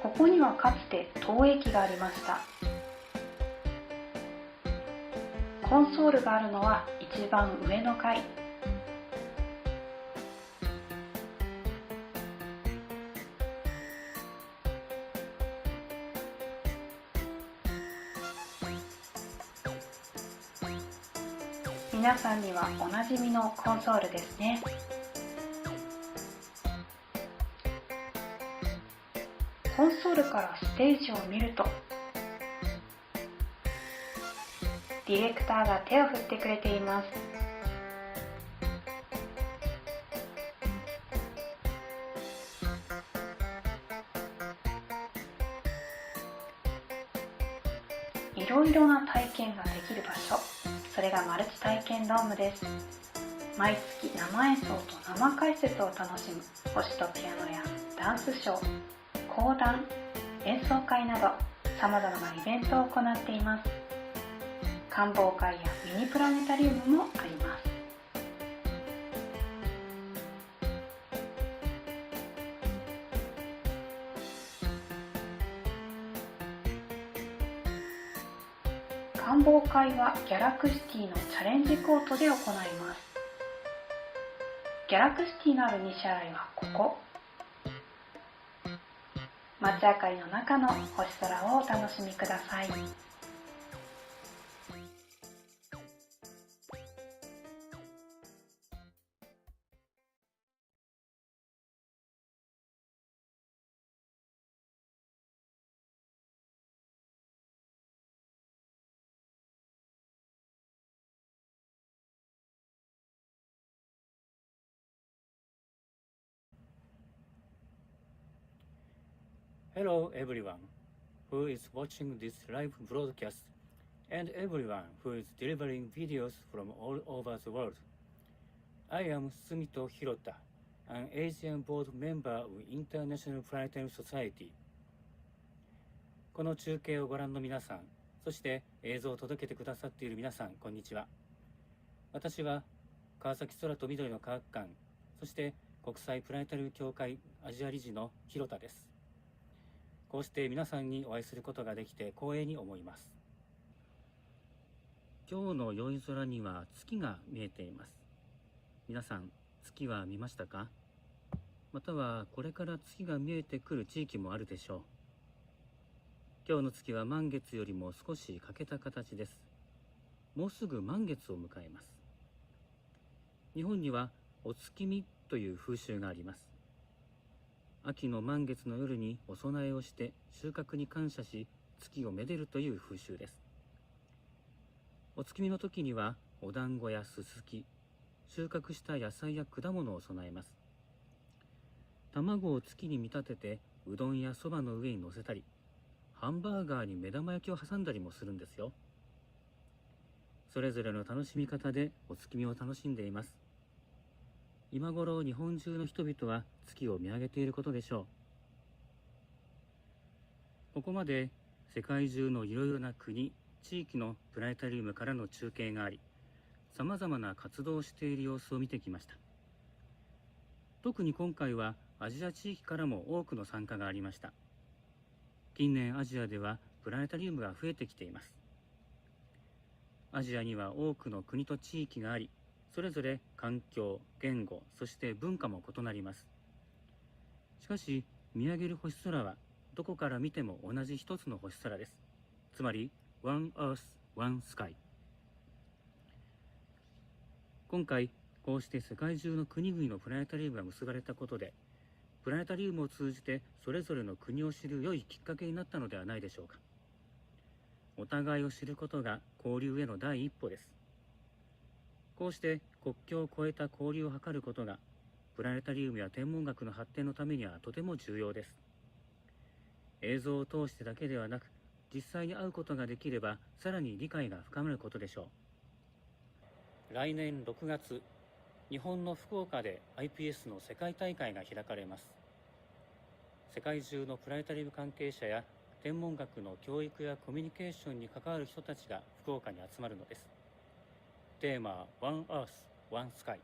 ここにはかつて投影機がありました。コンソールがあるのは一番上の階。皆さんにはおなじみのコンソールですね。コンソールからステージを見ると、ディレクターが手を振ってくれています。いろいろな体験ができる場所、それがマルチ体験ドームです。毎月生演奏と生解説を楽しむ星とピアノやダンスショー、講談、演奏会などさまざまなイベントを行っています。観望会やミニプラネタリウムもあります。観望会はギャラクシティのチャレンジコートで行います。ギャラクシティのある西新井はここ。街明かりの中の星空をお楽しみください。Hello everyone who is watching this live broadcast and everyone who is delivering videos from all over the world. I am Sumito Hirota, an Asian board member of International Planetarium Society. この中継をご覧の皆さん、そして映像を届けてくださっている皆さん、こんにちは。私は川崎空と緑の科学館、そして国際プラネタリウム協会アジア理事の広田です。こうして皆さんにお会いすることができて光栄に思います。今日の夜空には月が見えています。皆さん、月は見ましたか？またはこれから月が見えてくる地域もあるでしょう。今日の月は満月よりも少し欠けた形です。もうすぐ満月を迎えます。日本にはお月見という風習があります。秋の満月の夜にお供えをして収穫に感謝し、月をめでるという風習です。お月見の時にはお団子やすすき、収穫した野菜や果物を供えます。卵を月に見立ててうどんやそばの上に乗せたり、ハンバーガーに目玉焼きを挟んだりもするんですよ。それぞれの楽しみ方でお月見を楽しんでいます。今頃日本中の人々は月を見上げていることでしょう。ここまで世界中のいろいろな国、地域のプラネタリウムからの中継があり、さまざまな活動をしている様子を見てきました。特に今回はアジア地域からも多くの参加がありました。近年アジアではプラネタリウムが増えてきています。アジアには多くの国と地域があり、それぞれ環境、言語、そして文化も異なります。しかし、見上げる星空はどこから見ても同じ一つの星空です。つまり、One Earth, One Sky。今回、こうして世界中の国々のプラネタリウムが結ばれたことで、プラネタリウムを通じてそれぞれの国を知る良いきっかけになったのではないでしょうか。お互いを知ることが交流への第一歩です。こうして国境を越えた交流を図ることがプラネタリウムや天文学の発展のためにはとても重要です。映像を通してだけではなく、実際に会うことができればさらに理解が深まることでしょう。来年6月、日本の福岡で IPS の世界大会が開かれます。世界中のプラネタリウム関係者や天文学の教育やコミュニケーションに関わる人たちが福岡に集まるのです。テーマは One Earth, One Sky。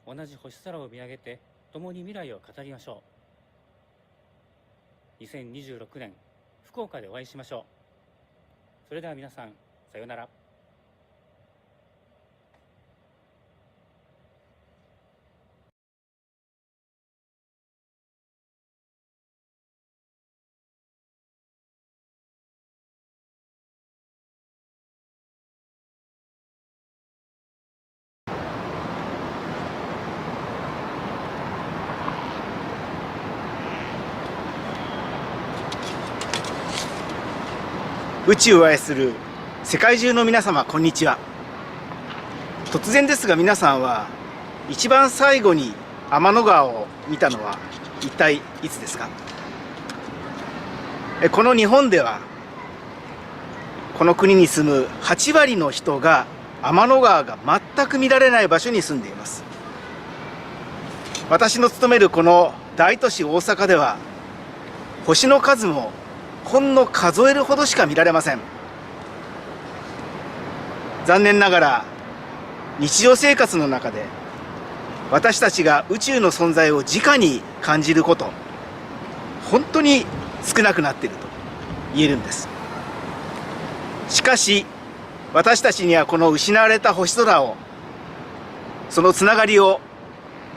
同じ星空を見上げて共に未来を語りましょう。2026年、福岡でお会いしましょう。それでは皆さん、さようなら。宇宙を愛する世界中の皆様、こんにちは。突然ですが、皆さんは一番最後に天の川を見たのは一体いつですか？この日本ではこの国に住む8割の人が天の川が全く見られない場所に住んでいます。私の勤めるこの大都市大阪では星の数もほんの数えるほどしか見られません。残念ながら日常生活の中で私たちが宇宙の存在を直に感じること、本当に少なくなっていると言えるんです。しかし私たちにはこの失われた星空を、そのつながりを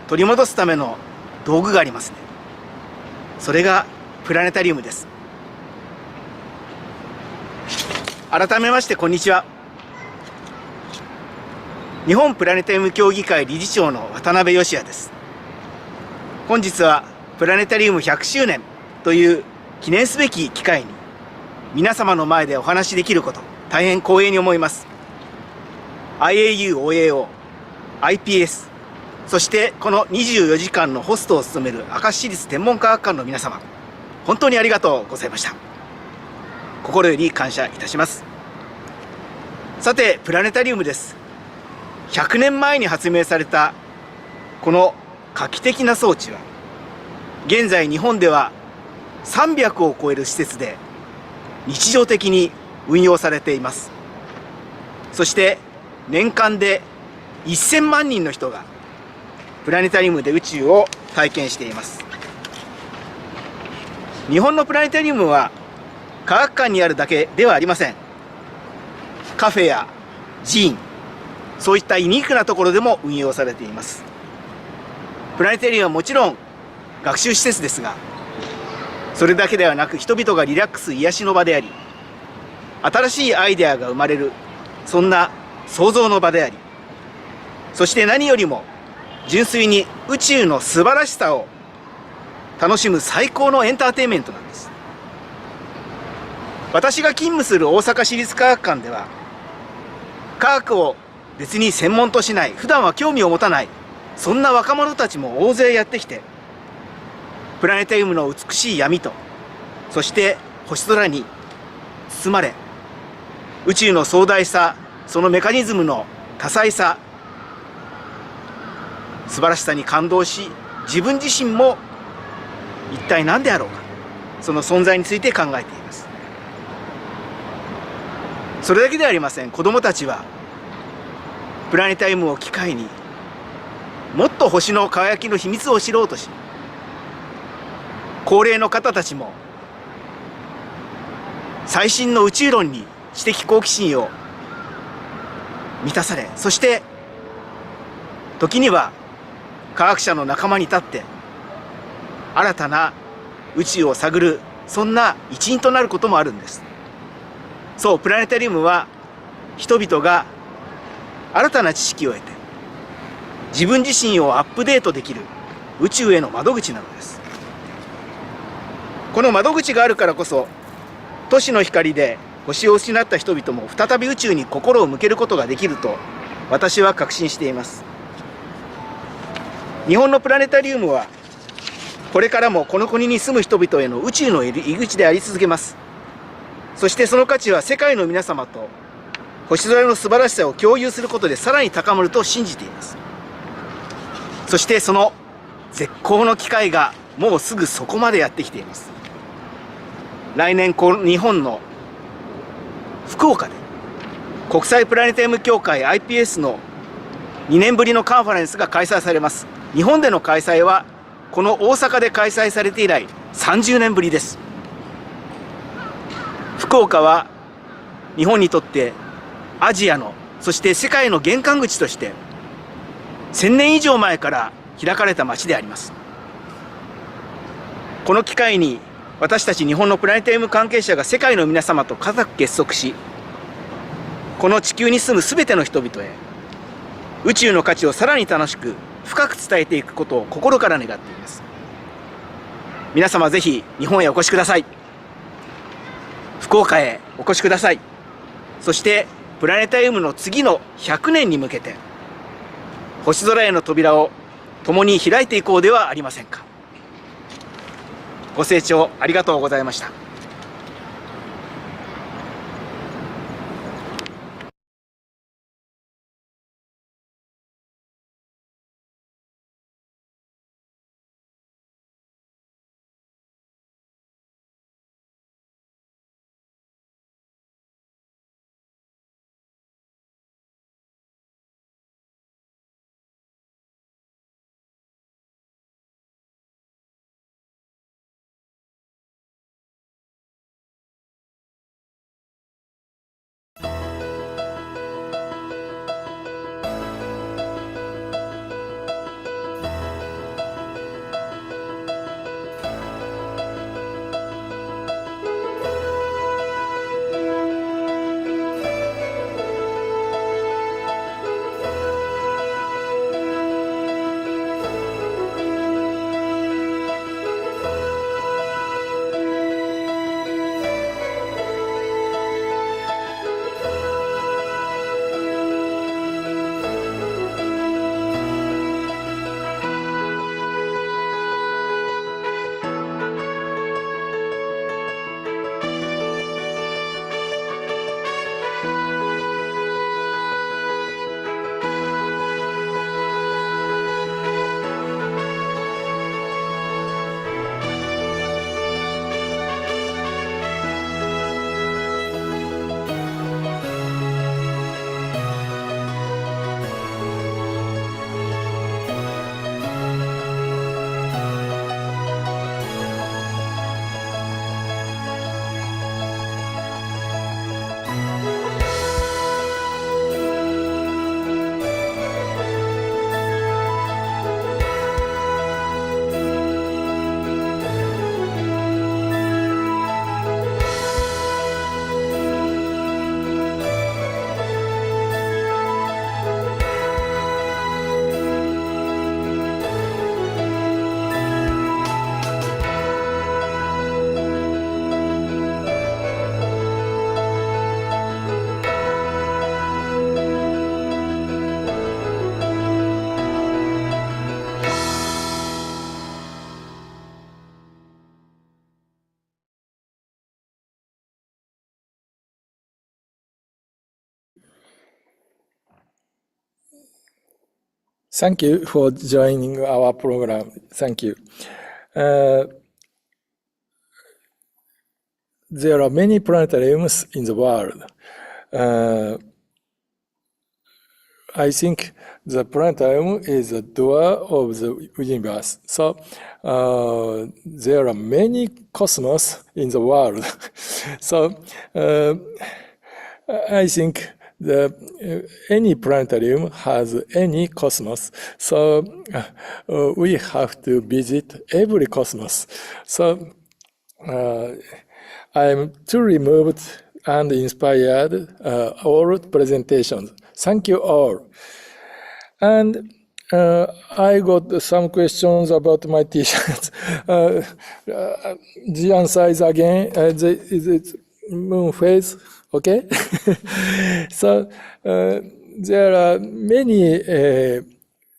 取り戻すための道具がありますね。それがプラネタリウムです。改めましてこんにちは。日本プラネタリウム協議会理事長の渡辺義也です。本日はプラネタリウム100周年という記念すべき機会に皆様の前でお話しできること、大変光栄に思います。IAU、OAO、IPS、そしてこの24時間のホストを務める明石市立天文科学館の皆様、本当にありがとうございました。心より感謝いたします。さて、プラネタリウムです。100年前に発明されたこの画期的な装置は、現在日本では300を超える施設で日常的に運用されています。そして年間で1000万人の人がプラネタリウムで宇宙を体験しています。日本のプラネタリウムは科学館にあるだけではありません。カフェや寺院、そういったユニークなところでも運用されています。プラネタリウムはもちろん学習施設ですが、それだけではなく人々がリラックス癒しの場であり、新しいアイデアが生まれる、そんな創造の場であり、そして何よりも純粋に宇宙の素晴らしさを楽しむ最高のエンターテインメントなんです。私が勤務する大阪市立科学館では、科学を別に専門としない、普段は興味を持たない、そんな若者たちも大勢やってきて、プラネタリウムの美しい闇と、そして星空に包まれ、宇宙の壮大さ、そのメカニズムの多彩さ、素晴らしさに感動し、自分自身も一体何であろうか、その存在について考えています。それだけではありません。子どもたちはプラネタリウムを機会にもっと星の輝きの秘密を知ろうとし、高齢の方たちも最新の宇宙論に知的好奇心を満たされ、そして時には科学者の仲間に立って新たな宇宙を探る、そんな一員となることもあるんです。そう、プラネタリウムは人々が新たな知識を得て自分自身をアップデートできる宇宙への窓口なのです。この窓口があるからこそ、都市の光で星を失った人々も再び宇宙に心を向けることができると私は確信しています。日本のプラネタリウムはこれからもこの国に住む人々への宇宙の入り口であり続けます。そしてその価値は世界の皆様と星空の素晴らしさを共有することでさらに高まると信じています。そしてその絶好の機会がもうすぐそこまでやってきています。来年日本の福岡で国際プラネタリウム協会 IPS の2年ぶりのカンファレンスが開催されます。日本での開催はこの大阪で開催されて以来30年ぶりです。福岡は日本にとってアジアのそして世界の玄関口として1000年以上前から開かれた町であります。この機会に私たち日本のプラネタリウム関係者が世界の皆様と固く結束し、この地球に住む全ての人々へ宇宙の価値をさらに楽しく深く伝えていくことを心から願っています。皆様ぜひ日本へお越しください。福岡へお越しください。そしてプラネタリウムの次の100年に向けて星空への扉を共に開いていこうではありませんか。ご清聴ありがとうございました。Thank you for joining our program. Thank you. There are many planetariums in the world. I think the planetarium is the door of the universe. So there are many cosmos in the world. So I think any planetarium has any cosmos. So we have to visit every cosmos. So I'm truly moved and inspired all presentations. Thank you all. And I got some questions about my t-shirts. The answer is again, the moon phase Okay? So there are many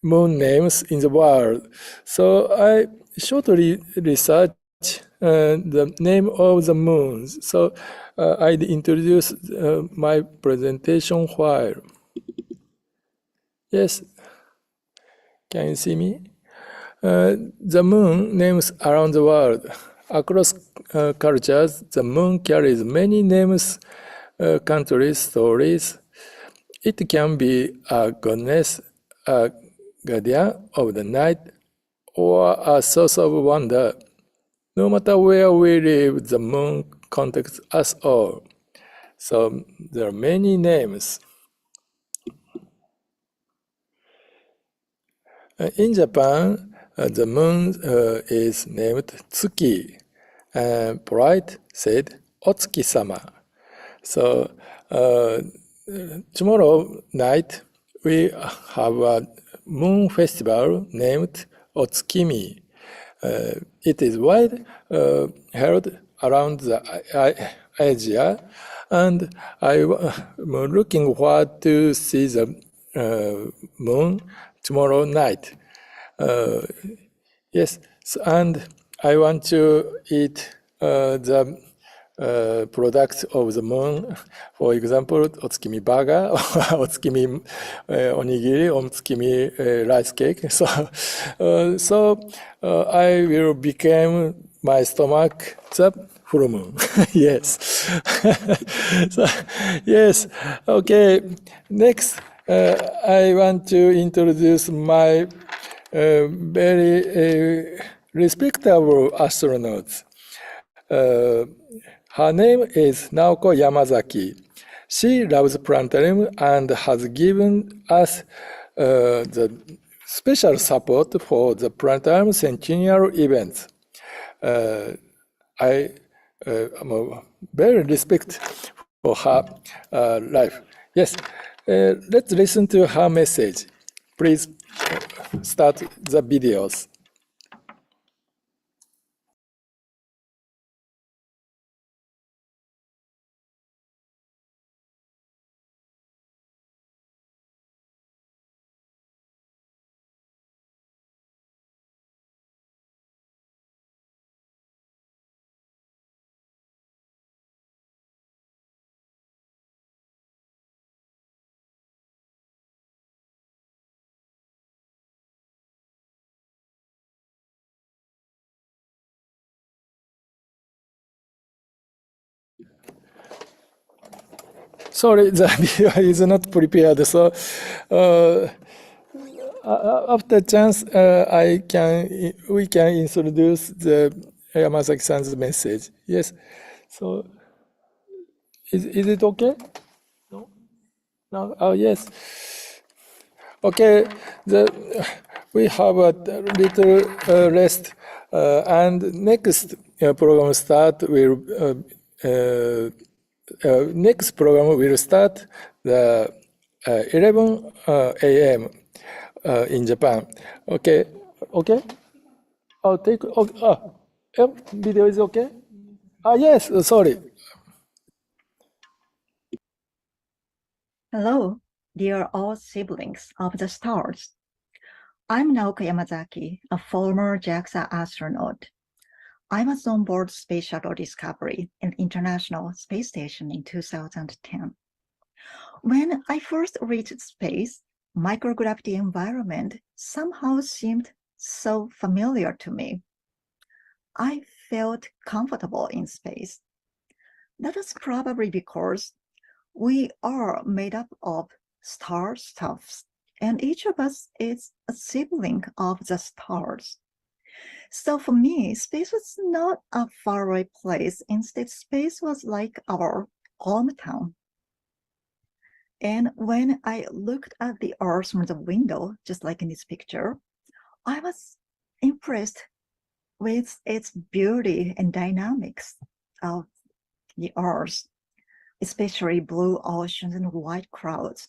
moon names in the world. So I shortly researched the name of the moons. So I introduce my presentation file. Yes, can you see me? The moon names around the world. Across cultures, the moon carries many names, countries, stories. It can be a goddess, a guardian of the night, or a source of wonder. No matter where we live, the moon contacts us all. So there are many names. In Japan, the moon is named Tsuki. Polite said Otsuki-sama. So tomorrow night we have a moon festival named Otsukimi. It is wide held around the Asia, and I'm looking forward to see the moon tomorrow night. Yes, and I want to eat the products of the moon. For example, otsukimi burger, otsukimi onigiri, otsukimi rice cake. So I will become my stomach the full moon. Yes. So, yes. Okay. Next, I want to introduce my very respectable astronauts. Her name is Naoko Yamazaki. She loves planetarium and has given us the special support for the planetarium centennial events. I am very respect for her life. Yes, let's listen to her message. Please start the videos. Sorry, the video is not prepared. So after chance, we can introduce the Yamazaki-san's message. Yes. So is it okay? No. No. Oh yes. Okay. We have a little rest, and next program start will. Next program will start the 11 a.m. In Japan. Okay, okay. I'll take. Video is okay. Yes. Sorry. Hello, dear all siblings of the stars. I'm Naoko Yamazaki, a former JAXA astronaut. I was on board Space Shuttle Discovery and International Space Station in 2010. When I first reached space, microgravity environment somehow seemed so familiar to me. I felt comfortable in space. That is probably because we are made up of star stuffs, and each of us is a sibling of the stars. So for me, space was not a faraway place. Instead, space was like our hometown. And when I looked at the Earth from the window, just like in this picture, I was impressed with its beauty and dynamics of the Earth, especially blue oceans and white clouds.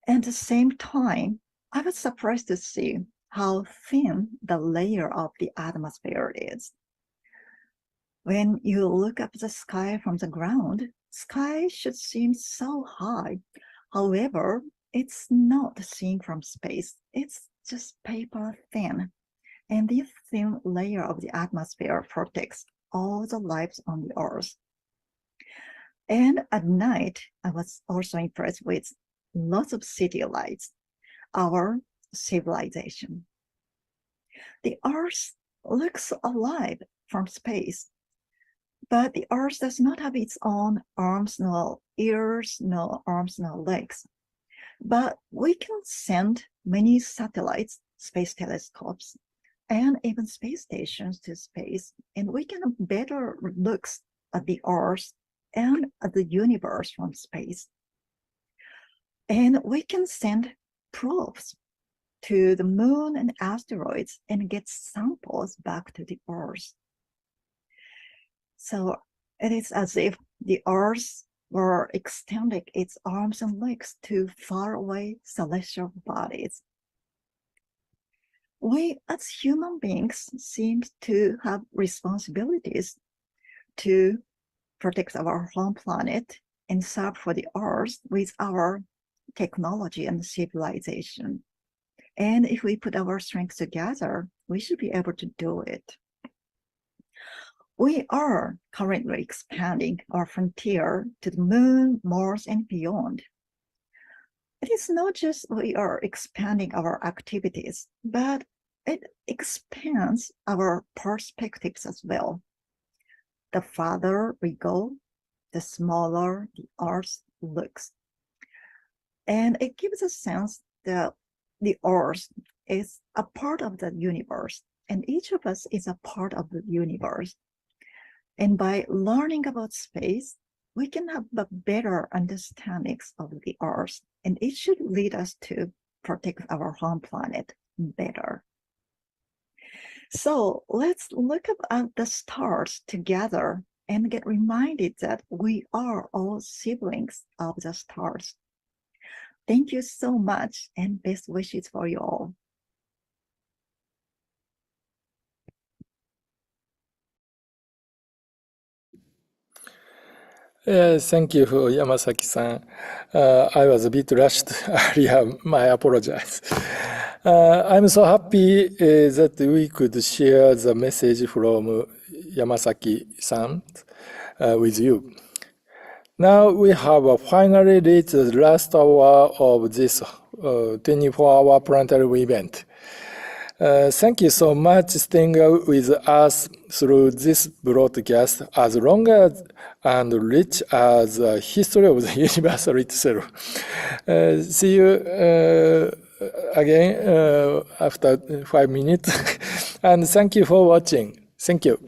At the same time, I was surprised to see how thin the layer of the atmosphere is. When you look up the sky from the ground, sky should seem so high. However, it's not seen from space. It's just paper thin. And this thin layer of the atmosphere protects all the lives on the Earth. And at night, I was also impressed with lots of city lights, our civilization. The Earth looks alive from space, but the Earth does not have its own arms, no ears, no arms, no legs. But we can send many satellites, space telescopes, and even space stations to space, and we can better look at the Earth and at the universe from space. And we can send probes to the moon and asteroids and get samples back to the Earth. So it is as if the Earth were extending its arms and legs to faraway celestial bodies. We as human beings seem to have responsibilities to protect our home planet and serve for the Earth with our technology and civilization. And if we put our strengths together, we should be able to do it. We are currently expanding our frontier to the moon, Mars, and beyond. It is not just we are expanding our activities, but it expands our perspectives as well. The farther we go, the smaller the Earth looks. And it gives a sense that the Earth is a part of the universe, and each of us is a part of the universe. And by learning about space, we can have a better understandings of the Earth, and it should lead us to protect our home planet better. So let's look at the stars together and get reminded that we are all siblings of the stars. Thank you so much, and best wishes for you all. Thank you, Yamasaki-san. I was a bit rushed earlier. I apologize. I'm so happy that we could share the message from Yamasaki-san with you. Now we have finally reached the last hour of this 24-hour planetarium event. Thank you so much staying with us through this broadcast as long as and rich as the history of the universe itself. See you again after 5 minutes. And thank you for watching. Thank you.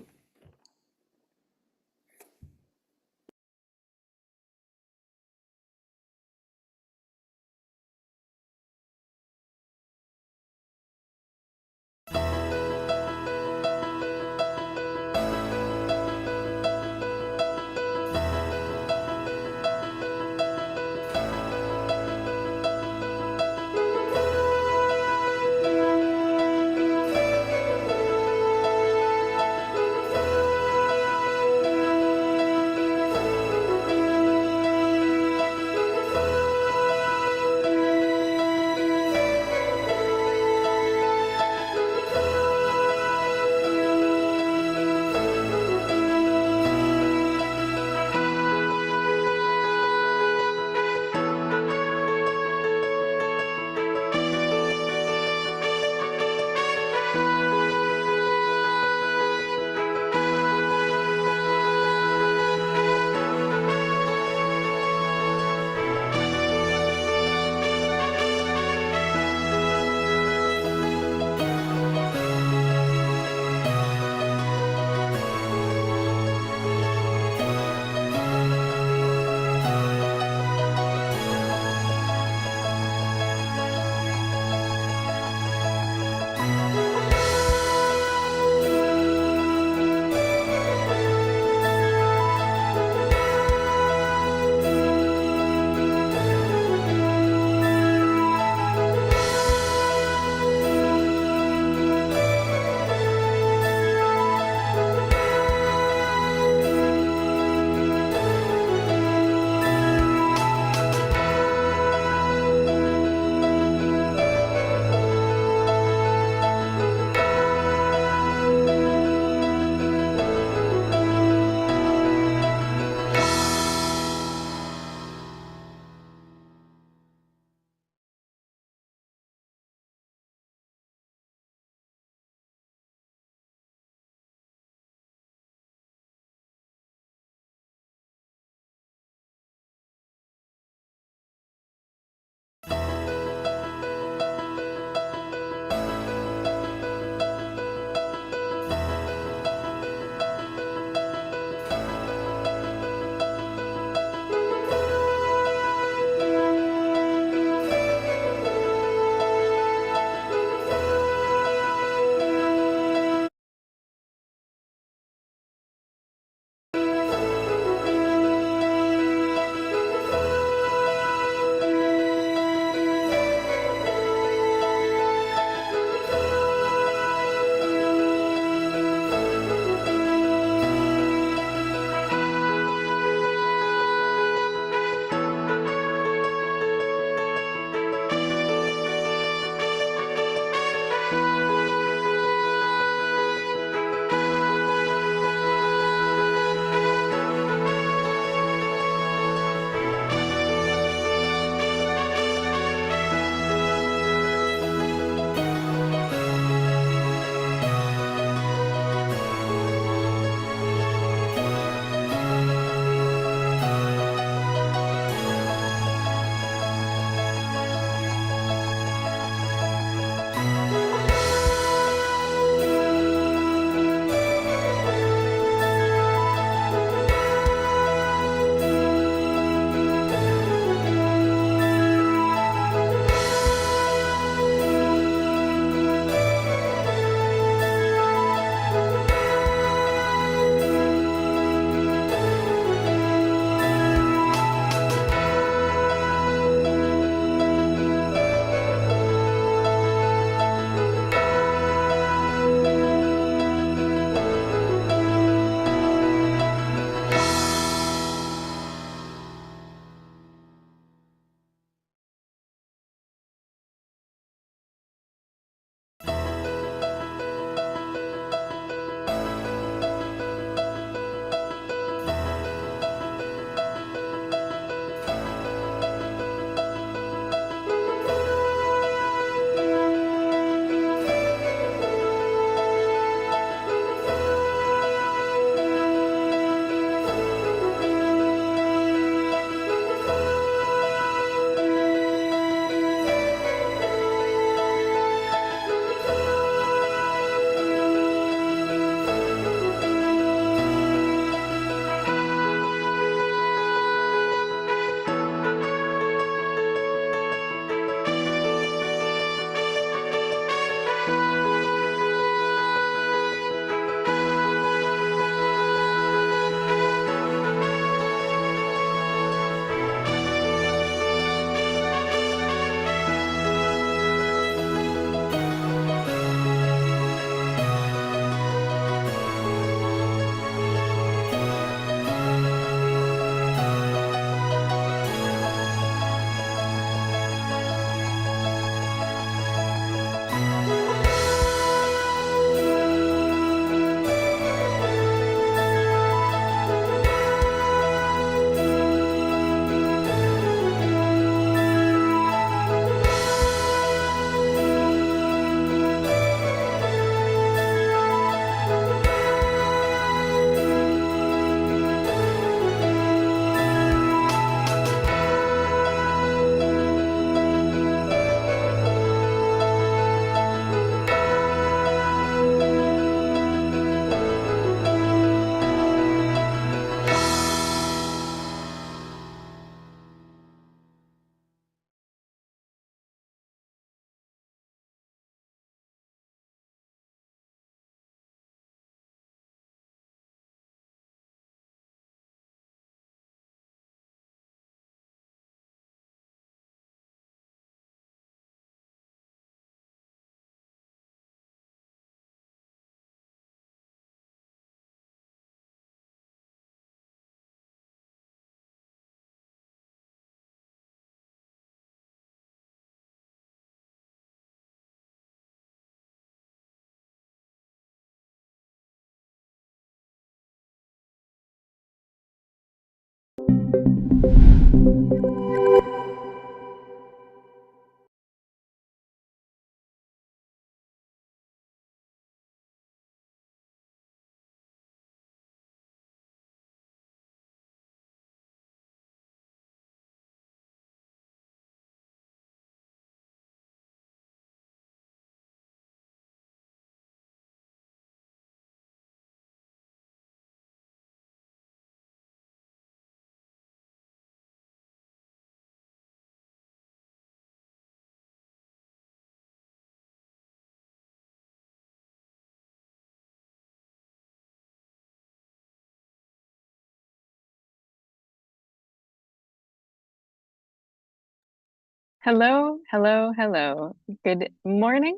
Hello, hello, hello. Good morning,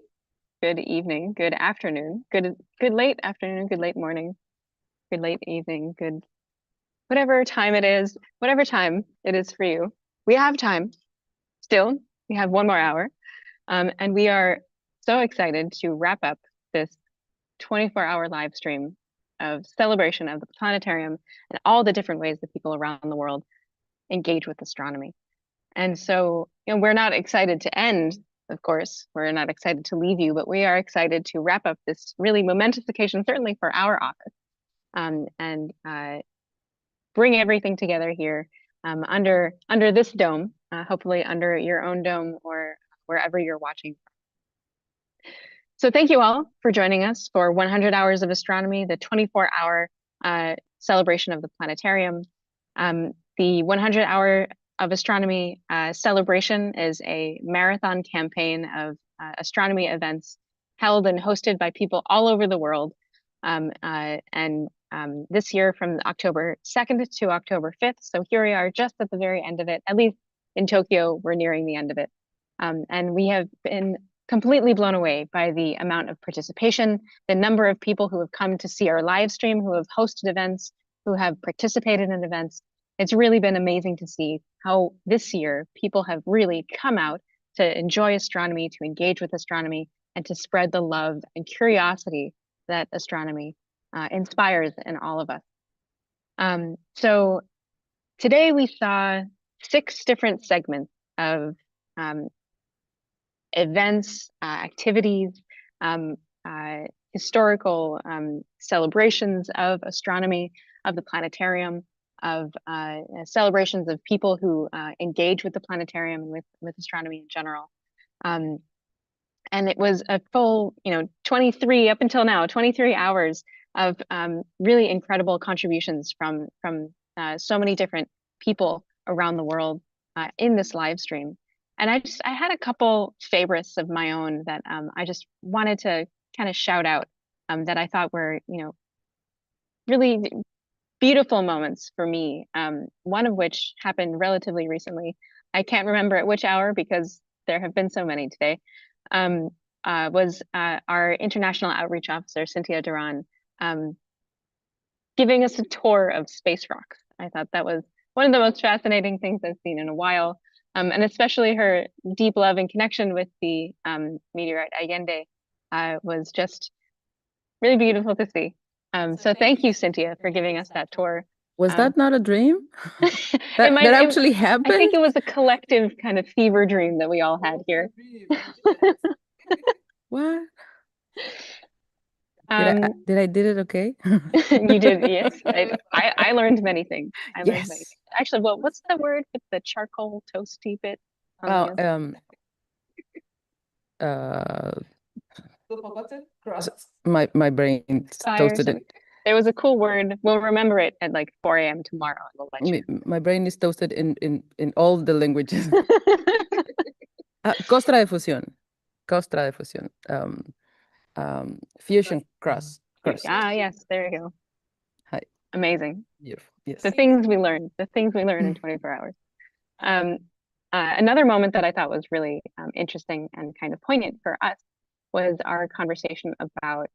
good evening, good afternoon, good late afternoon, good late morning, good late evening, good whatever time it is, whatever time it is for you. We have time still. We have 1 more hour. And we are so excited to wrap up this 24-hour live stream of celebration of the planetarium and all the different ways that people around the world engage with astronomy. And so, we're not excited to end, of course, we're not excited to leave you, but we are excited to wrap up this really momentous occasion, certainly for our office, and bring everything together here under this dome, hopefully under your own dome or wherever you're watching. So thank you all for joining us for 100 Hours of Astronomy, the 24-hour celebration of the planetarium. The 100-hour of Astronomy celebration is a marathon campaign of astronomy events held and hosted by people all over the world. This year from October 2nd to October 5th. So here we are just at the very end of it. At least in Tokyo, we're nearing the end of it. And we have been completely blown away by the amount of participation, the number of people who have come to see our live stream, who have hosted events, who have participated in events. It's really been amazing to see how this year people have really come out to enjoy astronomy, to engage with astronomy, and to spread the love and curiosity that astronomy inspires in all of us. So today we saw 6 different segments of events, activities, historical celebrations of astronomy, of the planetarium, of celebrations of people who engage with the planetarium and with astronomy in general. And it was a full, 23 up until now, 23 hours of really incredible contributions from so many different people around the world in this live stream. And I had a couple favorites of my own that I just wanted to kind of shout out that I thought were, really beautiful moments for me. One of which happened relatively recently. I can't remember at which hour because there have been so many today. Was our International Outreach Officer, Cynthia Duran, giving us a tour of space rocks. I thought that was one of the most fascinating things I've seen in a while. And especially her deep love and connection with the meteorite Allende was just really beautiful to see. So thank you, Cynthia, for giving us that tour. Was that not a dream? that actually happened? I think it was a collective kind of fever dream that we all had here. What? Did I did it okay? You did, yes. I learned many things. I learned many things. Actually, what's the word with the charcoal toasty bit? My brain toasted it. There was a cool word. We'll remember it at like 4 a.m. tomorrow. We'll let you know. My brain is toasted in all the languages. Costra de fusión. Costra de fusión. Fusion crust. Yes, there you go. Hi. Amazing. Beautiful. Yes. The things we learned in 24 hours. Another moment that I thought was really interesting and kind of poignant for us was our conversation about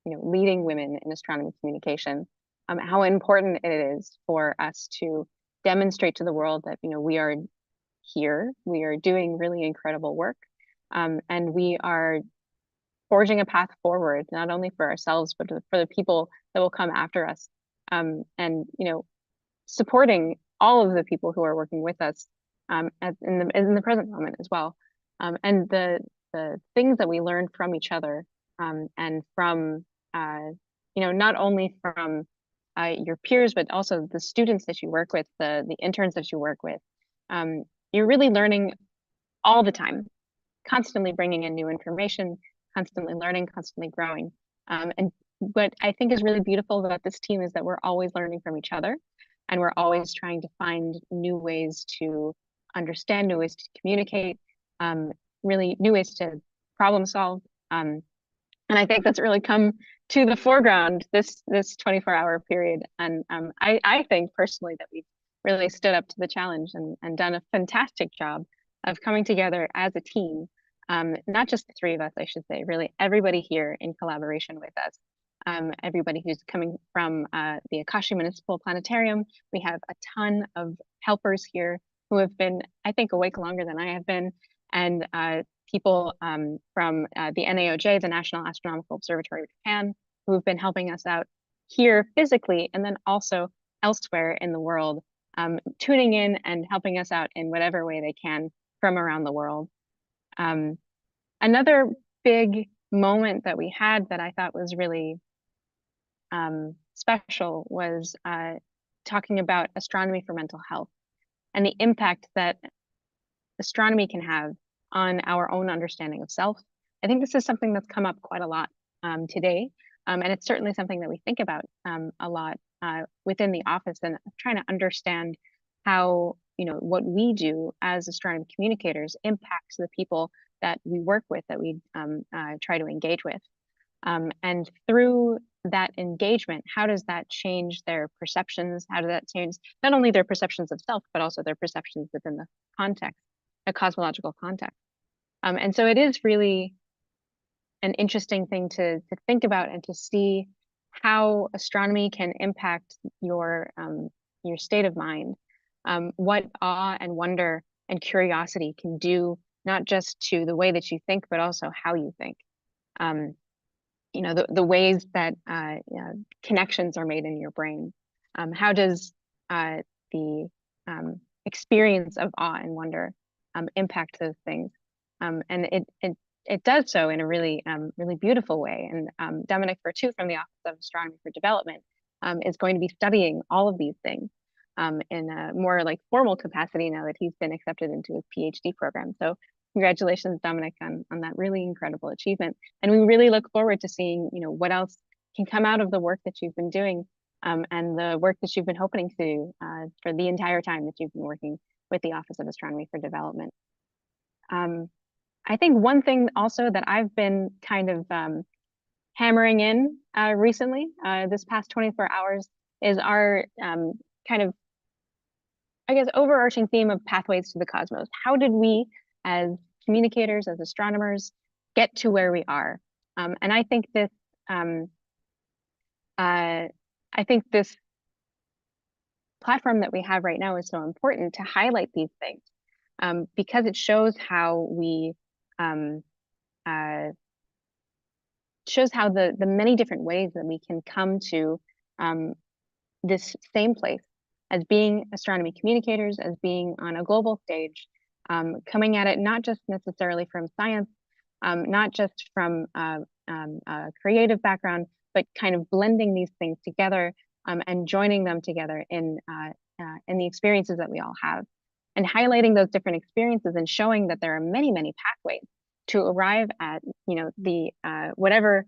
leading women in astronomy communication, how important it is for us to demonstrate to the world that we are here, we are doing really incredible work, and we are forging a path forward, not only for ourselves, but for the people that will come after us, and supporting all of the people who are working with us in the present moment as well. And the things that we learn from each other, and from not only from your peers, but also the students that you work with, the interns that you work with. You're really learning all the time, constantly bringing in new information, constantly learning, constantly growing. And what I think is really beautiful about this team is that we're always learning from each other, and we're always trying to find new ways to understand, new ways to communicate, really new ways to problem solve. And I think that's really come to the foreground this 24-hour period. And I think personally that we've really stood up to the challenge and done a fantastic job of coming together as a team. Not just the three of us, I should say, really everybody here in collaboration with us. Everybody who's coming from the Akashi Municipal Planetarium. We have a ton of helpers here who have been, I think, awake longer than I have been, and people from the NAOJ, the National Astronomical Observatory of Japan, who have been helping us out here physically, and then also elsewhere in the world, tuning in and helping us out in whatever way they can from around the world. Another big moment that we had that I thought was really special was talking about astronomy for mental health and the impact that astronomy can have on our own understanding of self. I think this is something that's come up quite a lot today, and it's certainly something that we think about a lot within the office, and trying to understand how what we do as astronomy communicators impacts the people that we work with, that we try to engage with. And through that engagement, how does that change their perceptions? How does that change not only their perceptions of self, but also their perceptions within the context, a cosmological context? And so it is really an interesting thing to think about and to see how astronomy can impact your state of mind, what awe and wonder and curiosity can do, not just to the way that you think, but also how you think. The ways that connections are made in your brain. How does the experience of awe and wonder impact those things? And it does so in a really really beautiful way. And Dominic Vertu from the Office of Astronomy for Development is going to be studying all of these things in a more like formal capacity now that he's been accepted into his PhD program. So congratulations, Dominic, on that really incredible achievement. And we really look forward to seeing, what else can come out of the work that you've been doing, and the work that you've been hoping to do for the entire time that you've been working with the Office of Astronomy for Development. I think one thing also that I've been kind of hammering in recently, this past 24 hours, is our kind of, I guess, overarching theme of pathways to the cosmos. How did we, as communicators, as astronomers, get to where we are? And I think this platform that we have right now is so important to highlight these things, because it shows how we shows how the many different ways that we can come to this same place as being astronomy communicators, as being on a global stage, coming at it not just necessarily from science, not just from a creative background, but kind of blending these things together and joining them together in the experiences that we all have, and highlighting those different experiences and showing that there are many, many pathways to arrive at the whatever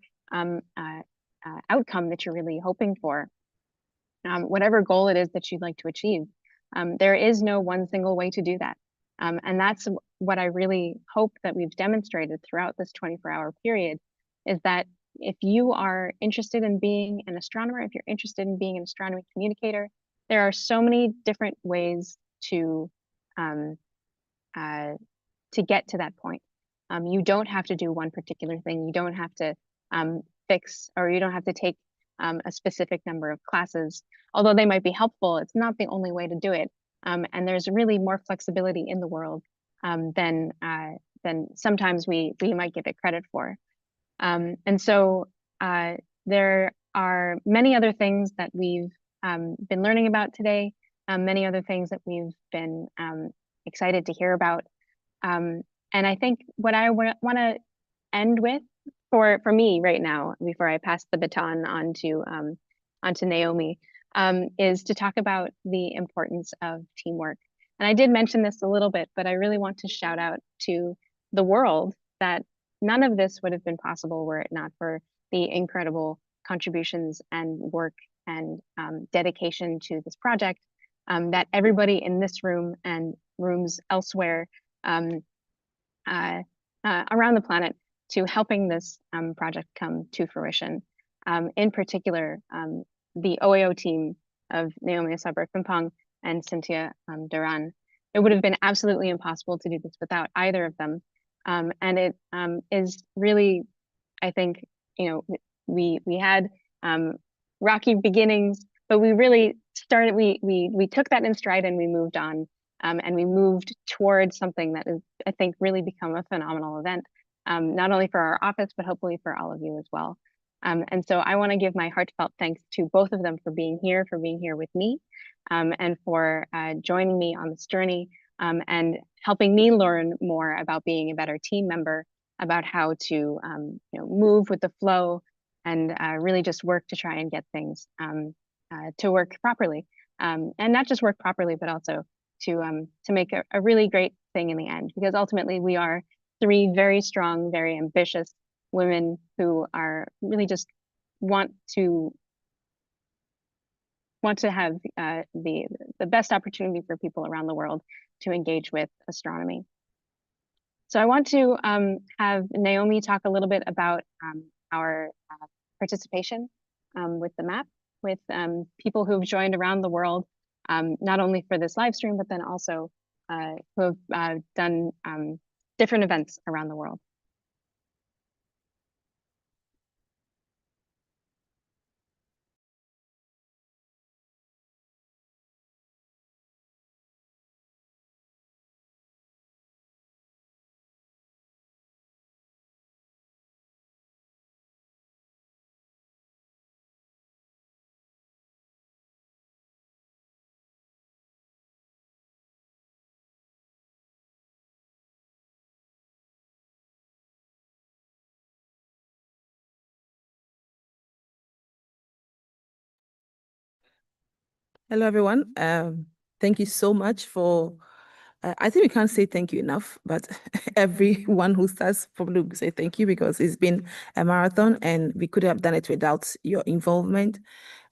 outcome that you're really hoping for, whatever goal it is that you'd like to achieve. There is no one single way to do that. And that's what I really hope that we've demonstrated throughout this 24-hour period, is that if you are interested in being an astronomer, if you're interested in being an astronomy communicator, there are so many different ways to get to that point. You don't have to do one particular thing. You don't have to fix, or you don't have to take a specific number of classes. Although they might be helpful, it's not the only way to do it. And there's really more flexibility in the world than sometimes we might give it credit for. And so there are many other things that we've been learning about today. many other things that we've been excited to hear about. And I think what I want to end with for me right now, before I pass the baton on to Naomi, is to talk about the importance of teamwork. And I did mention this a little bit, but I really want to shout out to the world that none of this would have been possible were it not for the incredible contributions and work and dedication to this project that everybody in this room and rooms elsewhere around the planet to helping this project come to fruition. In particular, the OAO team of Naomi Saber-Pimpong and Cynthia Duran. It would have been absolutely impossible to do this without either of them. And it is really, I think, we had rocky beginnings, but we really started, we took that in stride and we moved on. And we moved towards something that is, I think, really become a phenomenal event, not only for our office, but hopefully for all of you as well. And so I want to give my heartfelt thanks to both of them for being here with me, and for joining me on this journey, and helping me learn more about being a better team member, about how to move with the flow and really just work to try and get things to work properly, and not just work properly, but also to make a really great thing in the end, because ultimately we are three very strong, very ambitious women who are really just want to have the best opportunity for people around the world to engage with astronomy. So I want to have Naomi talk a little bit about our participation with the map, with people who've joined around the world, not only for this live stream, but then also who have done different events around the world. Hello, everyone. Thank you so much for, I think we can't say thank you enough, but everyone who starts probably will say thank you, because it's been a marathon and we could have done it without your involvement.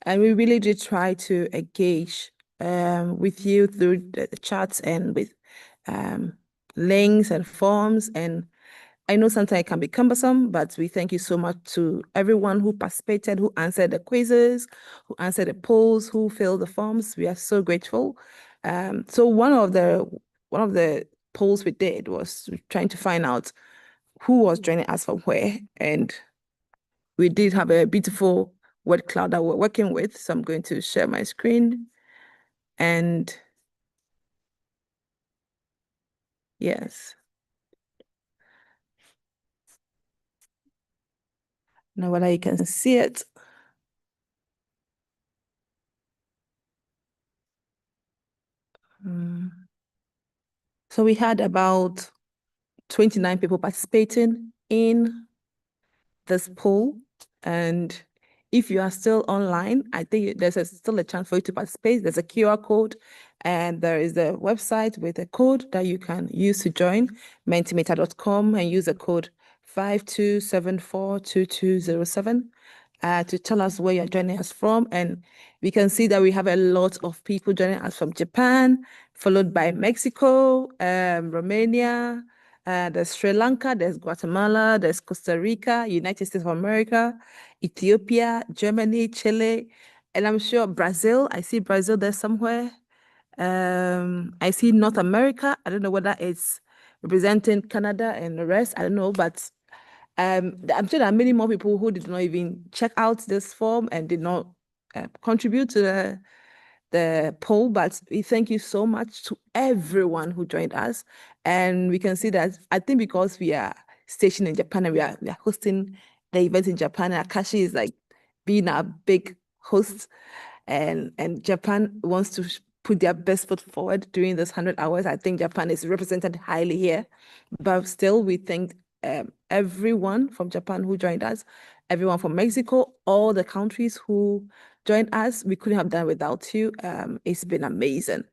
And we really did try to engage with you through the chats and with links and forms. And I know sometimes it can be cumbersome, but we thank you so much to everyone who participated, who answered the quizzes, who answered the polls, who filled the forms. We are so grateful. So one of the polls we did was trying to find out who was joining us from where, and we did have a beautiful word cloud that we're working with. So I'm going to share my screen, and yes. Now whether you can see it. So we had about 29 people participating in this poll. And if you are still online, I think there's still a chance for you to participate. There's a QR code, and there is a website with a code that you can use to join, mentimeter.com, and use the code 52742207. To tell us where you're joining us from. And we can see that we have a lot of people joining us from Japan, followed by Mexico, Romania, there's Sri Lanka, there's Guatemala, there's Costa Rica, United States of America, Ethiopia, Germany, Chile, and I'm sure Brazil. I see Brazil there somewhere. I see North America. I don't know whether it's representing Canada and the rest. I don't know, but I'm sure there are many more people who did not even check out this form and did not contribute to the poll, but we thank you so much to everyone who joined us. And we can see that, I think because we are stationed in Japan and we are hosting the event in Japan, and Akashi is like being our big host, and Japan wants to put their best foot forward during this 100 hours. I think Japan is represented highly here, but still we thank everyone from Japan who joined us, everyone from Mexico, all the countries who joined us. We couldn't have done without you. It's been amazing.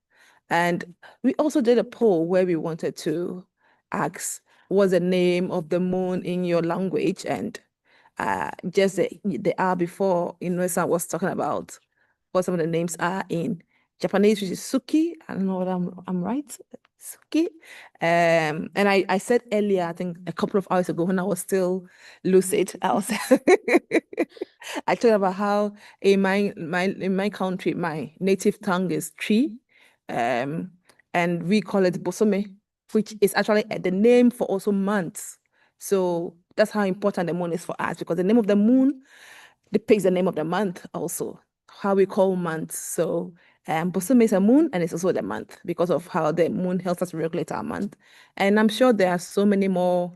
And we also did a poll where we wanted to ask, what's the name of the moon in your language? And just the hour before, Inoue-san was talking about what some of the names are in Japanese, which is Suki. I don't know what I'm right. Suki. And I said earlier, I think a couple of hours ago when I was still lucid, I talked about how in my country, my native tongue is tree. And we call it Bosome, which is actually the name for also months. So that's how important the moon is for us, because the name of the moon depicts the name of the month also, how we call months. So Bosome is a moon, and it's also the month because of how the moon helps us regulate our month. And I'm sure there are so many more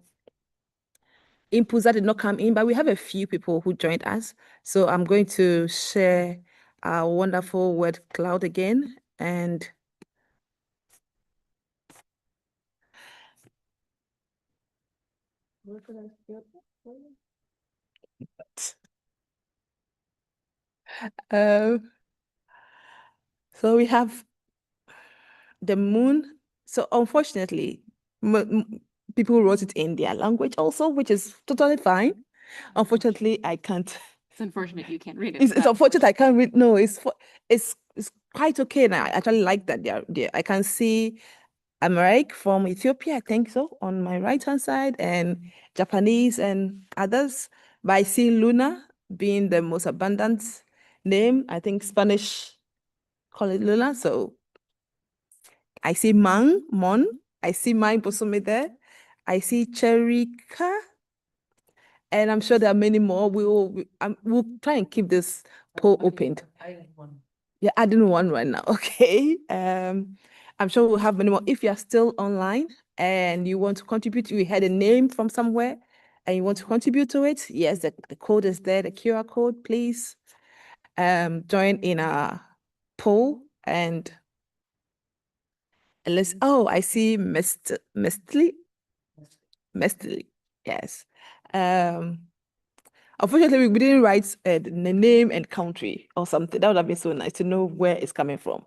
inputs that did not come in, but we have a few people who joined us. So I'm going to share our wonderful word cloud again. And so we have the moon. So unfortunately, people wrote it in their language also, which is totally fine. Unfortunately, I can't. It's unfortunate you can't read it. It's unfortunate I can't read. No, it's quite okay now. I actually like that. I can see Americ from Ethiopia, I think so, on my right-hand side, and Japanese and others. But I see Luna being the most abundant name. I think Spanish call it Luna. So I see Mon. I see my Bosome there. I see Cherika. And I'm sure there are many more. We'll try and keep this poll open. Yeah, adding one right now. Okay. I'm sure we'll have many more. If you're still online and you want to contribute, you had a name from somewhere and you want to contribute to it, yes, the code is there, the QR code. Please join in our poll and let's. Oh, I see Mestli. Yes. Unfortunately, we didn't write the name and country or something. That would have been so nice to know where it's coming from.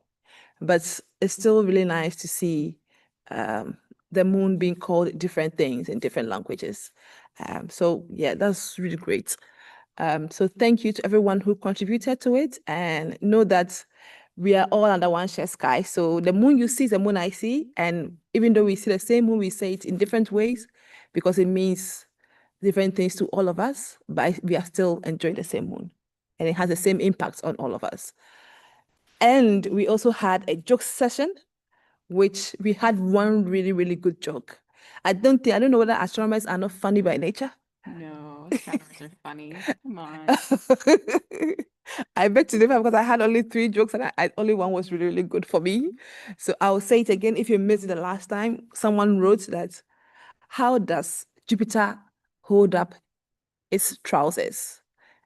But it's still really nice to see the moon being called different things in different languages. So yeah, that's really great. So thank you to everyone who contributed to it, and know that we are all under one shared sky. So the moon you see is the moon I see, and even though we see the same moon, we say it in different ways because it means different things to all of us, but we are still enjoying the same moon, and it has the same impact on all of us. And we also had a joke session, which we had one really, really good joke. I don't know whether astronomers are not funny by nature. No, astronomers are funny. Come on. I beg to differ because I had only 3 jokes and only one was really, really good for me. So I'll say it again. If you missed it the last time, someone wrote that, how does Jupiter hold up its trousers?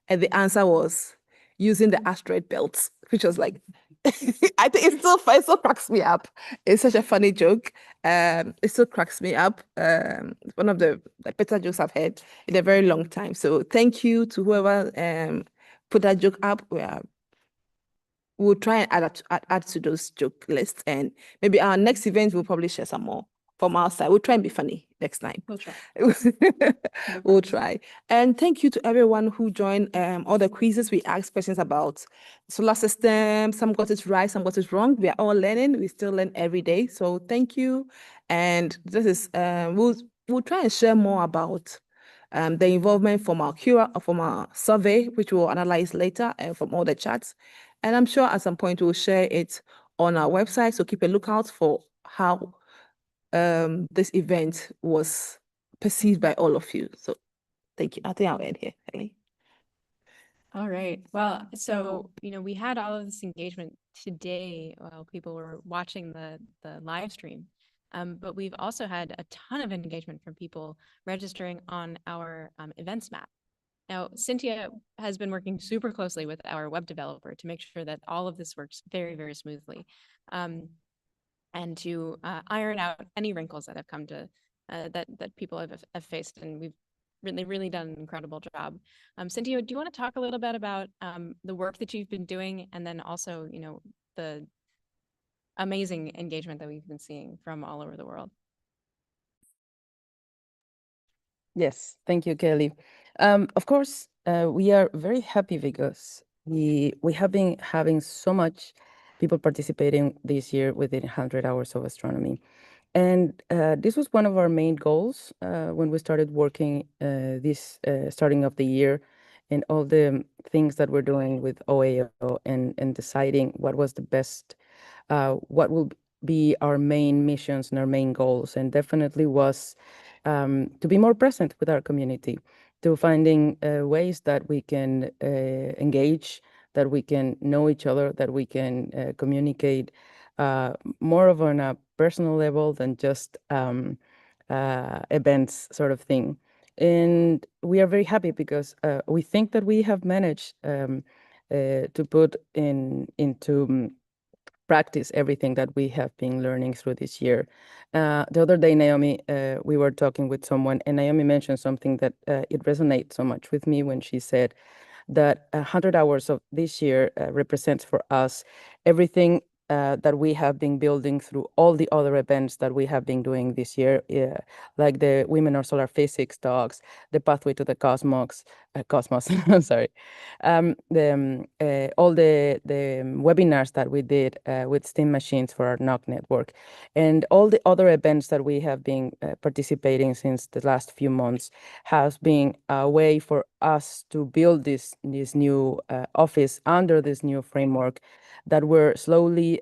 And the answer was using the asteroid belts, which was like, I think it still cracks me up. It's such a funny joke. It still cracks me up. One of the better jokes I've heard in a very long time. So thank you to whoever put that joke up. We'll try and add to those joke lists, and maybe our next event we'll probably share some more from our side. We'll try and be funny next time. We'll try. We'll try. And thank you to everyone who joined all the quizzes. We asked questions about solar system. Some got it right, some got it wrong. We are all learning. We still learn every day. So thank you. And this is we'll try and share more about the involvement from our survey, which we'll analyze later, from all the chats. And I'm sure at some point we'll share it on our website. So keep a lookout for how this event was perceived by all of you. So thank you. I think I'll end here, Ellie. All right. Well, so, we had all of this engagement today while people were watching the live stream. But we've also had a ton of engagement from people registering on our events map. Now, Cynthia has been working super closely with our web developer to make sure that all of this works very, very smoothly, and to iron out any wrinkles that have come to that people have faced, and we've really done an incredible job. Cynthia, do you want to talk a little bit about the work that you've been doing, and then also, the amazing engagement that we've been seeing from all over the world? Yes, thank you, Kelly. Of course, we are very happy because we have been having so much people participating this year within 100 Hours of Astronomy. And this was one of our main goals when we started working this starting of the year, and all the things that we're doing with OAO, and deciding what was the best, what will be our main missions and our main goals. And definitely was to be more present with our community, to finding ways that we can engage, that we can know each other, that we can communicate more of on a personal level than just events sort of thing. And we are very happy because we think that we have managed to put into practice everything that we have been learning through this year. The other day, Naomi, we were talking with someone, and Naomi mentioned something that it resonates so much with me when she said that 100 hours of this year represents for us everything that we have been building through all the other events that we have been doing this year, like the Women of Solar Physics talks, the Pathway to the Cosmos, sorry, all the webinars that we did with STEAM machines for our NOC network, and all the other events that we have been participating since the last few months has been a way for us to build this new office under this new framework that we're slowly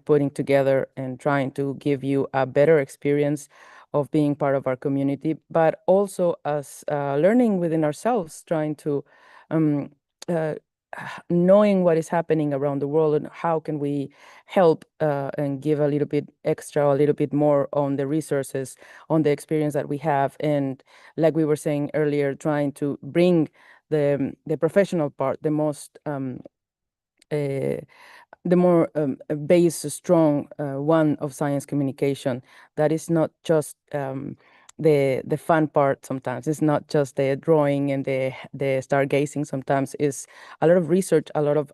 putting together and trying to give you a better experience of being part of our community, but also as learning within ourselves, trying to knowing what is happening around the world and how can we help and give a little bit extra, a little bit more on the resources, on the experience that we have. And like we were saying earlier, trying to bring the professional part, the most the more base strong one of science communication, that is not just the fun part. Sometimes it's not just the drawing and the stargazing. Sometimes it's a lot of research, a lot of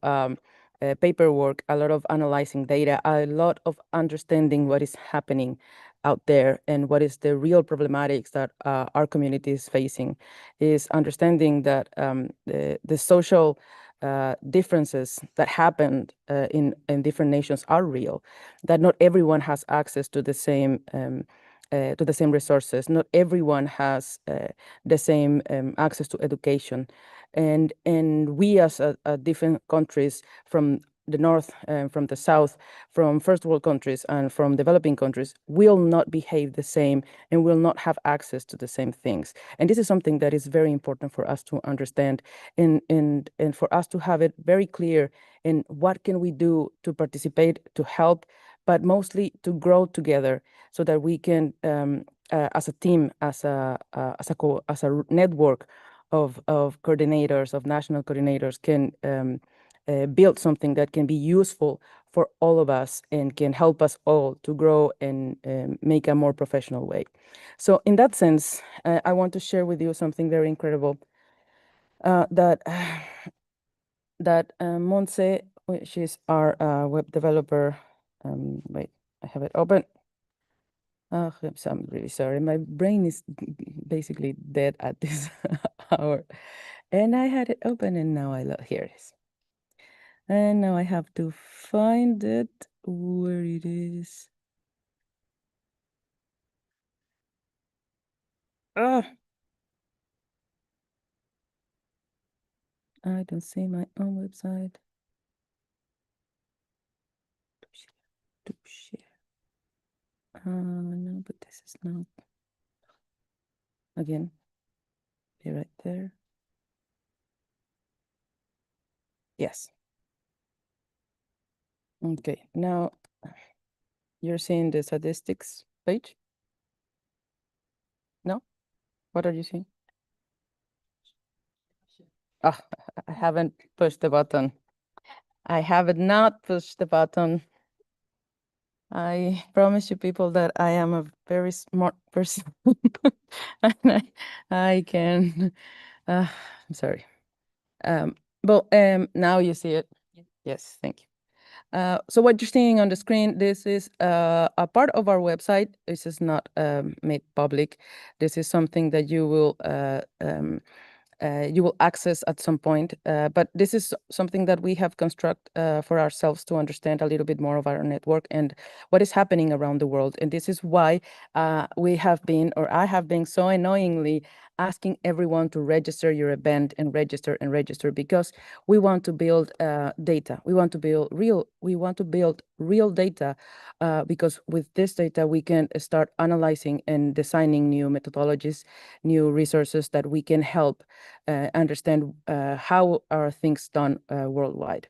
paperwork, a lot of analyzing data, a lot of understanding what is happening out there and what is the real problematics that our community is facing, is understanding that the social differences that happened in different nations are real, that not everyone has access to the same resources, not everyone has the same access to education, and we as different countries, from the north and from the south, from first world countries and from developing countries, will not behave the same and will not have access to the same things. And this is something that is very important for us to understand, and for us to have it very clear in what can we do to participate, to help, but mostly to grow together, so that we can, as a team, as a network of coordinators, of national coordinators, can build something that can be useful for all of us and can help us all to grow and make a more professional way. So in that sense, I want to share with you something very incredible that Montse, which is our web developer, wait, I have it open. Oh, so I'm really sorry. My brain is basically dead at this hour. And I had it open and now here it is. And now I have to find it where it is. Ah, I don't see my own website. To share. No, but this is not. Again, be right there. Yes. Okay, now you're seeing the statistics page? No? What are you seeing? Oh, I haven't pushed the button. I have not pushed the button. I promise you people that I am a very smart person. And I can, I'm sorry. Well, now you see it. Yes, thank you. So what you're seeing on the screen, this is a part of our website. This is not made public. This is something that you will access at some point. But this is something that we have construct for ourselves to understand a little bit more of our network and what is happening around the world. And this is why we have been, or I have been so annoyingly asking everyone to register your event and register, because we want to build data. We want to build real data because with this data, we can start analyzing and designing new methodologies, new resources that we can help understand how are things done worldwide.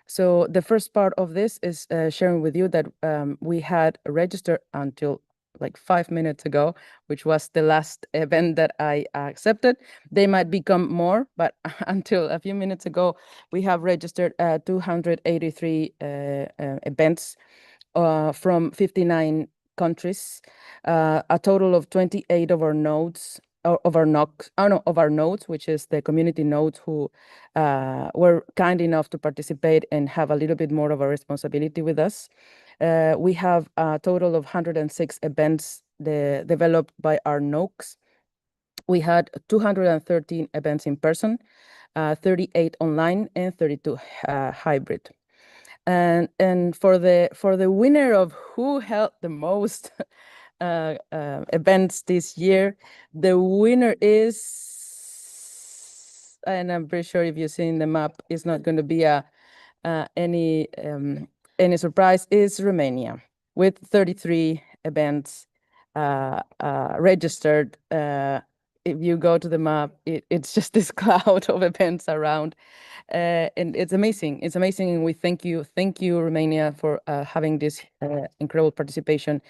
So the first part of this is sharing with you that we had registered until like 5 minutes ago, which was the last event that I accepted. They might become more, but until a few minutes ago, we have registered 283 events from 59 countries, a total of 28 of our nodes, of our nodes, which is the community nodes who were kind enough to participate and have a little bit more of a responsibility with us. We have a total of 106 events developed by our NOCs. We had 213 events in person, 38 online, and 32 hybrid. And for the winner of who held the most events this year, the winner is, and I'm pretty sure if you've seen the map, it's not going to be any surprise, is Romania with 33 events registered. If you go to the map, it's just this cloud of events around. And it's amazing. It's amazing. And we thank you, Romania, for having this incredible participation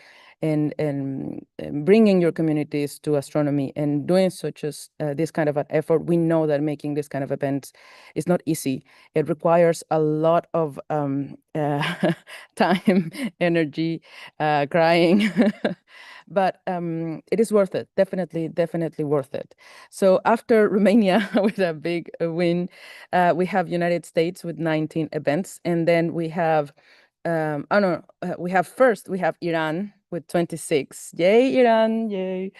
and bringing your communities to astronomy and doing such as this kind of an effort. We know that making this kind of events is not easy. It requires a lot of time, energy, crying. But it is worth it. Definitely worth it. So after Romania with a big win, we have United States with 19 events, and then we have we have Iran with 26. Yay, Iran! Yay!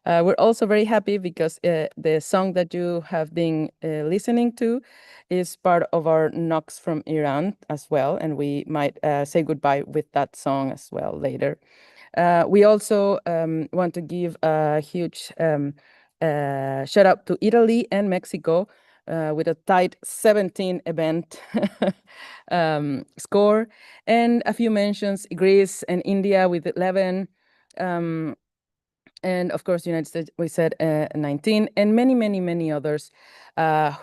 We're also very happy because the song that you have been listening to is part of our NOCs from Iran as well, and we might say goodbye with that song as well later. We also want to give a huge shout out to Italy and Mexico with a tight 17 event score, and a few mentions, Greece and India with 11. And of course, United States, we said 19, and many others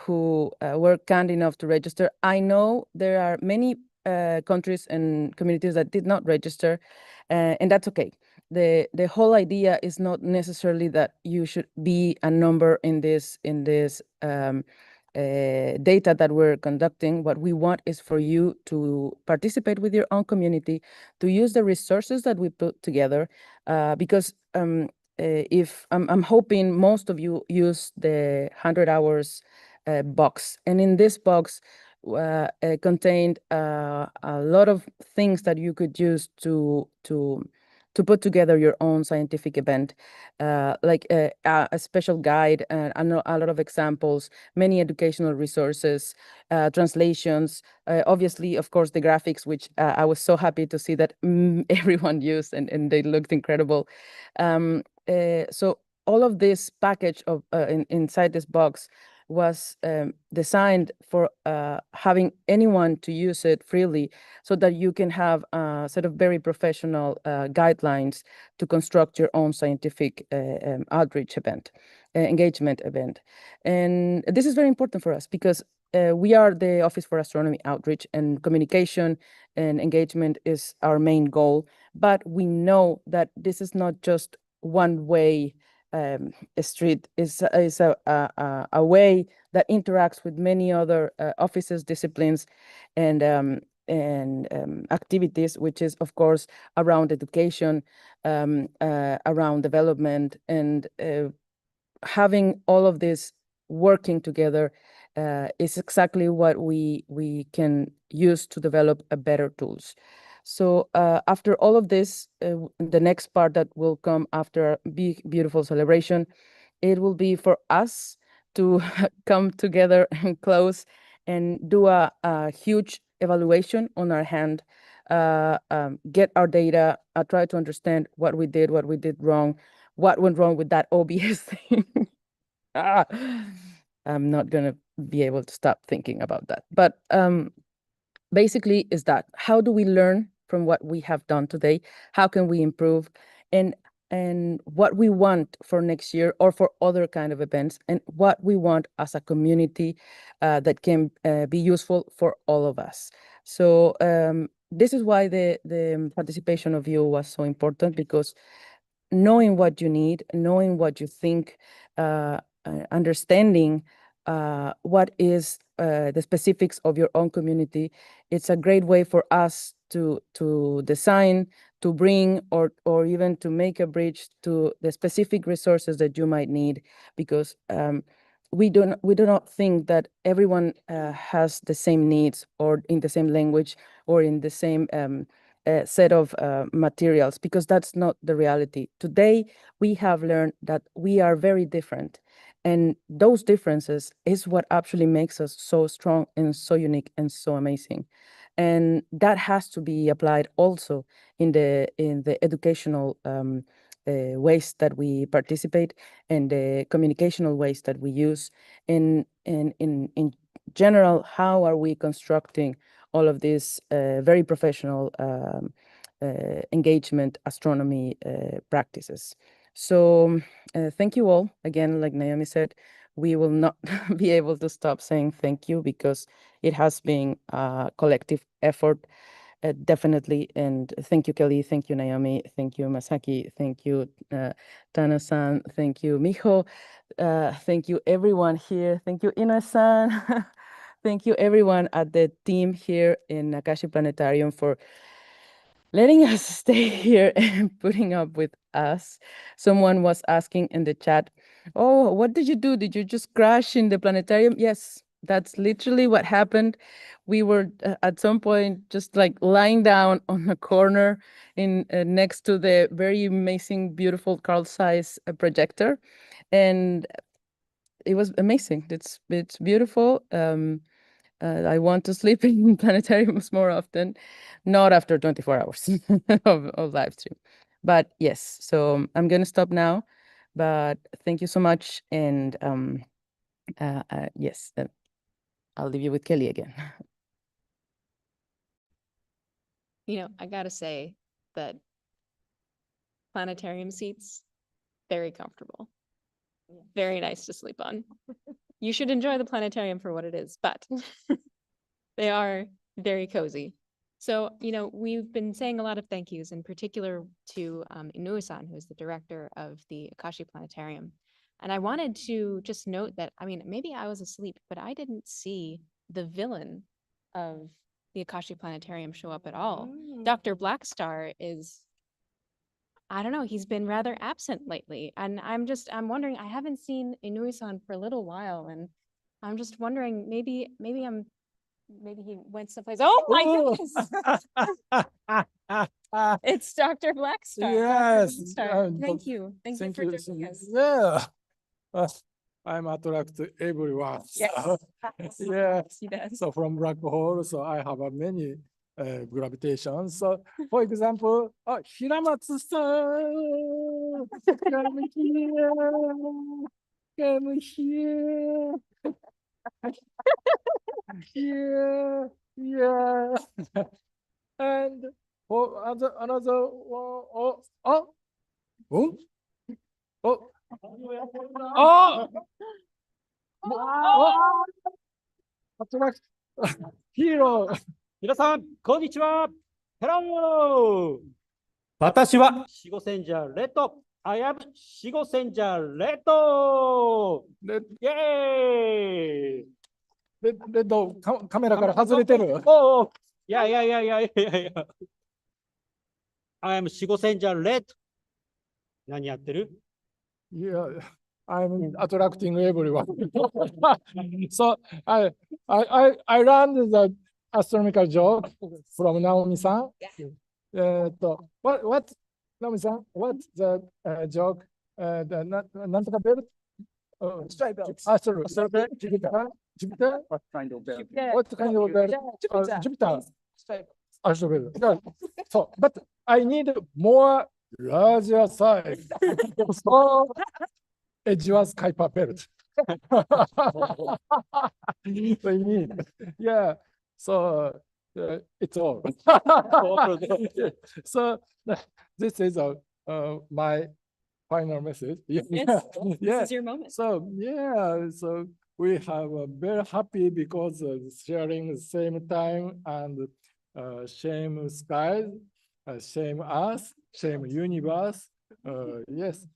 who were kind enough to register. I know there are many countries and communities that did not register, and that's okay. The whole idea is not necessarily that you should be a number in this data that we're conducting. What we want is for you to participate with your own community, to use the resources that we put together, because if I'm hoping most of you use the 100 hours box, and in this box contained a lot of things that you could use to put together your own scientific event, like a special guide, and a lot of examples, many educational resources, translations, obviously, of course, the graphics, which I was so happy to see that everyone used, and they looked incredible. So all of this package of inside this box was designed for having anyone to use it freely, so that you can have a set of very professional guidelines to construct your own scientific outreach event, engagement event. And this is very important for us because we are the Office for Astronomy Outreach, and communication and engagement is our main goal. But we know that this is not just one way street, is a way that interacts with many other offices, disciplines, and activities, which is, of course, around education, around development, and having all of this working together is exactly what we can use to develop a better tools. So after all of this, the next part that will come after a big, beautiful celebration, it will be for us to come together and close and do a huge evaluation on our hand, get our data, try to understand what we did wrong, what went wrong with that OBS thing. I'm not going to be able to stop thinking about that. But basically is that, how do we learn from what we have done today? How can we improve? And what we want for next year or for other kind of events, and what we want as a community that can be useful for all of us. So this is why the participation of you was so important, because knowing what you need, knowing what you think, understanding what is the specifics of your own community, it's a great way for us to design, to bring, or even to make a bridge to the specific resources that you might need, because we do not think that everyone has the same needs, or in the same language, or in the same set of materials, because that's not the reality. Today, we have learned that we are very different, and those differences is what actually makes us so strong and so unique and so amazing. And that has to be applied also in the educational ways that we participate, and the communicational ways that we use. In general, how are we constructing all of these very professional engagement astronomy practices? So thank you all. Again, like Naomi said, we will not be able to stop saying thank you, because it has been a collective effort, definitely. And thank you, Kelly. Thank you, Naomi. Thank you, Masaki. Thank you, Tana-san. Thank you, Miho. Thank you, everyone here. Thank you, Ina-san. Thank you, everyone at the team here in Akashi Planetarium, for letting us stay here and putting up with us. Someone was asking in the chat, oh, what did you do? Did you just crash in the planetarium? Yes, that's literally what happened. We were at some point just like lying down on a corner in next to the very amazing, beautiful Carl Zeiss projector. And it was amazing. It's beautiful. I want to sleep in planetariums more often, not after 24 hours of live stream. But yes, so I'm going to stop now. But thank you so much. And yes, I'll leave you with Kelly again. I gotta say that planetarium seats, very comfortable. Very nice to sleep on. You should enjoy the planetarium for what it is, but they are very cozy. So, we've been saying a lot of thank yous, in particular to Inoue-san, who is the director of the Akashi Planetarium. And I wanted to just note that, maybe I was asleep, but I didn't see the villain of the Akashi Planetarium show up at all. Dr. Blackstar is, I don't know, he's been rather absent lately. And I'm wondering, I haven't seen Inoue-san for a little while, and I'm just wondering, maybe he went someplace. Oh my goodness! It's Dr. Blackstar. Yes. Blackstar. Thank you for joining us. Yeah. I'm attracted to everyone. Yes. Yes. Yes. So from black hole, so I have many gravitations. So for example, Hiramatsu-san, come here, come here. Yeah, yeah. And for another one, attract hero. 皆さん、こんにちは。ヘロー。私は守護戦者レッド。I am 死後戦者レッドイェーイレッドカメラから外れてる。おおいやいやいやいやいやいや。I am 死後戦者レッド何やってる Yeah, I'm attracting everyone. So I learned the astronomical joke from Naomi-san. What Naomi-san? What's the joke? The なんとかベル? Stripe belts. Jupiter? Jupiter? What kind of bell? What kind of bell? Jupiter. Astro bell. So, but I need more larger size. So edge was Kuiper belt. So you need, yeah. So it's all. So this is my final message. Yes, this is your moment. So yeah, so we have very happy because sharing the same time and same skies, same earth, same universe. Yes.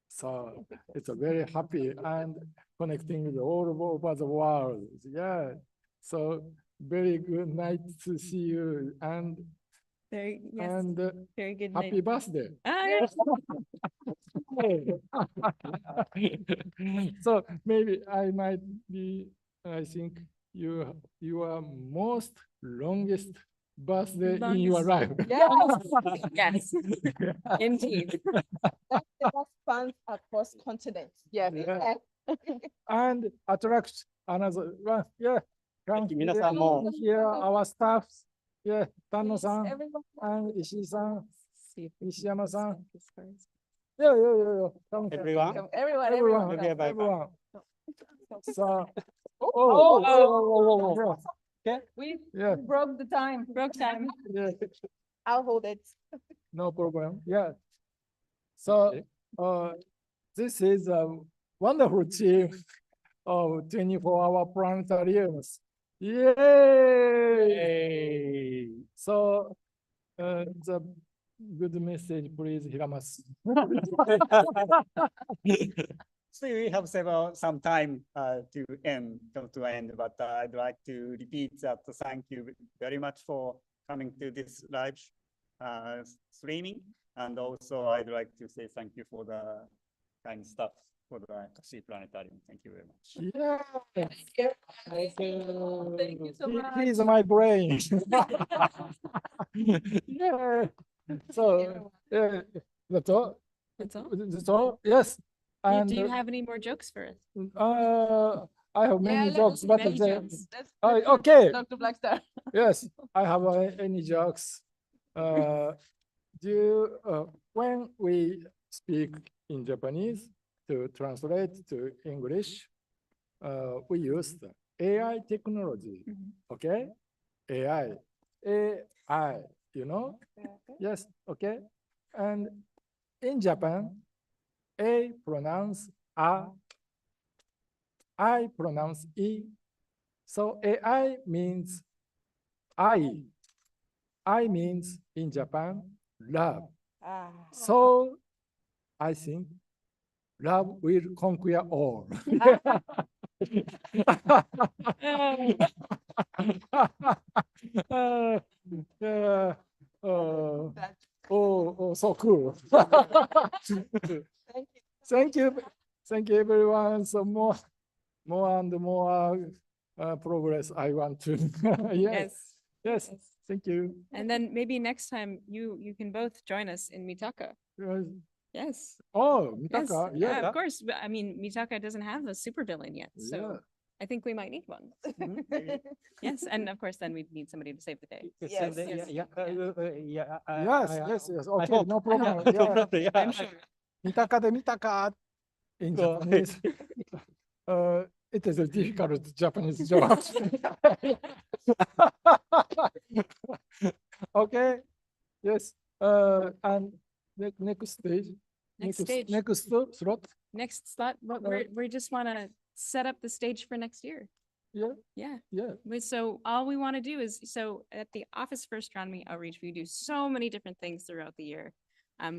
So it's a very happy and connecting with all over the world. Yeah. So very good night to see you and Very, yes, and very good happy night. birthday. Yes. So maybe I might be, I think you are most longest birthday in your life. Yes. Yes. Indeed. That's the most fun across continents. Yeah. And attract another one. Yeah. Come Minasan mo. here, our staffs. Yeah, Tano-san and Ishii-san, Ishiyama-san. Yeah. Come here. Everyone? Everyone. Okay, bye. Everyone. So, Okay. We Yeah. broke the time. Broke time. Yeah. I'll hold it. No problem. Yeah. So this is a wonderful team of 24-hour planetariums. Yay! So the good message, please, Hiramas. So we have some time to end, but I'd like to repeat that thank you very much for coming to this live streaming. And also I'd like to say thank you for the kind stuff for the Akashi Planetarium. Thank you very much. Yeah. Thank you so much. He's my brain. Yeah. So that's all. That's all? That's all. Yes. And Do you have any more jokes for us? I have many jokes, but many jokes. okay. Dr. Blackstar. Yes, I have any jokes. When we speak in Japanese to translate to English, we use the AI technology. Okay, AI, you know? Yes, okay. And in Japan, A pronounce A, I pronounce E. So AI means I means in Japan, love. So I think love will conquer all. So cool. Thank you. Thank you, everyone. So more and more progress I want to. Yes. Thank you. And then maybe next time you can both join us in Mitaka. Yes. Oh, Mitaka. Yeah, Yeah. of course. But I mean, Mitaka doesn't have a supervillain yet, so Yeah. I think we might need one. Yes, and of course, then we'd need somebody to save the day. Yes. Yes. Yes. Okay, hope. no problem. Yeah, no problem, yeah. I'm sure. Mitaka de Mitaka in Japanese. It is a difficult Japanese joke. Okay. Yes. And next stage. Next stage. Next slot. Next slot. What we just want to set up the stage for next year. Yeah. Yeah. So all we want to do is, so at the Office for Astronomy Outreach, we do so many different things throughout the year.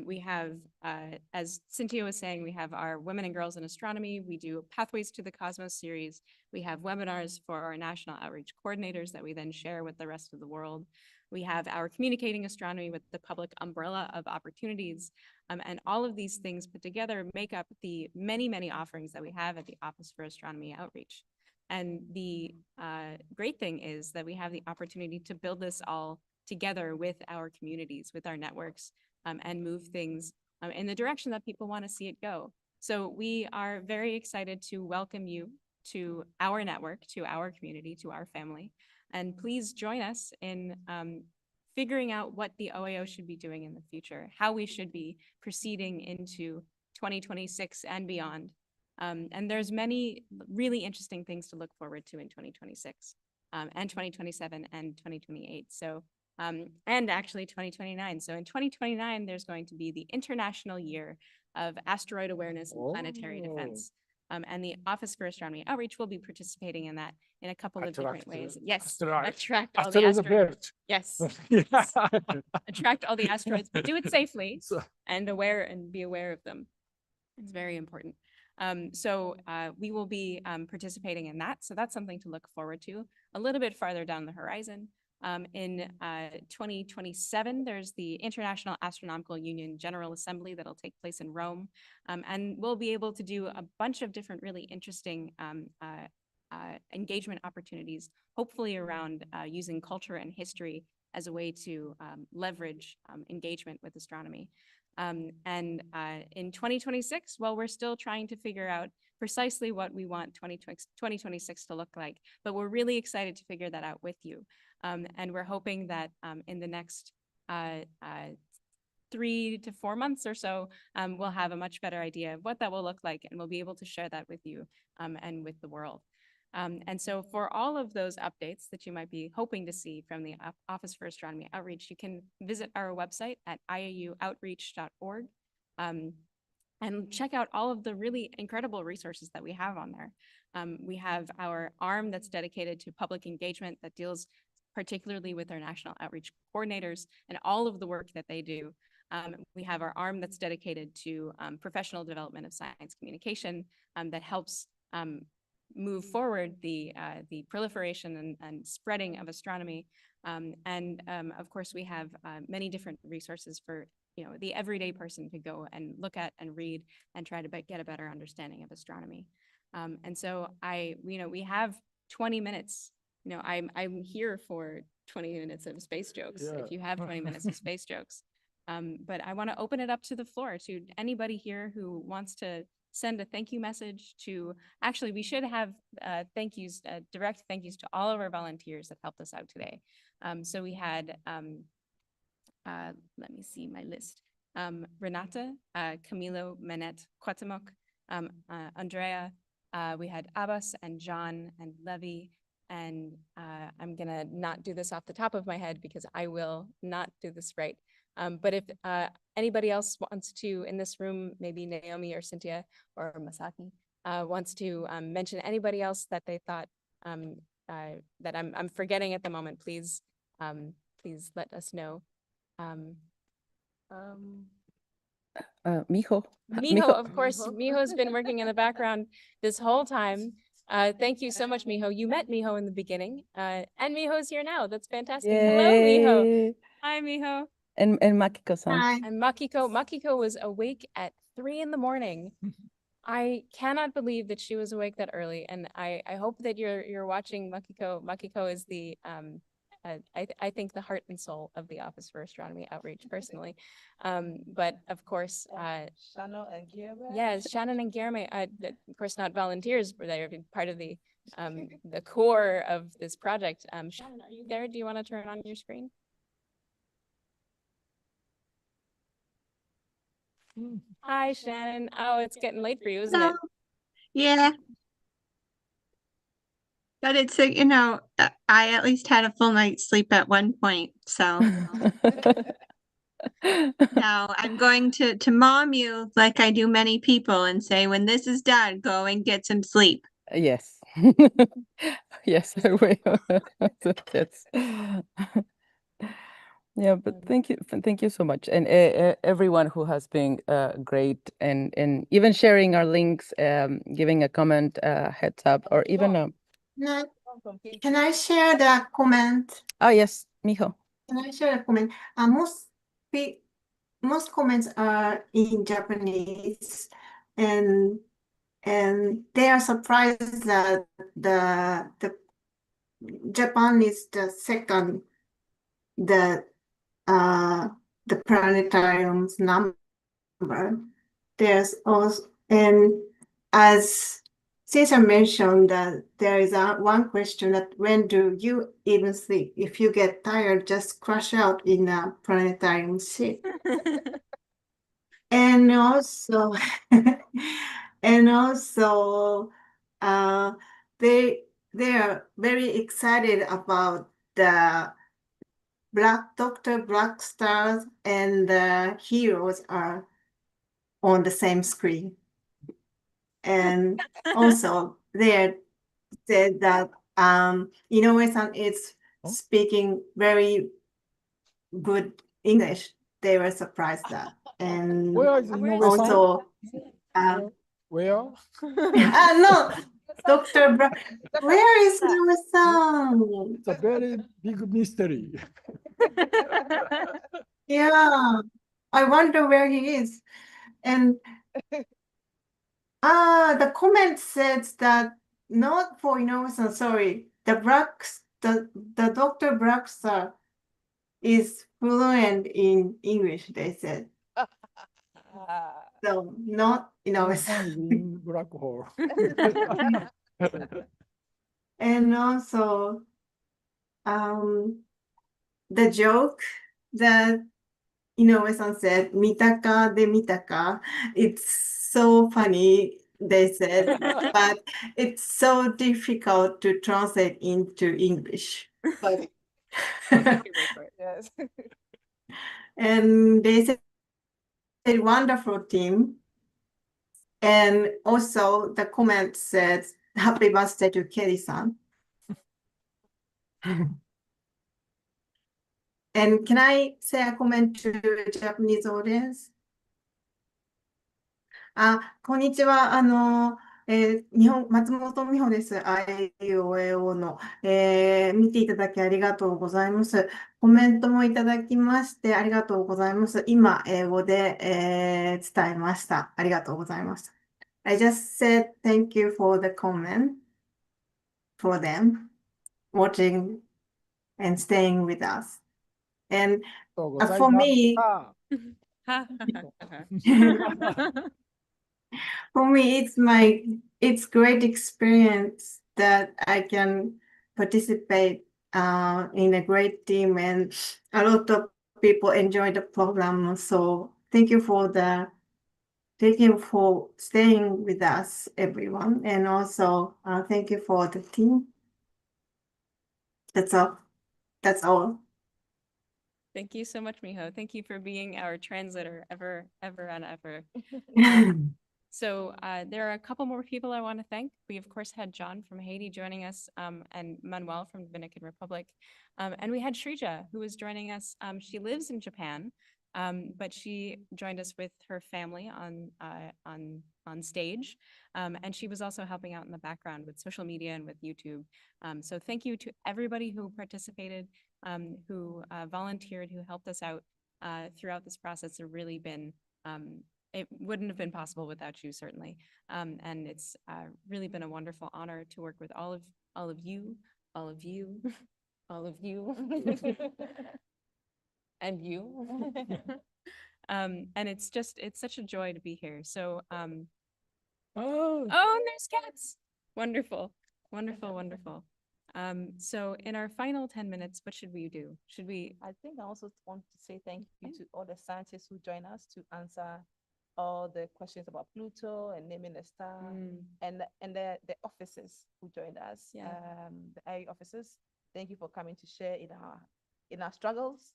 We have, as Cynthia was saying, we have our Women and Girls in Astronomy. We do Pathways to the Cosmos series. We have webinars for our national outreach coordinators that we then share with the rest of the world. We have our Communicating Astronomy with the Public umbrella of opportunities. And all of these things put together make up the many, many offerings that we have at the Office for Astronomy Outreach. And the great thing is that we have the opportunity to build this all together with our communities, with our networks, and move things in the direction that people want to see it go. So we are very excited to welcome you to our network, to our community, to our family. And please join us in figuring out what the OAO should be doing in the future, how we should be proceeding into 2026 and beyond. And there's many really interesting things to look forward to in 2026 and 2027 and 2028. So, and actually 2029. So in 2029, there's going to be the International Year of Asteroid Awareness and Planetary Defense. And the Office for Astronomy Outreach will be participating in that in a couple of different ways. Yes, attract all the asteroids. Yes, attract all the asteroids, but do it safely and be aware of them. It's very important. So we will be participating in that. So that's something to look forward to a little bit farther down the horizon. In 2027, there's the International Astronomical Union General Assembly that'll take place in Rome. And we'll be able to do a bunch of different really interesting engagement opportunities, hopefully around using culture and history as a way to leverage engagement with astronomy. And in 2026, well, we're still trying to figure out precisely what we want 2026 to look like, but we're really excited to figure that out with you. And we're hoping that in the next 3 to 4 months or so, we'll have a much better idea of what that will look like, and we'll be able to share that with you and with the world. And so for all of those updates that you might be hoping to see from the Office for Astronomy Outreach, you can visit our website at iauoutreach.org and check out all of the really incredible resources that we have on there. We have our arm that's dedicated to public engagement that deals particularly with our national outreach coordinators and all of the work that they do. We have our arm that's dedicated to professional development of science communication that helps move forward the proliferation and spreading of astronomy. And of course, we have many different resources for the everyday person to go and look at and read and try to get a better understanding of astronomy. And so we have 20 minutes. I'm here for 20 minutes of space jokes, if you have 20 minutes of space jokes. But I want to open it up to the floor to anybody here who wants to send a thank you message to, actually, we should have direct thank yous to all of our volunteers that helped us out today. So we had, let me see my list. Renata, Camilo, Manette, Quatamok, Andrea, we had Abbas and John and Levy, and I'm gonna not do this off the top of my head because I will not do this right. But if anybody else wants to, in this room, maybe Naomi or Cynthia or Masaki, wants to mention anybody else that they thought that I'm forgetting at the moment, please let us know. Miho. Miho, of course. Miho's been working in the background this whole time. Thank you so much, Miho. You met Miho in the beginning, and Miho's here now. That's fantastic. Yay. Hello, Miho. Hi, Miho. And Makiko-san. And Makiko was awake at 3 in the morning. I cannot believe that she was awake that early, and I hope that you're watching Makiko. Makiko is the I think the heart and soul of the Office for Astronomy Outreach, personally. But of course, Shannon and Guillermo. yes, Shannon and Guillermo, of course, not volunteers, but they're part of the core of this project. Shannon, are you there? Do you want to turn on your screen? Hi, Shannon. Oh, it's getting late for you, isn't it? Yeah. But it's, I at least had a full night's sleep at one point. So now I'm going to mom you like I do many people and say, when this is done, go and get some sleep. Yes. Yes, I will. That's Yeah, but thank you so much, and everyone who has been great, and even sharing our links, giving a comment, heads up, or even Can I share the comment? oh yes, Mijo. Can I share a comment? Most comments are in Japanese, and they are surprised that the Japan is the second the planetarium's number. There's also, and as Cesar mentioned, that there is one question that when do you even sleep? If you get tired, just crash out in a planetarium ship. And also, and also, they are very excited about the Dr. Black stars and the heroes are on the same screen. And also they said that Inoue-san is speaking very good English. They were surprised that. And Where is Inoue-san? also Where? no, Dr. Where is Inoue-san? It's a very big mystery. Yeah, I wonder where he is. And the comment says that not for Inoue-san, sorry, the Dr. Braxter is fluent in English, they said. So not Inoue-san. Black hole. And also, the joke that Inoue-san said, mitaka de mitaka, it's so funny, they said, but it's so difficult to translate into English. But Yes. and they said, a wonderful team. And also the comment said, happy birthday to Kelly-san. And can I say a comment to the Japanese audience? こんにちは。松本美穂です。IAU の、見ていただきありがとうございます。コメントもいただきましてありがとうございます。今、英語で、伝えました。ありがとうございました。I just said thank you for the comment for them watching and staying with us. And for me, for me, it's great experience that I can participate in a great team, and a lot of people enjoy the program. So thank you for staying with us, everyone, and also thank you for the team. That's all. That's all. Thank you so much, Miho. Thank you for being our translator ever and ever. So there are a couple more people I want to thank. We, of course, had John from Haiti joining us and Manuel from Dominican Republic. And we had Shrija, who was joining us. She lives in Japan, but she joined us with her family on stage. And she was also helping out in the background with social media and with YouTube. So thank you to everybody who participated, who volunteered, who helped us out throughout this process. It's really been it wouldn't have been possible without you, certainly. And it's really been a wonderful honor to work with all of you, all of you, and you. And it's such a joy to be here. So, oh, and there's cats. Wonderful, wonderful, wonderful. So in our final 10 minutes, what should we do? I think I also want to say thank you to all the scientists who join us to answer all the questions about Pluto and naming a star, and the officers who joined us, the IAU officers. Thank you for coming to share in our struggles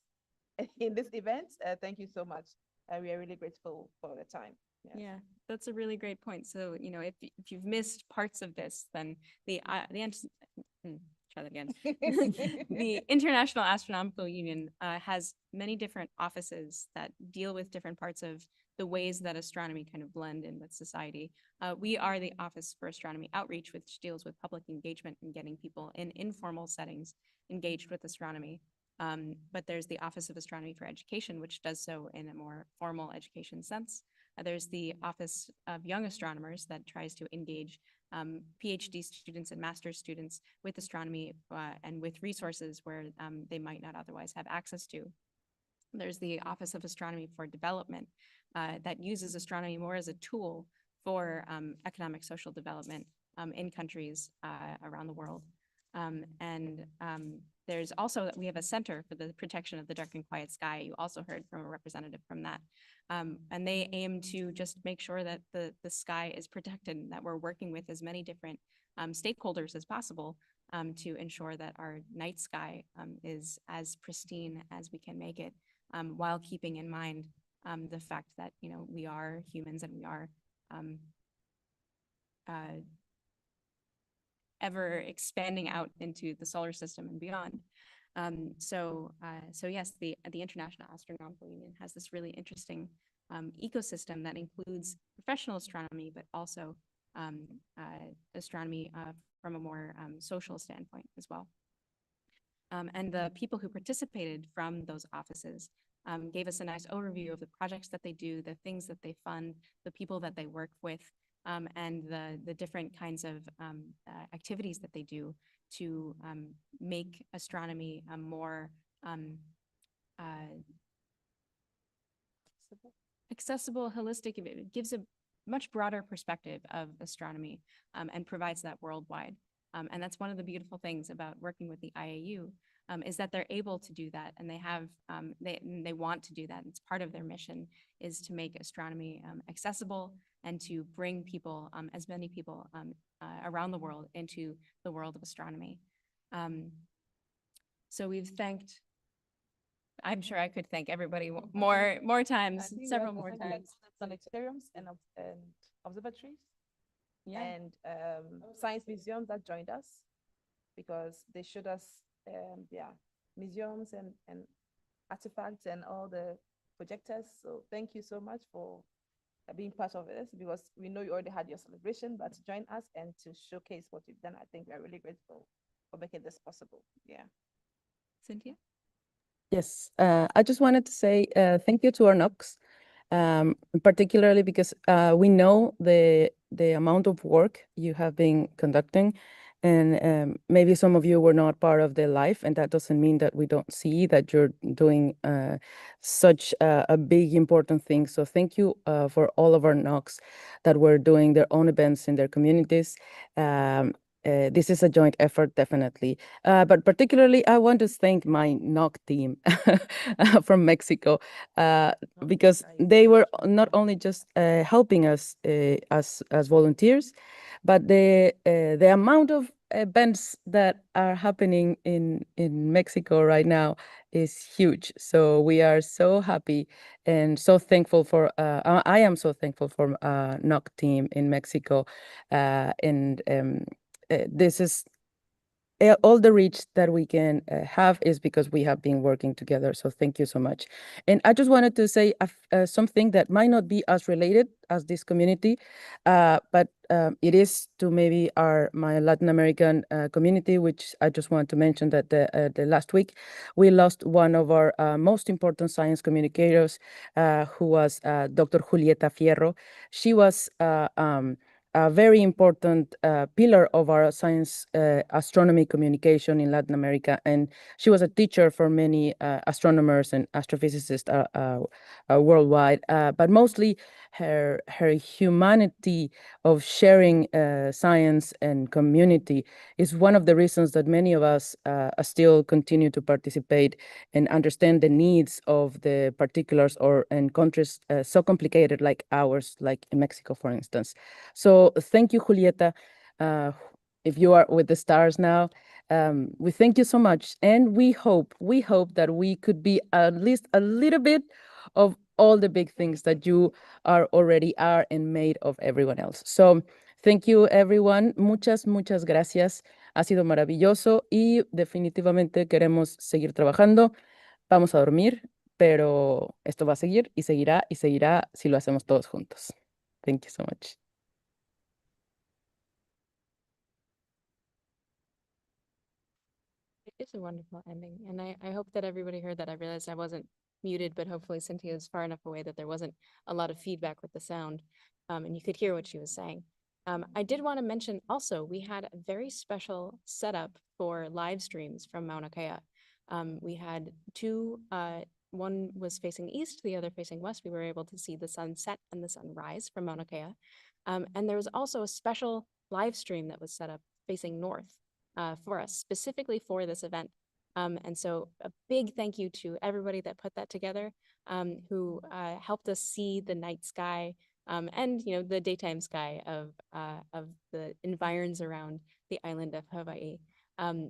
in this event. Thank you so much. We are really grateful for the time. Yes. Yeah, that's a really great point. So, if you've missed parts of this, then try that again. The International Astronomical Union has many different offices that deal with different parts of the ways that astronomy kind of blend in with society. We are the Office for Astronomy Outreach, which deals with public engagement and getting people in informal settings engaged with astronomy. But there's the Office of Astronomy for Education, which does so in a more formal education sense. There's the Office of Young Astronomers that tries to engage PhD students and master's students with astronomy and with resources where they might not otherwise have access to. There's the Office of Astronomy for Development that uses astronomy more as a tool for economic social development in countries around the world. There's also, we have a Center for the Protection of the Dark and Quiet Sky. You also heard from a representative from that. And they aim to just make sure that the sky is protected and that we're working with as many different stakeholders as possible to ensure that our night sky is as pristine as we can make it, while keeping in mind the fact that, you know, we are humans and we are ever expanding out into the solar system and beyond. So yes, the International Astronomical Union has this really interesting ecosystem that includes professional astronomy, but also astronomy from a more social standpoint as well. And the people who participated from those offices gave us a nice overview of the projects that they do, the things that they fund, the people that they work with, and the different kinds of activities that they do to make astronomy a more accessible, holistic. It gives a much broader perspective of astronomy and provides that worldwide. And that's one of the beautiful things about working with the IAU is that they're able to do that, and they have they want to do that. It's part of their mission is to make astronomy accessible and to bring people, as many people around the world, into the world of astronomy. So we've thanked. I'm sure I could thank everybody more times, several more times. Planetariums and observatories, and science museums that joined us because they showed us museums and artifacts and all the projectors. So thank you so much for being part of this, because we know you already had your celebration, but to join us and to showcase what you've done, I think we're really grateful for making this possible. Yeah. Cynthia? Yes, I just wanted to say thank you to our NOCs, particularly because we know the amount of work you have been conducting, and maybe some of you were not part of the live, and that doesn't mean that we don't see that you're doing such a big, important thing. So thank you for all of our NOCs that were doing their own events in their communities. This is a joint effort, definitely. But particularly, I want to thank my NOC team from Mexico, because they were not only just helping us as volunteers, but the amount of events that are happening in Mexico right now is huge. So we are so happy and so thankful for, I am so thankful for NOC team in Mexico, this is all the reach that we can have is because we have been working together. So thank you so much. And I just wanted to say something that might not be as related as this community, but it is to maybe my Latin American community, which I just want to mention that the last week we lost one of our most important science communicators, who was Dr. Julieta Fierro. She was a very important pillar of our science astronomy communication in Latin America. And she was a teacher for many astronomers and astrophysicists worldwide, but mostly her humanity of sharing science and community is one of the reasons that many of us still continue to participate and understand the needs of the particulars in countries so complicated like ours, like in Mexico, for instance. So thank you, Julieta. If you are with the stars now, we thank you so much. And we hope that we could be at least a little bit of all the big things that you already are and made of everyone else. So thank you, everyone. Muchas gracias. Ha sido maravilloso y definitivamente queremos seguir trabajando. Vamos a dormir, pero esto va a seguir y seguirá si lo hacemos todos juntos. Thank you so much. It is a wonderful ending, and I hope that everybody heard that. I realized I wasn't muted, but hopefully Cynthia is far enough away that there wasn't a lot of feedback with the sound, and you could hear what she was saying. I did want to mention also, we had a very special setup for live streams from Mauna Kea. We had two, one was facing east, the other facing west. We were able to see the sunset and the sunrise from Mauna Kea. And there was also a special live stream that was set up facing north for us, specifically for this event. And so a big thank you to everybody that put that together, who helped us see the night sky and the daytime sky of the environs around the island of Hawaii.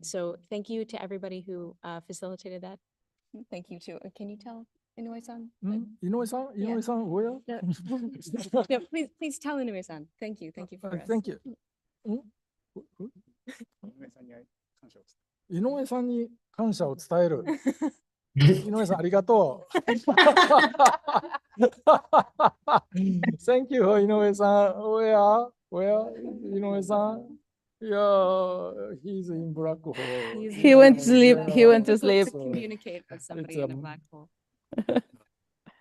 So thank you to everybody who facilitated that. Thank you to, can you tell Inoue-san? Inoue-san? Inoue-san, where? No, please tell Inoue-san. Thank you for us. Thank you. 井上さんに感謝を伝える。井上さん、ありがとう。Thank you for 井上さん。Where? 井上さん。Yeah, he's in black hole. He went to sleep. He went to sleep. To communicate with somebody in a black hole.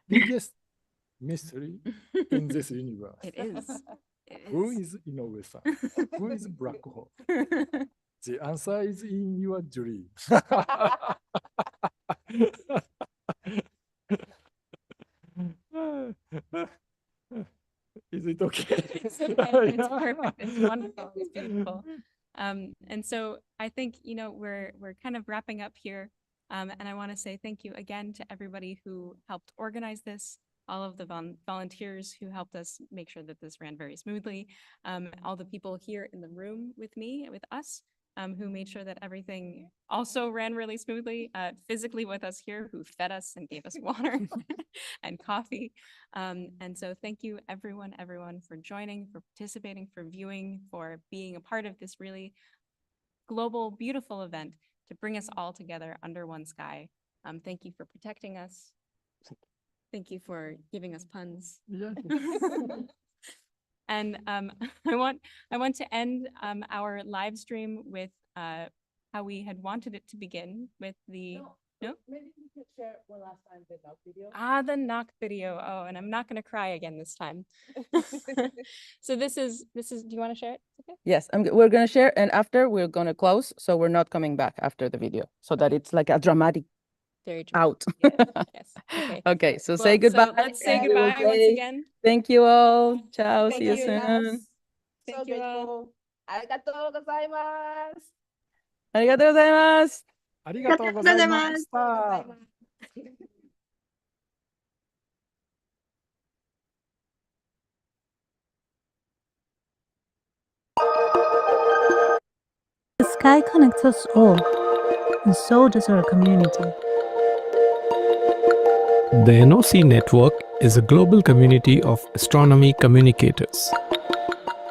Biggest mystery in this universe. It is. Who is Inoue-san? Who is black hole? The answer is in your dream. Is it okay? It's perfect. It's wonderful. It's beautiful. And so I think, we're kind of wrapping up here. And I want to say thank you again to everybody who helped organize this, all of the volunteers who helped us make sure that this ran very smoothly, all the people here in the room with me, with us, who made sure that everything also ran really smoothly, physically with us here, who fed us and gave us water and coffee. And so thank you everyone for joining, for participating, for viewing, for being a part of this really global, beautiful event to bring us all together under one sky. Thank you for protecting us. Thank you for giving us puns. Yeah. And I want to end our live stream with how we had wanted it to begin with the no? Maybe we could share one last time the knock video. The knock video. Oh, and I'm not going to cry again this time. So this is. Do you want to share it? Okay. Yes, we're going to share, and after we're going to close, so we're not coming back after the video, so that it's like a dramatic. Very out. Yes. Okay. Okay, so say goodbye. So let's say goodbye once again. Thank you all. Ciao. Thank See you you, soon. Thank you all. ありがとうございます。ありがとうございます。ありがとうございました。The sky connects us all, and so does our community. The NOC network is a global community of astronomy communicators.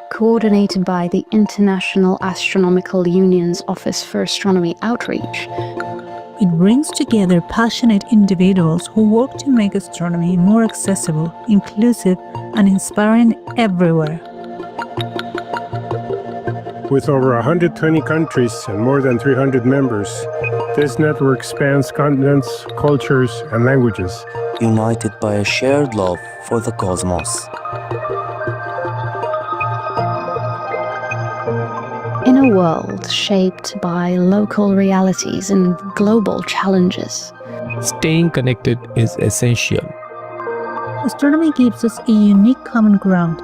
Coordinated by the International Astronomical Union's Office for Astronomy Outreach. It brings together passionate individuals who work to make astronomy more accessible, inclusive, and inspiring everywhere. With over 120 countries and more than 300 members, this network spans continents, cultures, and languages. United by a shared love for the cosmos. In a world shaped by local realities and global challenges, Staying connected is essential. Astronomy gives us a unique common ground.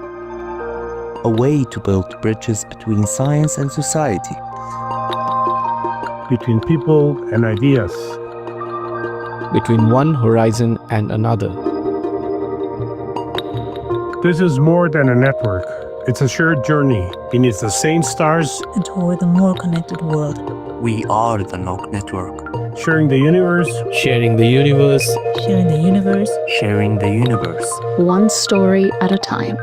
A way to build bridges between science and society. Between people and ideas. Between one horizon and another. This is more than a network. It's a shared journey beneath the same stars and toward a more connected world. We are the NOC network. Sharing the universe. Sharing the universe. Sharing the universe. Sharing the universe. One story at a time.